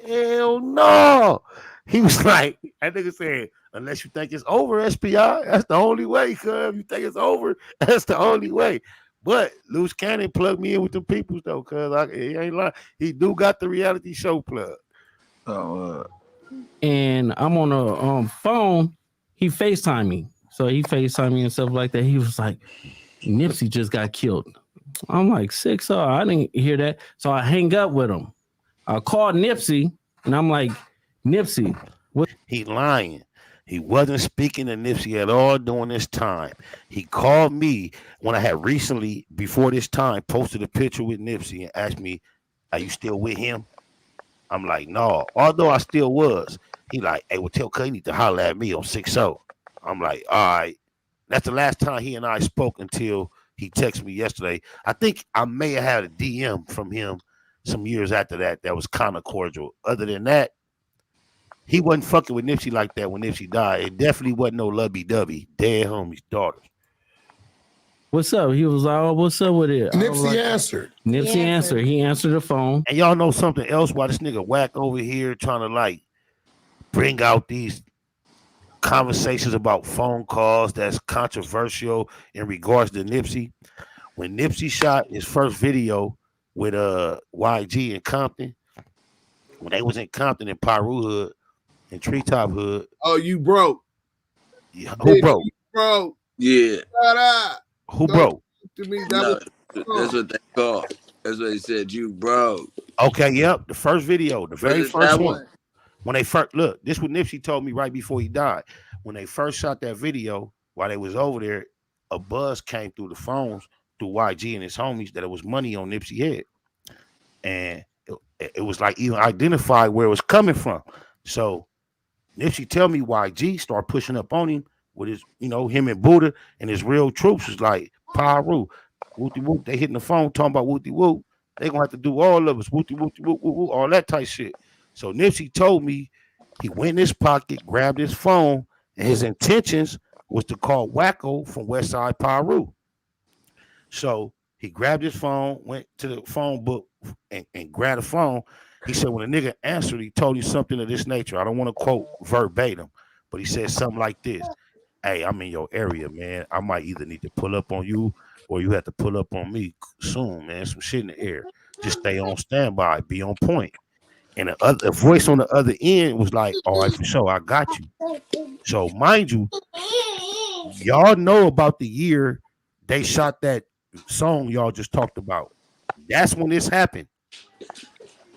hell no. He was like, that nigga said, unless you think it's over, SPI, that's the only way. Cuz you think it's over, that's the only way. But Luce Cannon plugged me in with the peoples though, cuz he ain't lying. He do got the reality show plug. And I'm on a phone. He FaceTime me. So he FaceTime me and stuff like that. He was like, Nipsey just got killed. I'm like, 6-0. I didn't hear that. So I hang up with him. I called Nipsey and I'm like, Nipsey. What? He lying. He wasn't speaking to Nipsey at all during this time. He called me when I had recently, before this time, posted a picture with Nipsey and asked me, are you still with him? I'm like, no. Although I still was. He like, hey, well, tell Cuz you need to holler at me on 6-0. I'm like, all right. That's the last time he and I spoke until he texted me yesterday. I think I may have had a DM from him some years after that was kind of cordial. Other than that, he wasn't fucking with Nipsey like that when Nipsey died. It definitely wasn't no lovey-dovey. Dead homie's daughter. What's up? He was like, oh, what's up with it? Nipsey answered. Nipsey answered. He answered the phone. And y'all know something else why this nigga whack over here trying to like bring out these conversations about phone calls that's controversial in regards to Nipsey. When Nipsey shot his first video with YG in Compton, when they was in Compton in Piru Hood, in Treetop Hood. Oh, you broke. Yeah, who broke? Broke. Yeah. Shut up. Who broke? To me, that's what they call. That's what they said. You broke. Okay, yep. The first video, the very first one. one. When they first look, this what Nipsey told me right before he died. When they first shot that video, while they was over there, a buzz came through the phones through YG and his homies that it was money on Nipsey head, and it was like even identified where it was coming from. So Nipsey tell me YG start pushing up on him with his, him and Buddha and his real troops was like Piru, whoopty whoop. They hitting the phone talking about whoopty whoop. They gonna have to do all of us whoopty whoopty whoop whoop whoop, all that type shit. So Nipsey told me he went in his pocket, grabbed his phone, and his intentions was to call Wacko from Westside Piru. So he grabbed his phone, went to the phone book, and grabbed the phone. He said, when a nigga answered, he told you something of this nature. I don't want to quote verbatim, but he said something like this. Hey, I'm in your area, man. I might either need to pull up on you or you have to pull up on me soon, man. Some shit in the air. Just stay on standby. Be on point. And a voice on the other end was like, all right, for sure, I got you. So mind you, y'all know about the year they shot that song y'all just talked about. That's when this happened.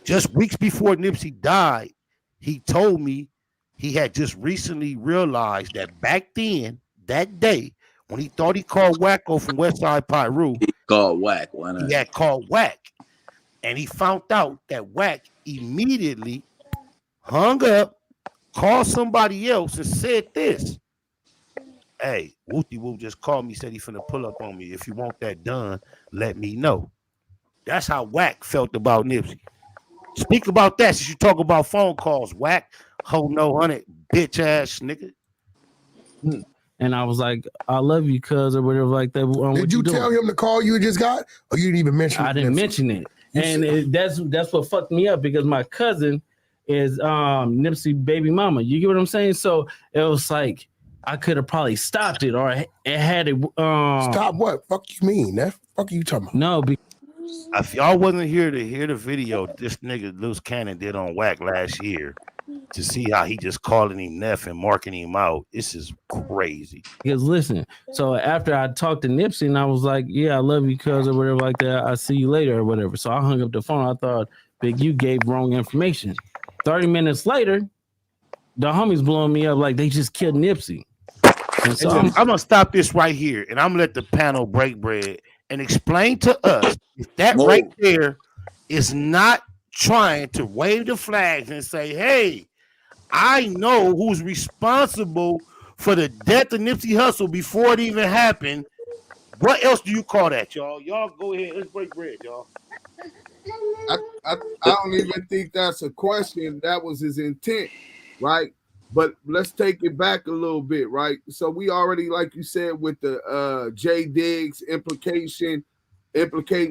Just weeks before Nipsey died, he told me he had just recently realized that back then, that day, when he thought he called Wacko from Westside Piru, he called Whack. Why not? He had called Whack. And he found out that Whack immediately hung up, called somebody else, and said this. Hey, Wooty Woo just called me, said he finna pull up on me. If you want that done, let me know. That's how Whack felt about Nipsey. Speak about that since you talk about phone calls, Whack. Ho no 100, bitch ass nigga. And I was like, I love you, cuz, or whatever like that. Did you tell him to call you just got, or you didn't even mention it? I didn't mention it. And that's what fucked me up because my cousin is Nipsey baby mama. You get what I'm saying? So it was like I could have probably stopped it, or it had it. Stop what? Fuck you mean? That fuck you talking about? No, if y'all wasn't here to hear the video this nigga Luce Cannon did on Whack last year to see how he just calling him Neff and marking him out, this is crazy. Because listen, so after I talked to Nipsey and I was like, yeah, I love you, cuz, or whatever like that. I see you later or whatever. So I hung up the phone. I thought Big U gave wrong information. 30 minutes later, the homies blowing me up like they just killed Nipsey. And so I'm gonna stop this right here and I'm gonna let the panel break bread and explain to us if that right there is not trying to wave the flags and say, hey, I know who's responsible for the death of Nipsey Hussle before it even happened. What else do you call that, y'all? Y'all go ahead. Let's break bread, y'all. I don't even think that's a question. That was his intent, right? But let's take it back a little bit, right? So we already, like you said, with the J Diggs implicating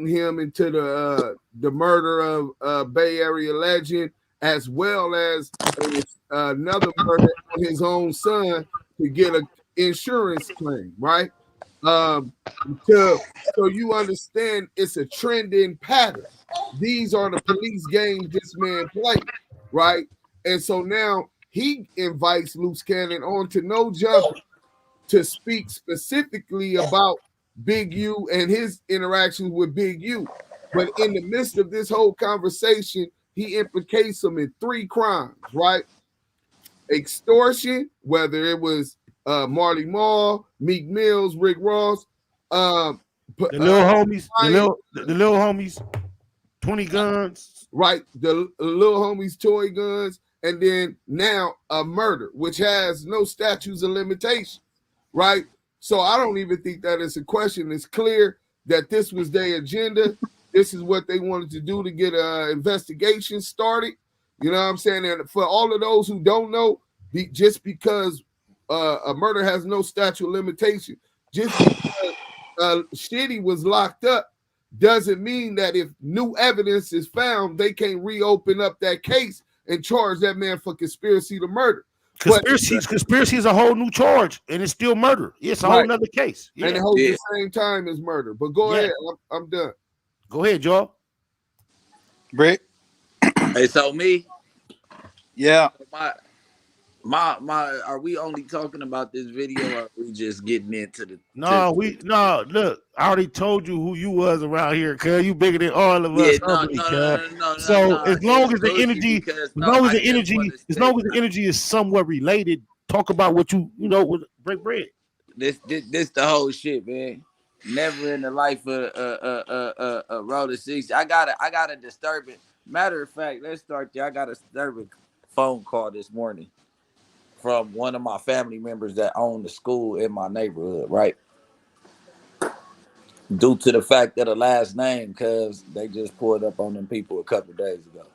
him into the murder of Bay Area legend, as well as another murder on his own son to get an insurance claim, right? So you understand it's a trending pattern. These are the police games this man played, right? And so now he invites Luce Cannon on to No Jumper to speak specifically about Big U and his interactions with Big U. But in the midst of this whole conversation, he implicates him in 3 crimes, right? Extortion, whether it was Marley Marl, Meek Mills, Rick Ross, the little homies, 20 guns, right? The little homies, toy guns, and then now a murder, which has no statutes of limitation, right? So I don't even think that is a question. It's clear that this was their agenda. This is what they wanted to do to get an investigation started. You know what I'm saying? And for all of those who don't know, just because a murder has no statute of limitation, just because Shitty was locked up, doesn't mean that if new evidence is found, they can't reopen up that case and charge that man for conspiracy to murder. Conspiracy is a whole new charge, and it's still murder. It's a whole nother case. And it holds the same time as murder. But go ahead, I'm done. Go ahead, y'all. Brick. Hey, so me? Yeah. My are we only talking about this video or are we just getting into the look, I already told you who you was around here, cuz you bigger than all of us. So as long as the energy is somewhat related, talk about what you with break bread. This the whole shit, man. Never in the life of Roller 60. I got a disturbing. Matter of fact, let's start there. I got a disturbing phone call this morning from one of my family members that owned the school in my neighborhood, right? Due to the fact that the last name, cuz they just pulled up on them people a couple days ago.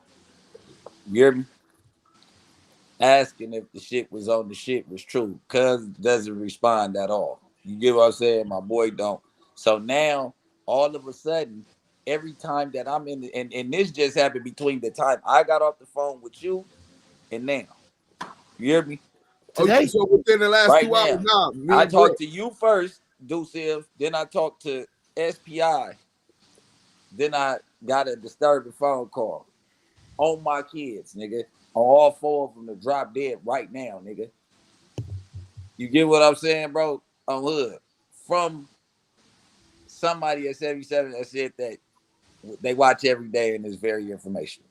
You hear me? Asking if the shit was on the shit was true. Cuz doesn't respond at all. You get what I'm saying? My boy don't. So now, all of a sudden, every time that I'm in, and this just happened between the time I got off the phone with you and now. You hear me? Today? So within the last 2 hours, I talked to you first, Ducev, then I talked to SPI, then I got a disturbing phone call on my kids, nigga. On all 4 of them to drop dead right now, nigga. You get what I'm saying, bro? On hood. From somebody at 77 that said that they watch every day and it's very informational.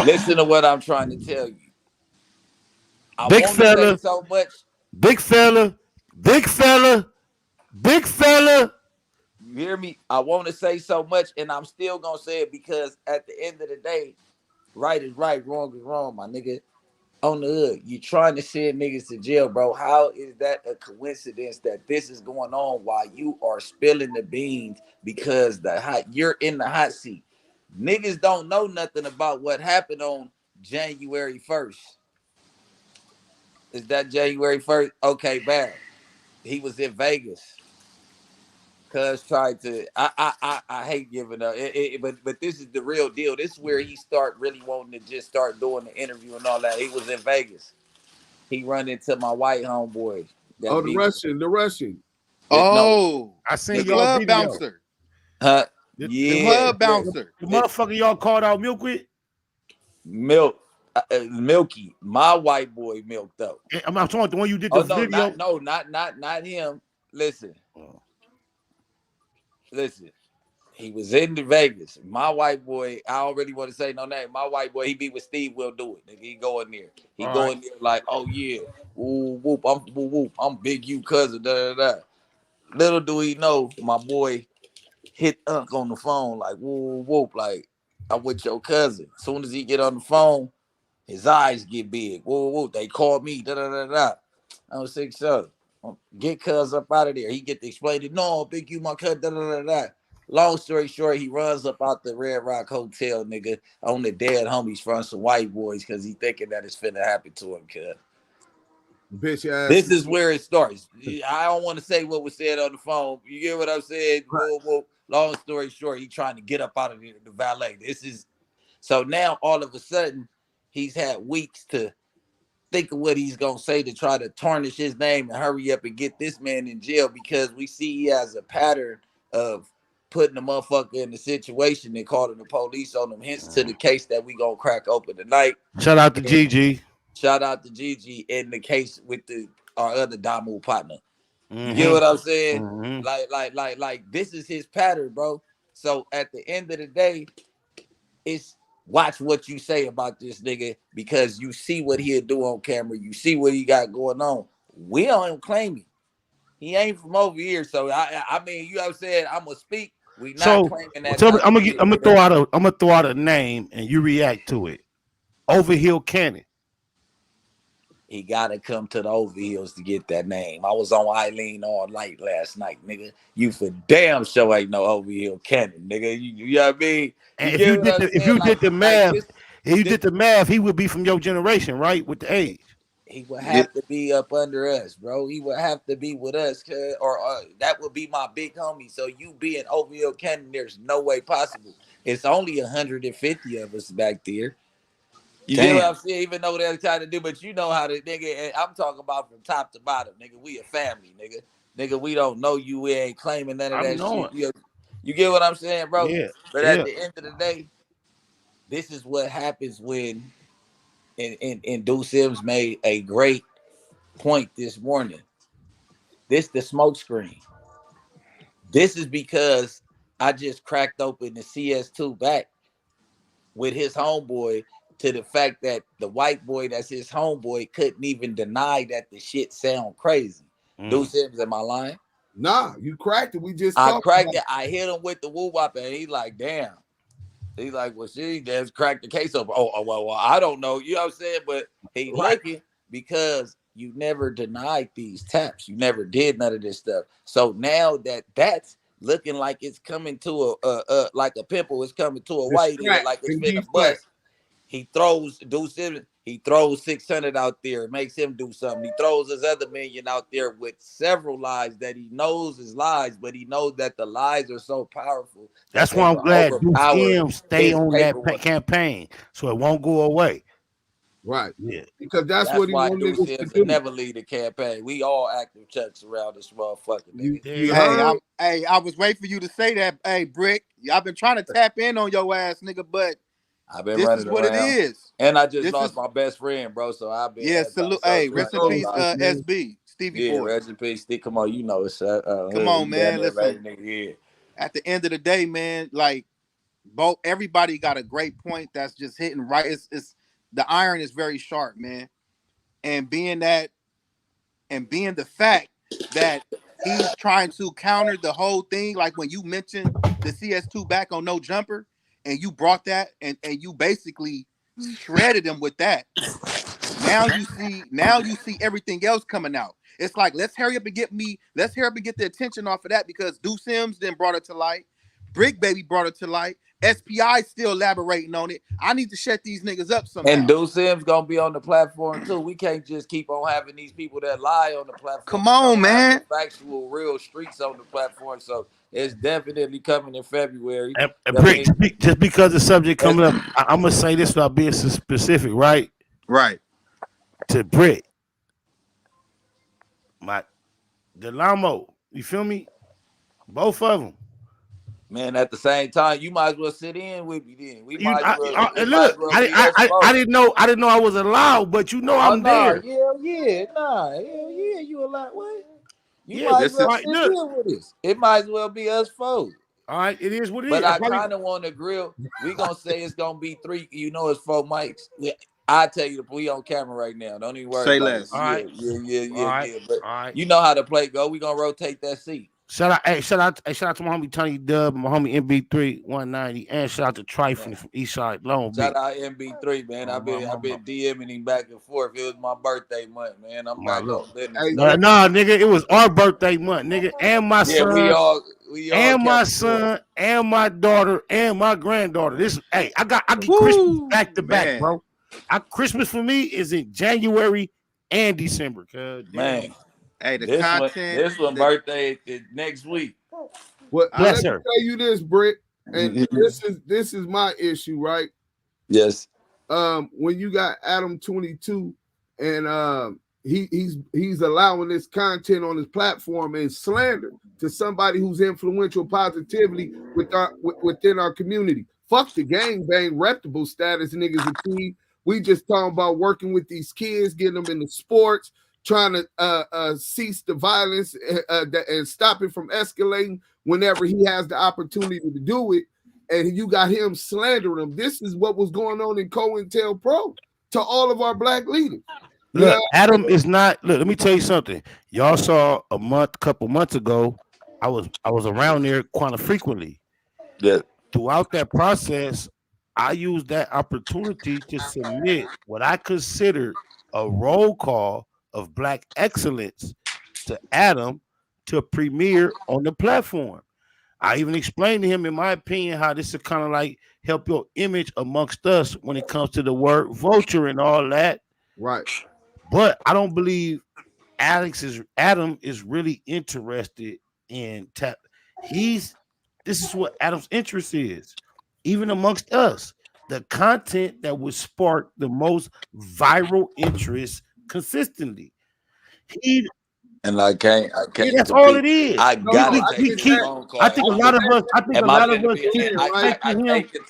Listen to what I'm trying to tell you. I Big want fella, to say so much. Big fella. You hear me? I want to say so much, and I'm still gonna say it because at the end of the day, right is right, wrong is wrong, my nigga. On the hood, you trying to send niggas to jail, bro. How is that a coincidence that this is going on while you are spilling the beans because you're in the hot seat? Niggas don't know nothing about what happened on January 1st. Is that January 1st? Okay, bad. He was in Vegas. Cuz tried to. I hate giving up. But this is the real deal. This is where he start really wanting to just start doing the interview and all that. He was in Vegas. He run into my white homeboy. Oh, the Russian. No, I seen the y'all club video. bouncer. Yeah, The club bouncer. The motherfucker y'all called out Milk with? Milky. My white boy Milk though. I'm talking about the one you did the video. Not him. Listen. He was in Vegas. My white boy, I don't really want to say no name. My white boy, he be with Steve, will do it. Nigga, he go in there. He All go right. in there like, oh yeah, woo, whoop, I'm Big U cousin, da da da. Little do he know, my boy hit Unc on the phone like, whoop, whoop, like, I'm with your cousin. As soon as he get on the phone, his eyes get big. Whoop, whoop, they called me, da da da da. I was 6'7". Get cuz up out of there. He get to explain it. No, Big U, my cousin, da da da da. Long story short, he runs up out the Red Rock Hotel, nigga, on the dead homies front some white boys because he thinking that it's finna happen to him, cuz. Bitch ass. This is where it starts. I don't want to say what was said on the phone. You get what I'm saying? Right. Whoa. Long story short, he trying to get up out of there, the valet. So now all of a sudden, he's had weeks to think of what he's gonna say to try to tarnish his name and hurry up and get this man in jail because we see he has a pattern of putting the motherfucker in the situation and calling the police on him. Hence to the case that we gonna crack open tonight. Shout out to Gigi. Shout out to Gigi in the case with our other Damu partner. You get what I'm saying? Mm-hmm. Like this is his pattern, bro. So at the end of the day, it's watch what you say about this nigga because you see what he'll do on camera. You see what he got going on. We don't claim him. He ain't from over here. So I mean, you know what I'm saying? I'm gonna speak. We not claiming that. So I'm gonna throw out a name and you react to it. Overhill Cannon. He gotta come to the Overhills to get that name. I was on Eileen all night last night, nigga. You for damn sure ain't no Overhill Cannon, nigga. You know what I mean? And if you did the math, he would be from your generation, right? With the age. He would have to be up under us, bro. He would have to be with us, or that would be my big homie. So you being Overhill Cannon, there's no way possible. It's only 150 of us back there. You get what I'm saying? Even though they're trying to do, but you know how the nigga, I'm talking about from top to bottom, nigga. We a family, nigga. Nigga, we don't know you. We ain't claiming none of that shit. You get what I'm saying, bro? Yeah. But at the end of the day, this is what happens when and Do Sims made a great point this morning. This the smoke screen. This is because I just cracked open the CS2 back with his homeboy to the fact that the white boy that's his homeboy couldn't even deny that the shit sound crazy. Do Sims, am I lying? Nah, you cracked it. We just I cracked it. I hit him with the woo wop and he like, damn. He's like, well, she just cracked the case open. Well, I don't know. You know what I'm saying? But he looking because you never denied these taps. You never did none of this stuff. So now that's looking like it's coming to a like a pimple is coming to a white head, like it's been a bust. He throws 600 out there, makes him do something. He throws his other million out there with several lies that he knows is lies, but he knows that the lies are so powerful. That's why I'm glad Sims stay on that campaign so it won't go away. Right. Yeah. Because that's what he why wanted us to Sims do. Never lead the campaign. We all active chucks around this motherfucker. I was waiting for you to say that. Hey, Brick, I've been trying to tap in on your ass, nigga, but I've been this running is what around. it is. And I just lost my best friend, bro. So I've been salute. Hey, rest in peace, SB, Stevie Boy. Rest in peace, Steve. Come on, you know it's come on, man. Listen, at the end of the day, man, like everybody got a great point that's just hitting right. It's the iron is very sharp, man. And being the fact that he's trying to counter the whole thing, like when you mentioned the CS2 back on No Jumper, and you brought that and you basically shredded him with that. Now you see everything else coming out. It's like, let's hurry up and get the attention off of that because Do Sims then brought it to light. Brick Baby brought it to light. SPI still elaborating on it. I need to shut these niggas up somehow. And Deuce Sims gonna be on the platform too. We can't just keep on having these people that lie on the platform. Come on, man. Factual, real streets on the platform. So it's definitely coming in February. And Brick, just because the subject coming up, I'm gonna say this without being so specific, right? Right. To Brick, my Delamo, you feel me? Both of them. Man, at the same time, you might as well sit in with me then. We might as well. I didn't know I was allowed, but you know I'm there. Hell yeah, you allowed. What? You might as well sit in with us. It might as well be us four. All right, it is what it is. But I kind of want to grill. We gonna say it's gonna be 3. You know, it's 4 mics. I tell you, we on camera right now. Don't even worry. Say about less. It. All right. Yeah. But you know how the play go. We gonna rotate that seat. Shout out to my homie Tony Dub, my homie MB3 190, and shout out to Trifling from Eastside Long Beach. Shout out MB3, man. I've been DMing him back and forth. It was my birthday month, man. I'm back on business. No, nigga, it was our birthday month, nigga, and my son, we all my son, and my daughter, and my granddaughter. I get Christmas back to back, bro. Christmas for me is in January and December, man. Hey, this one birthday is next week. Well, let me tell you this, Britt, and this is my issue, right? Yes. When you got Adam 22 and he's allowing this content on his platform and slander to somebody who's influential positively within our community. Fuck the gangbang reputable status niggas achieve. We just talking about working with these kids, getting them into sports, trying to cease the violence and stop it from escalating whenever he has the opportunity to do it. And you got him slandering him. This is what was going on in COINTELPRO to all of our black leaders. Look, Adam is not. Look, let me tell you something. Y'all saw couple months ago. I was around there quite frequently. Yeah. Throughout that process, I used that opportunity to submit what I considered a roll call of black excellence to Adam to premiere on the platform. I even explained to him, in my opinion, how this is kind of like help your image amongst us when it comes to the word vulture and all that. Right. But I don't believe Adam is really interested in this is what Adam's interest is, even amongst us. The content that would spark the most viral interest consistently. And I can't. That's all it is. I gotta take this phone call. I think a lot of us.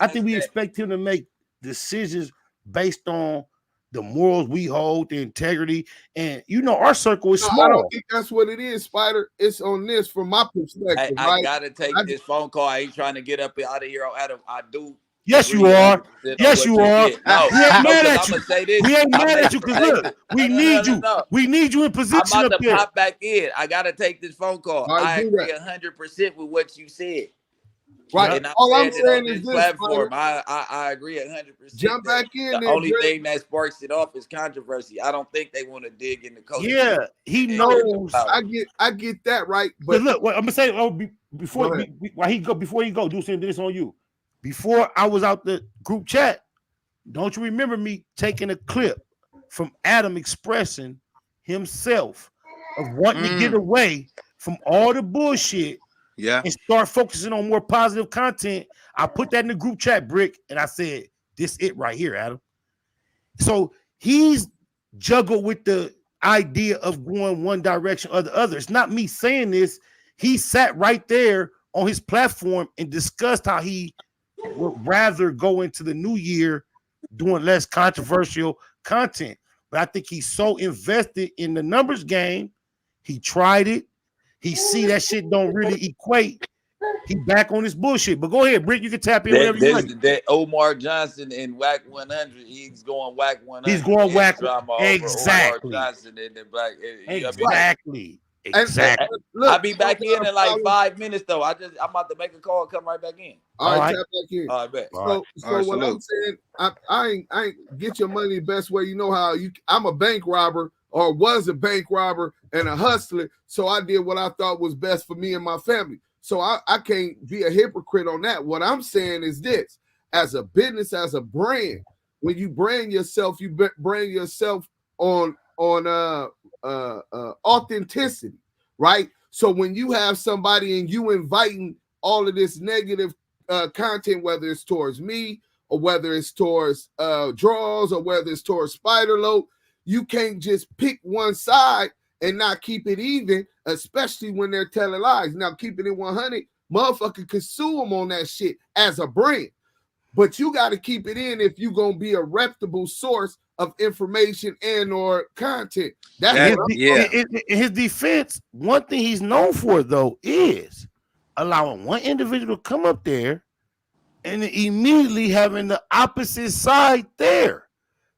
I think we expect him to make decisions based on the morals we hold, the integrity, and our circle is small. I don't think that's what it is, Spider. It's on this from my perspective. I gotta take this phone call. I ain't trying to get up out of here on Adam. I do. Yes, you are. Yes, you are. No, we ain't mad at you. We ain't mad at you because look, we need you. We need you in position. I'm about to pop back in. I gotta take this phone call. I agree 100% with what you said. Right. And all I'm saying is this platform. I agree 100%. Jump back in. The only thing that sparks it off is controversy. I don't think they want to dig in the culture. Yeah, he knows. I get that, right? But look, what I'm gonna say. Before he go, do something. This on you. Before I was out the group chat, don't you remember me taking a clip from Adam expressing himself of wanting to get away from all the bullshit and start focusing on more positive content? I put that in the group chat, Brick, and I said, this it right here, Adam. So he's juggled with the idea of going one direction or the other. It's not me saying this. He sat right there on his platform and discussed how he would rather go into the new year doing less controversial content. But I think he's so invested in the numbers game. He tried it. He see that shit don't really equate. He back on his bullshit. But go ahead, Britt. You can tap in wherever you like. That Omar Johnson in WAC 100. He's going WAC 100. He's going WAC. Exactly. Omar Johnson in the black. Exactly. Exactly. Look, I'll be back in like 5 minutes though. I'm about to make a call and come right back in. All right, tap back in. All right, bet. So what I'm saying, I ain't get your money the best way. You know how I'm a bank robber or was a bank robber and a hustler. So I did what I thought was best for me and my family. So I can't be a hypocrite on that. What I'm saying is this: as a business, as a brand, when you brand yourself, you brand yourself on authenticity, right? So when you have somebody and you inviting all of this negative content, whether it's towards me or whether it's towards draws or whether it's towards Spider-Lope, you can't just pick one side and not keep it even, especially when they're telling lies. Now, keeping it 100, motherfucker can sue them on that shit as a brand. But you got to keep it in if you're going to be a reputable source of information and or content. That's in his defense, one thing he's known for, though, is allowing one individual to come up there and immediately having the opposite side there.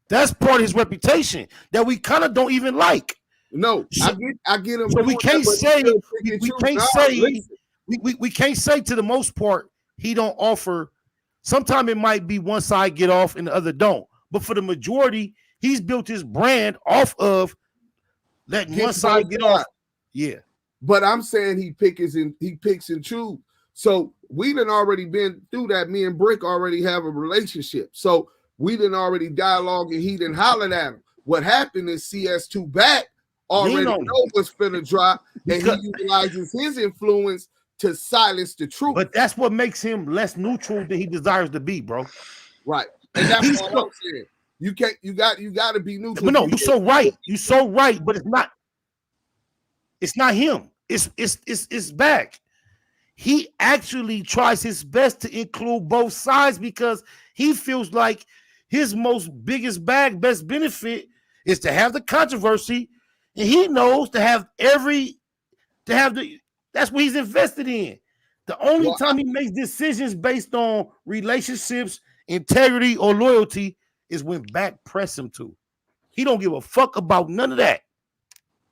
That's part of his reputation that we kind of don't even like. No, I get him. So we can't say we can't say to the most part he don't offer. Sometimes it might be one side get off and the other don't. But for the majority, he's built his brand off of letting one side get off. Yeah. But I'm saying he picks and choose. So we done already been through that. Me and Brick already have a relationship. So we done already dialogue and he done hollered at him. What happened is CS2 back already know what's finna drop, and he utilizes his influence to silence the truth. But that's what makes him less neutral than he desires to be, bro. Right. And that's what I'm saying. You got to be neutral. But no, you're so right. You're so right, but it's not him. It's back. He actually tries his best to include both sides because he feels like his biggest best benefit is to have the controversy, and he knows that's what he's invested in. The only time he makes decisions based on relationships, integrity, or loyalty is when back press him to. He don't give a fuck about none of that.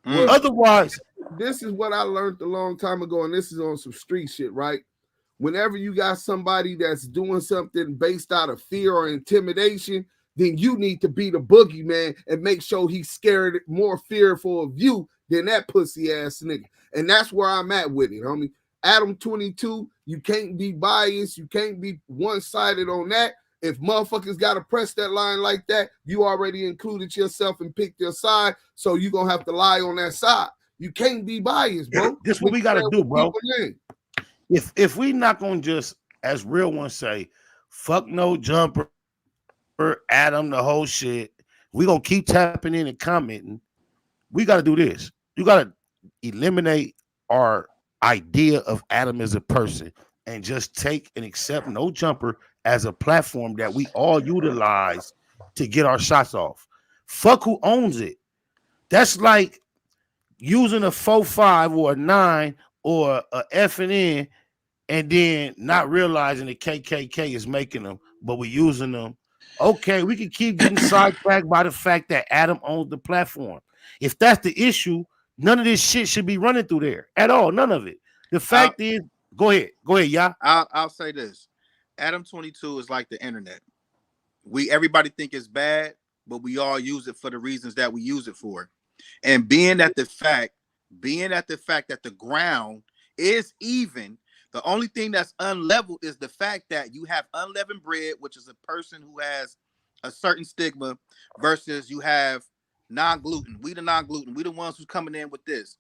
Otherwise, this is what I learned a long time ago, and this is on some street shit, right? Whenever you got somebody that's doing something based out of fear or intimidation, then you need to be the boogeyman and make sure he's scared, more fearful of you than that pussy ass nigga. And that's where I'm at with it, homie. Adam 22, you can't be biased. You can't be one-sided on that. If motherfuckers got to press that line like that, you already included yourself and picked your side, so you're going to have to lie on that side. You can't be biased, bro. This is what we got to do, bro. If we not going to just, as real ones say, fuck no jumper, Adam, the whole shit, we going to keep tapping in and commenting. We got to do this. You got to eliminate our idea of Adam as a person and just take and accept no jumper as a platform that we all utilize to get our shots off. Fuck who owns it. That's like using a 4-5 or a 9 or a F&N and then not realizing the KKK is making them, but we're using them. Okay, we can keep getting sidetracked by the fact that Adam owns the platform. If that's the issue, none of this shit should be running through there at all. None of it. The fact is, go ahead, yeah. I'll say this. Adam 22 is like the internet. Everybody think it's bad, but we all use it for the reasons that we use it for. And being at the fact that the ground is even, the only thing that's unleveled is the fact that you have unleavened bread, which is a person who has a certain stigma, versus you have non-gluten. We the non-gluten. We the ones who's coming in with this.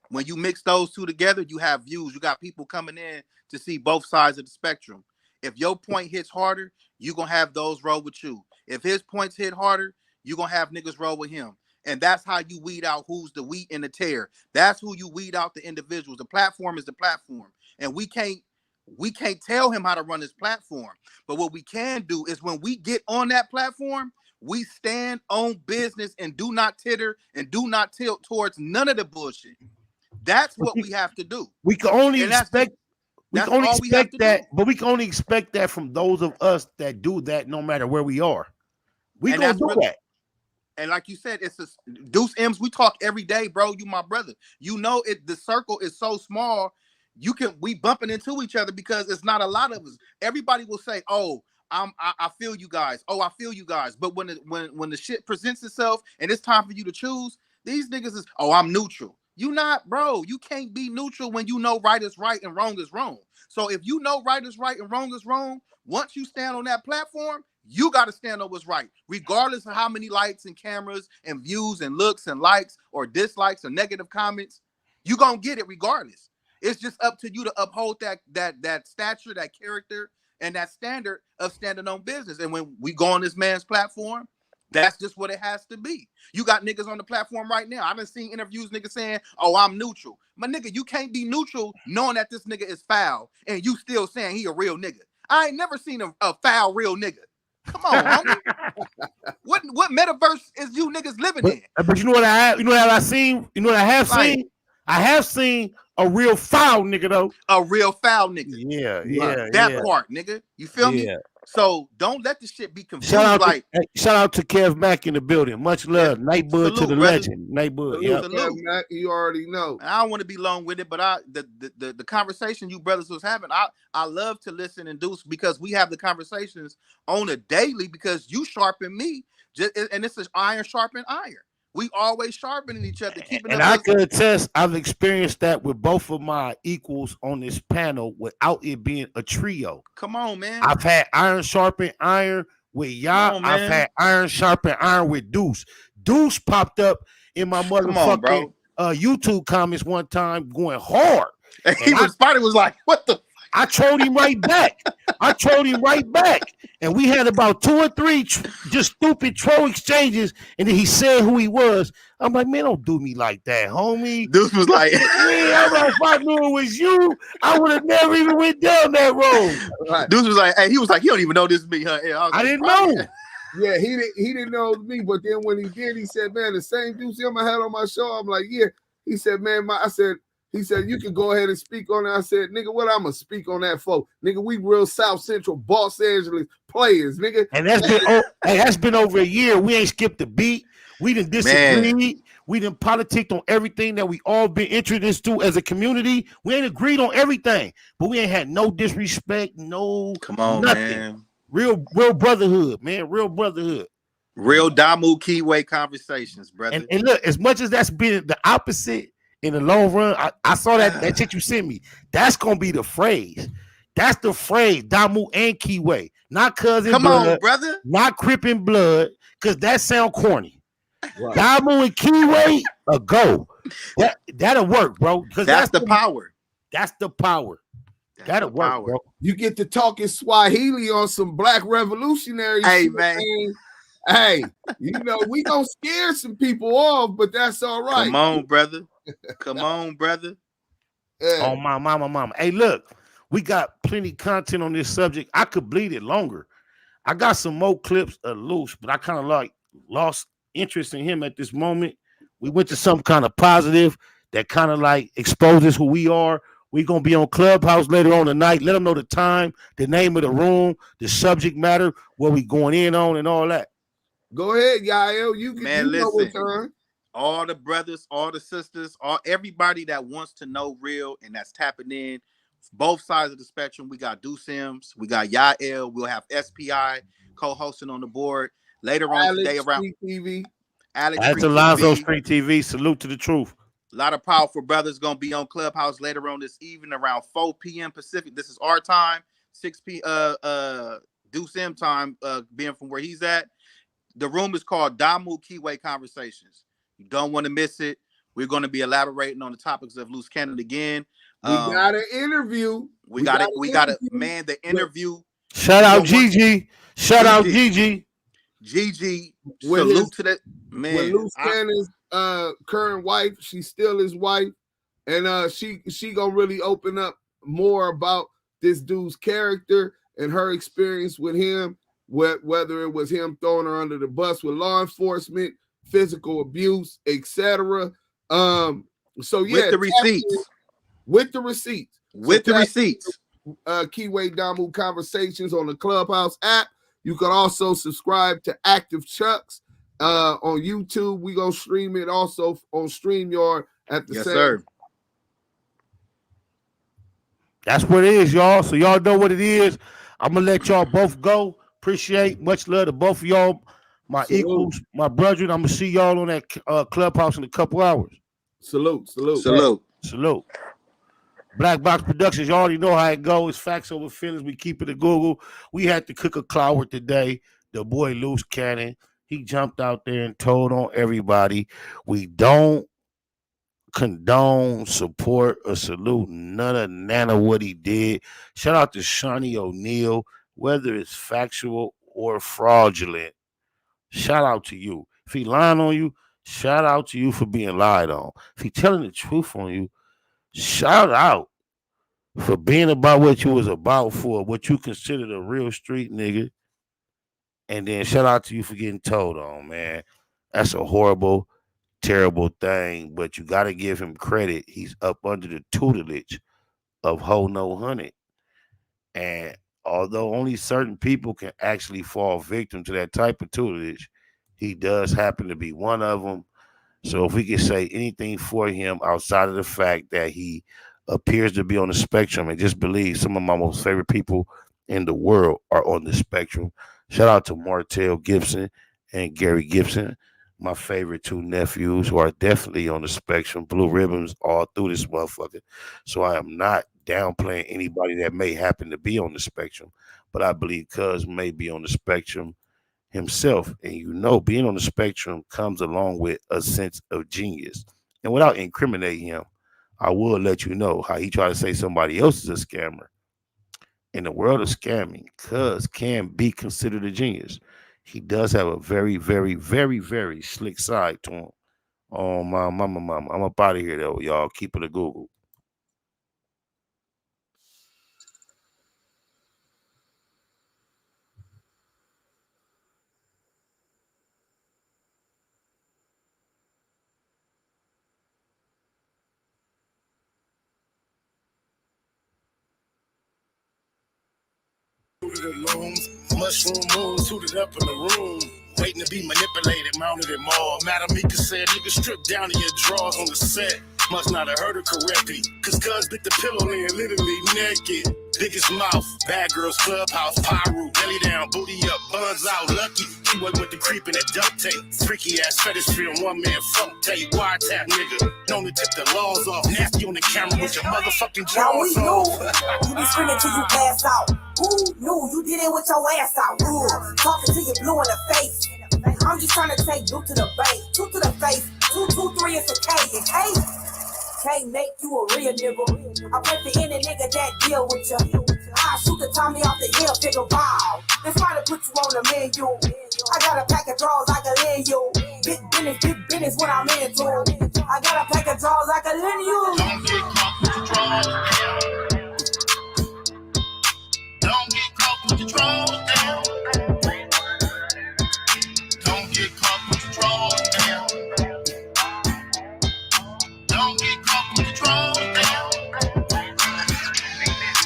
When you mix those two together, you have views. You got people coming in to see both sides of the spectrum. If your point hits harder, you're going to have those roll with you. If his points hit harder, you're going to have niggas roll with him. And that's how you weed out who's the wheat and the tare. That's who you weed out the individuals. The platform is the platform. And we can't tell him how to run his platform. But what we can do is when we get on that platform, we stand on business and do not titter and do not tilt towards none of the bullshit. That's what we have to do. We can only expect that, but we can only expect that from those of us that do that no matter where we are. We gonna do that. And like you said, it's a Deuce M's. We talk every day, bro. You my brother. You know it. The circle is so small. We bumping into each other because it's not a lot of us. Everybody will say, "Oh, I feel you guys. Oh, I feel you guys." But when the shit presents itself and it's time for you to choose, these niggas is, "Oh, I'm neutral." You not, bro. You can't be neutral when you know right is right and wrong is wrong. So if you know right is right and wrong is wrong, once you stand on that platform, you got to stand on what's right, regardless of how many lights and cameras and views and looks and likes or dislikes or negative comments. You gonna get it regardless. It's just up to you to uphold that stature, that character, and that standard of standing on business. And when we go on this man's platform, that's just what it has to be. You got niggas on the platform right now. I've been seeing interviews, niggas saying, "Oh, I'm neutral." My nigga, you can't be neutral knowing that this nigga is foul and you still saying he a real nigga. I ain't never seen a foul real nigga. Come on, homie. What metaverse is you niggas living in? But you know what I have seen? You know what I have seen? I have seen a real foul nigga though. A real foul nigga. Yeah. That part, nigga. You feel me? So don't let this shit be confused. Shout out to Kev Mack in the building. Much love. Nightbud to the legend. Nightbud. Yeah. Kev Mack, you already know. I don't want to be long with it, but the conversation you brothers was having, I love to listen and do, because we have the conversations on a daily, because you sharpen me, and this is iron sharpen iron. We always sharpening each other, keeping. And I can attest, I've experienced that with both of my equals on this panel without it being a trio. Come on, man. I've had iron sharpen iron with y'all. I've had iron sharpen iron with Deuce. Deuce popped up in my motherfucking YouTube comments one time going hard. And Spider was like, "What the?" I trolled him right back. And we had about 2 or 3 just stupid troll exchanges. And then he said who he was. I'm like, man, don't do me like that, homie. This was like, if I knew it was you, I would have never even went down that road. Right. Dude was like, hey, he was like, you don't even know this is me, huh? I didn't know. Yeah, he didn't know it was me. But then when he did, he said, man, the same dude I had on my show. I'm like, yeah. He said, man, he said, you can go ahead and speak on it. I said, nigga, what I'm going to speak on that for? Nigga, we real South Central, Los Angeles players, nigga. And that's been over a year. We ain't skipped a beat. We done disagreed. Man. We done politicked on everything that we all been introduced to as a community. We ain't agreed on everything, but we ain't had no disrespect, nothing. Man. Real brotherhood, man. Real brotherhood. Real Damu Keyway conversations, brother. And look, as much as that's been the opposite, in the long run, I saw that shit you sent me. That's gonna be the phrase. That's the phrase, Damu and Keyway. Not cousin Come blood, on, brother. Not Crippin' blood, because that sound corny. Right. Damu and Keyway, a go. That'll work, bro. That's the power. That's the power. That'll work, bro. You get to talking Swahili on some black revolutionary shit, man. Hey, you know, we gonna scare some people off, but that's all right. Come on, brother. Come on, brother. Oh, my mama. Hey, look, we got plenty content on this subject. I could bleed it longer. I got some more clips of Luce, but I kind of lost interest in him at this moment. We went to some kind of positive that kind of exposes who we are. We're going to be on Clubhouse later on tonight. Let them know the time, the name of the room, the subject matter, what we going in on and all that. Go ahead, Yael. You listen. Know what time. All the brothers, all the sisters, everybody that wants to know real and that's tapping in, both sides of the spectrum. We got Deuce Sims, we got Yael, we'll have SPI co-hosting on the board later on today around TV. Alex Alonzo Street TV. Salute to the truth. A lot of powerful brothers gonna be on Clubhouse later on this evening around 4 p.m. Pacific. This is our time, 6 p.m. Deuce M time, being from where he's at. The room is called Damu Keyway Conversations. You don't want to miss it. We're going to be elaborating on the topics of Loose Cannon again. We got an interview. We got it. Man, the interview. Shout out Gigi. Shout out Gigi. Gigi. Salute to that man. With Loose Cannon's current wife, she's still his wife, and she gonna really open up more about this dude's character and her experience with him. Whether it was him throwing her under the bus with law enforcement, physical abuse, etc. So yeah, with the receipts. Keyway Damu Conversations on the Clubhouse app. You can also subscribe to Active Chucks on YouTube. We gonna stream it also on StreamYard at the same. Sir. That's what it is, y'all. So y'all know what it is. I'm gonna let y'all both go. Appreciate, much love to both of y'all, my equals, my brethren. I'm gonna see y'all on that Clubhouse in a couple hours. Salute. Salute. Black Box Productions, you already know how it goes. Facts over feelings. We keep it at Google. We had to cook a cloud today. The boy Luce Cannon, he jumped out there and told on everybody. We don't condone, support, or salute none of what he did. Shout out to Shawnee O'Neal, whether it's factual or fraudulent. Shout out to you. If he lying on you, shout out to you for being lied on. If he telling the truth on you, shout out for being about what you was about, for what you considered a real street nigga. And then shout out to you for getting told on, man. That's a horrible, terrible thing, but you got to give him credit. He's up under the tutelage of Ho No Hundred. And although only certain people can actually fall victim to that type of tutelage, he does happen to be one of them. So if we can say anything for him outside of the fact that he appears to be on the spectrum, and just believe some of my most favorite people in the world are on the spectrum. Shout out to Martell Gibson and Gary Gibson, my favorite two nephews who are definitely on the spectrum. Blue ribbons all through this motherfucker. So I am not downplaying anybody that may happen to be on the spectrum, but I believe Cuz may be on the spectrum himself. And you know, being on the spectrum comes along with a sense of genius. And without incriminating him, I will let you know how he tried to say somebody else is a scammer. In the world of scamming, Cuz can be considered a genius. He does have a very, very, very, very slick side to him. Oh, my mama. I'm up out of here, though, y'all. Keep it a Google. Mushroom moon suited up in the room, waiting to be manipulated, mounted in mall. Madam Mika said, nigga, strip down to your drawers on the set. Must not have heard her correctly, cause Cuz bit the pillow laying literally naked. Biggest mouth, bad girls clubhouse, pyro, belly down, booty up, buns out, lucky. He went with the creeping and duct tape. Freaky ass fetish film, one man funk tape, wiretap nigga. Known to tip the laws off, nasty on the camera with your motherfucking jaws off. You be screaming till you pass out. Who knew you did it with your ass out? Ooh, talking to you blue in the face. I'm just trying to take you to the base. 2 to the face, 2, 2, 3 is a K. And K can't make you a real nigga. I pray for any nigga that deal with you. I shoot the Tommy off the hill, figure wow. That's why to put you on the menu. I got a pack of draws I can lend you. Big business what I'm into. I got a pack of draws I can lend you. Don't get caught with the draws down. Don't get caught with the draws down. Don't get caught with the draws down. Don't get caught with the draws down.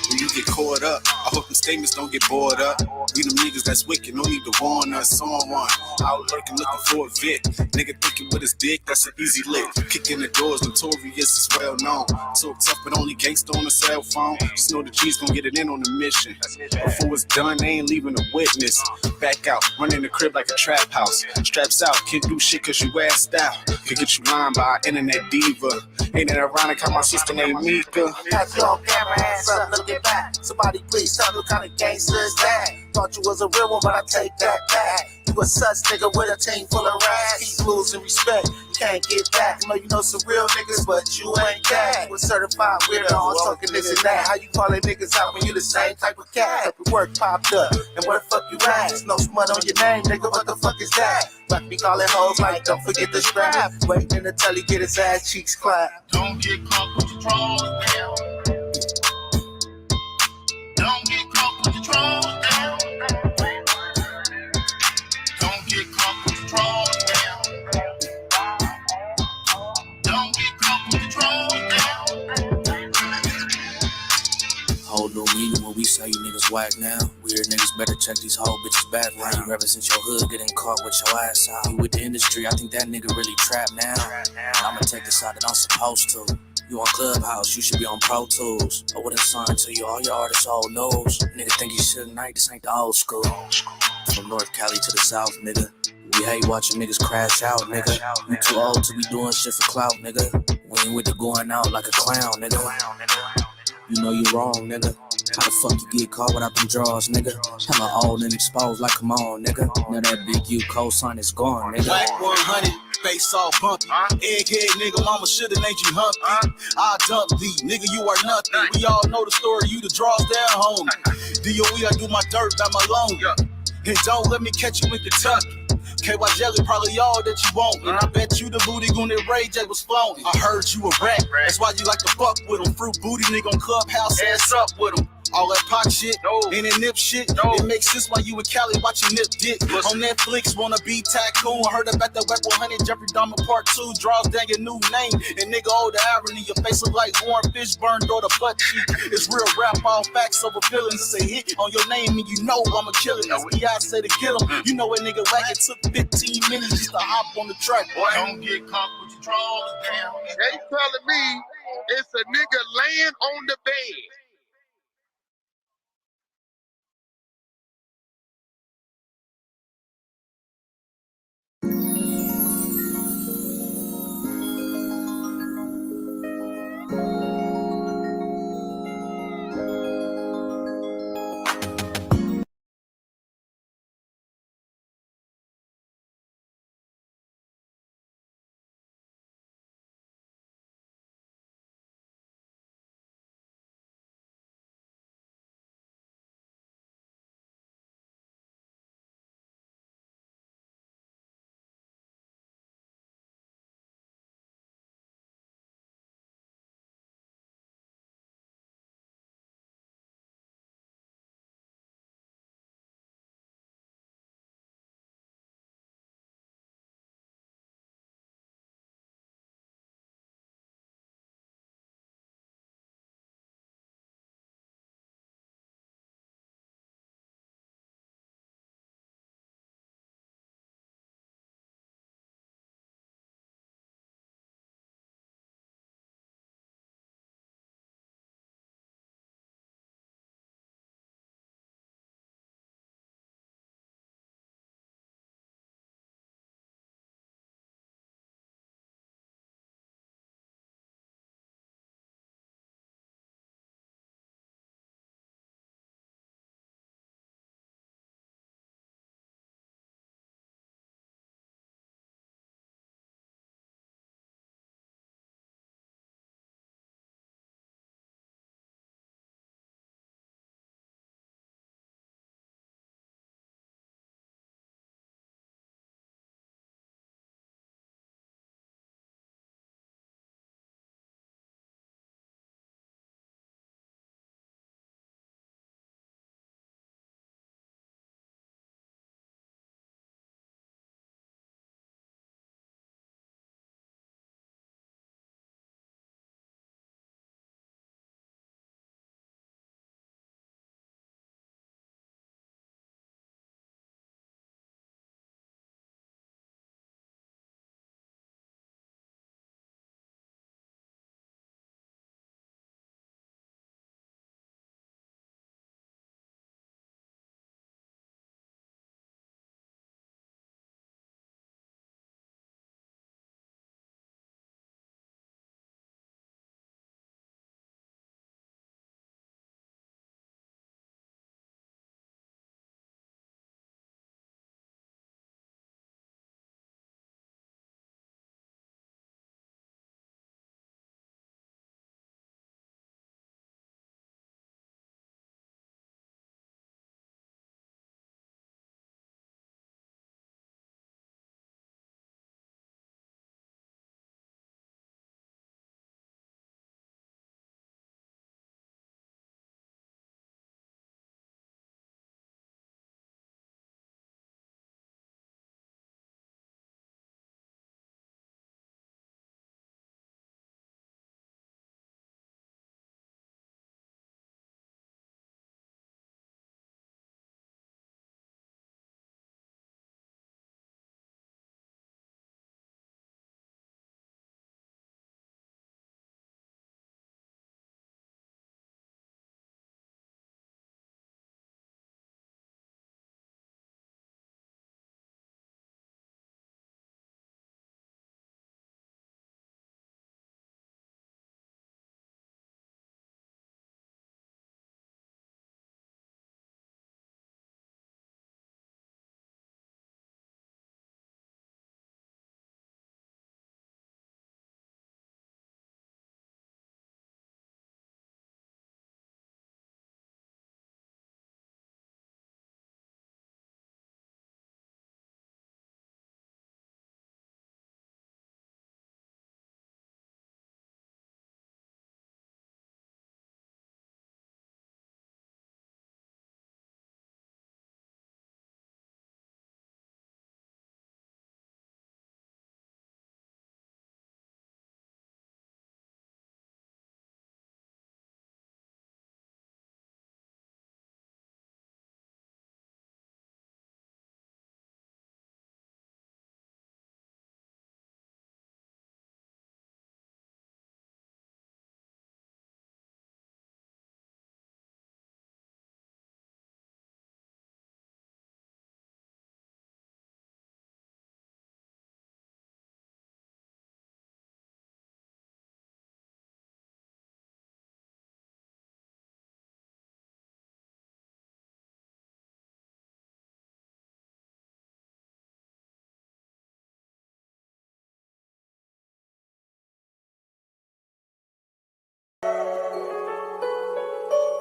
When you get caught up, I hope the statements don't get bored up. We them niggas that's wicked, no need to warn us on one. Out lurking looking for a vid. Nigga thinking with his dick, that's an easy lick. Kicking the doors, notorious is well known. So tough, but only gangsta on a cell phone. Just know the G's gon' get it in on the mission. Before it's done, they ain't leaving a witness. Back out, running the crib like a trap house. Straps out, can't do shit cause you assed out. Could get you lined by an internet diva. Ain't it ironic how my sister named Mika? Got you on camera, hands up, look it back. Somebody please tell me what kind of gangster is that? Thought you was a real one, but I take that back. You a sus nigga with a team full of rats. Keep losing respect, you can't get back. I know you know some real niggas, but you ain't that. You a certified weirdo, I'm talking this and that. How you calling niggas out when you the same type of cat? Every work popped up, and where the fuck you at? There's no smut on your name, nigga, what the fuck is that? Like me calling hoes like, don't forget the strap. Waiting in the telly, get his ass cheeks clapped. Don't get caught with the draws down. Don't get caught with the draws down. Don't get caught with the draws down. Don't get caught with the draws down. Whole new meaning when we say you niggas whack now. Weird niggas better check these whole bitches back. Why you represent your hood getting caught with your ass out? You with the industry, I think that nigga really trapped now. And I'ma take the side that I'm supposed to. You on Clubhouse, you should be on Pro Tools. I wouldn't sign to you, all your artists old news. Nigga think you should tonight, this ain't the old school. From North Cali to the South, nigga. We hate watching niggas crash out, nigga. You too old to be doing shit for clout, nigga. We ain't with the going out like a clown, nigga. You know you wrong, nigga. How the fuck you get caught without them draws, nigga? Hella old and exposed, like come on, nigga. Now that big U cosign is gone, nigga. Black 100, face all bumpy. Egghead nigga, mama shoulda named you Humpty. I dumped thee, nigga, you are nothing. We all know the story, you the draws down, homie. DOE, I do my dirt by my loan. And don't let me catch you in Kentucky. KY Jelly probably all that you want. And I bet you the booty gonna Ray J was flown. I heard you a rat, that's why you like to fuck with him. Fruit booty nigga on Clubhouse, ass up with him. All that pot shit, and that nip shit, it makes sense why you and Cali watching Nip Dick. On Netflix, wanna be tycoon. Heard about the Web 100, Jeffrey Dahmer Part 2. Draws down your new name, and nigga, oh, the irony. Your face look like Warren Fishburne or the butt cheek. It's real rap, all facts over feelings. It's a hit on your name, and you know I'ma kill it. FBI say to get him. You know a nigga whack, it took 15 minutes just to hop on the track. Boy, don't get caught with your drawers down. They telling me it's a nigga laying on the bed.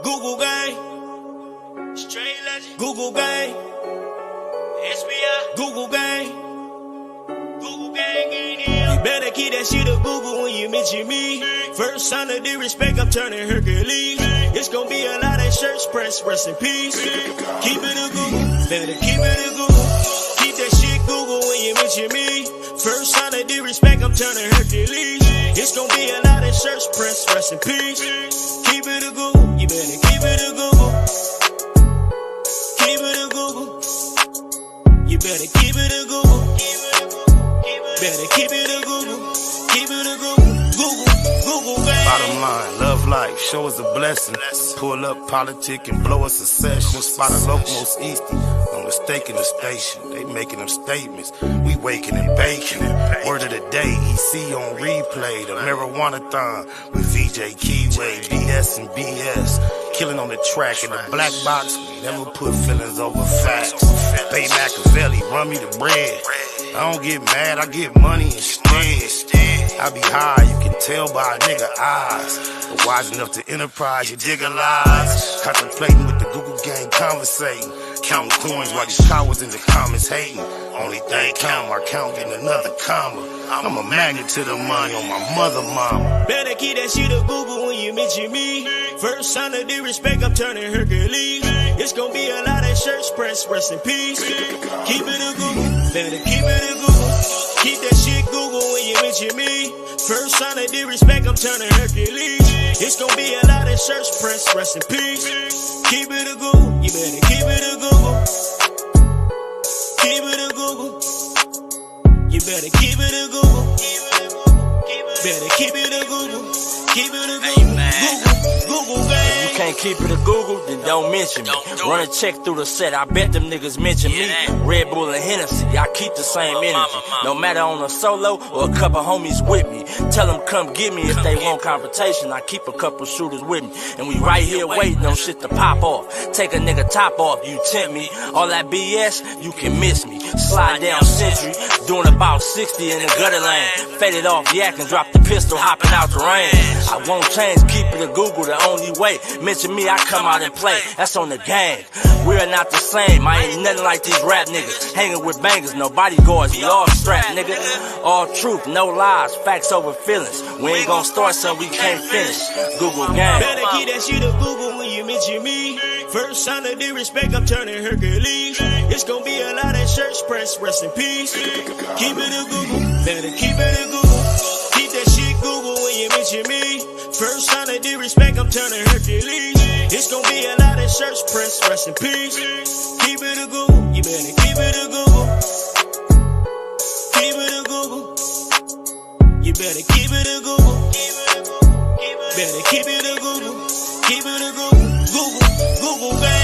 Google gang. Straight legend. Google gang. SBI. Google gang. Google gang in here. You better keep that shit a Google when you mention me. First sign of disrespect, I'm turning Hercules. It's gonna be a lot of shirts pressed, rest in peace. Keep it a Google. Better keep it a Google. Keep that shit Google when you mention me. First sign of disrespect, I'm turning Hercules. It's gonna be a lot of shirts pressed, rest in peace. Keep it a Google. You better keep it a Google. Keep it a Google. You better keep it a Google. Better keep it a Google. Keep it a Google. Google, gang. Bottom line, love life, show us a blessing. Pull up politic and blow us a session. Spot a locomost easty, no mistaking the station. They making them statements, we waking and baking. Word of the day, EC on replay. The marijuana-thon with VJ Keyway, BS and BS. Killing on the track in the black box, we never put feelings over facts. Bay Machiavelli, run me the bread. I don't get mad, I get money instead. I be high, you can tell by a nigga eyes. But wise enough to enterprise, you dig a lies. Contemplating with the Google gang, conversating. Counting coins while these cowards in the comments hating. Only thing count, my count getting another comma. I'm a magnet to the money on my mother mama. Better keep that shit a Google when you mention me. First sign of disrespect, I'm turning Hercules. It's gonna be a lot of shirts pressed, rest in peace. Keep it a Google. Better keep it a Google. Keep that shit Google when you mention me. First sign of disrespect, I'm turning Hercules. It's gonna be a lot of shirts pressed, rest in peace. Keep it a Google. You better keep it a Google. Keep it a Google. You better keep it a Google. Better keep it a Google. Keep it a Google. Google, gang. You can't keep it a Google, then don't mention me. Run a check through the set, I bet them niggas mention me. Red Bull and Hennessy, I keep the same energy. No matter on a solo or a couple homies with me. Tell them come get me if they want confrontation. I keep a couple shooters with me. And we right here waiting on shit to pop off. Take a nigga top off, you tempt me. All that BS, you can miss me. Slide down Century, doing about 60 in the gutter lane. Faded off yak and drop the pistol, hopping out the rain. I won't change, keep it a Google, the only way. Mention me, I come out and play. That's on the gang. We're not the same. I ain't nothing like these rap niggas. Hanging with bangers, no bodyguards, we all strapped, nigga. All truth, no lies, facts over feelings. We ain't gonna start something we can't finish. Google gang. Better keep that shit a Google when you mention me. First sign of disrespect, I'm turning Hercules. It's gonna be a lot of shirts pressed, rest in peace. Keep it a Google. Better keep it a Google. Keep that shit Google when you mention me. First sign of disrespect, I'm turning Hercules. It's gonna be a lot of shirts pressed, rest in peace. Keep it a Google. You better keep it a Google. Keep it a Google. You better keep it a Google. Better keep it a Google. Keep it a Google. Google, gang.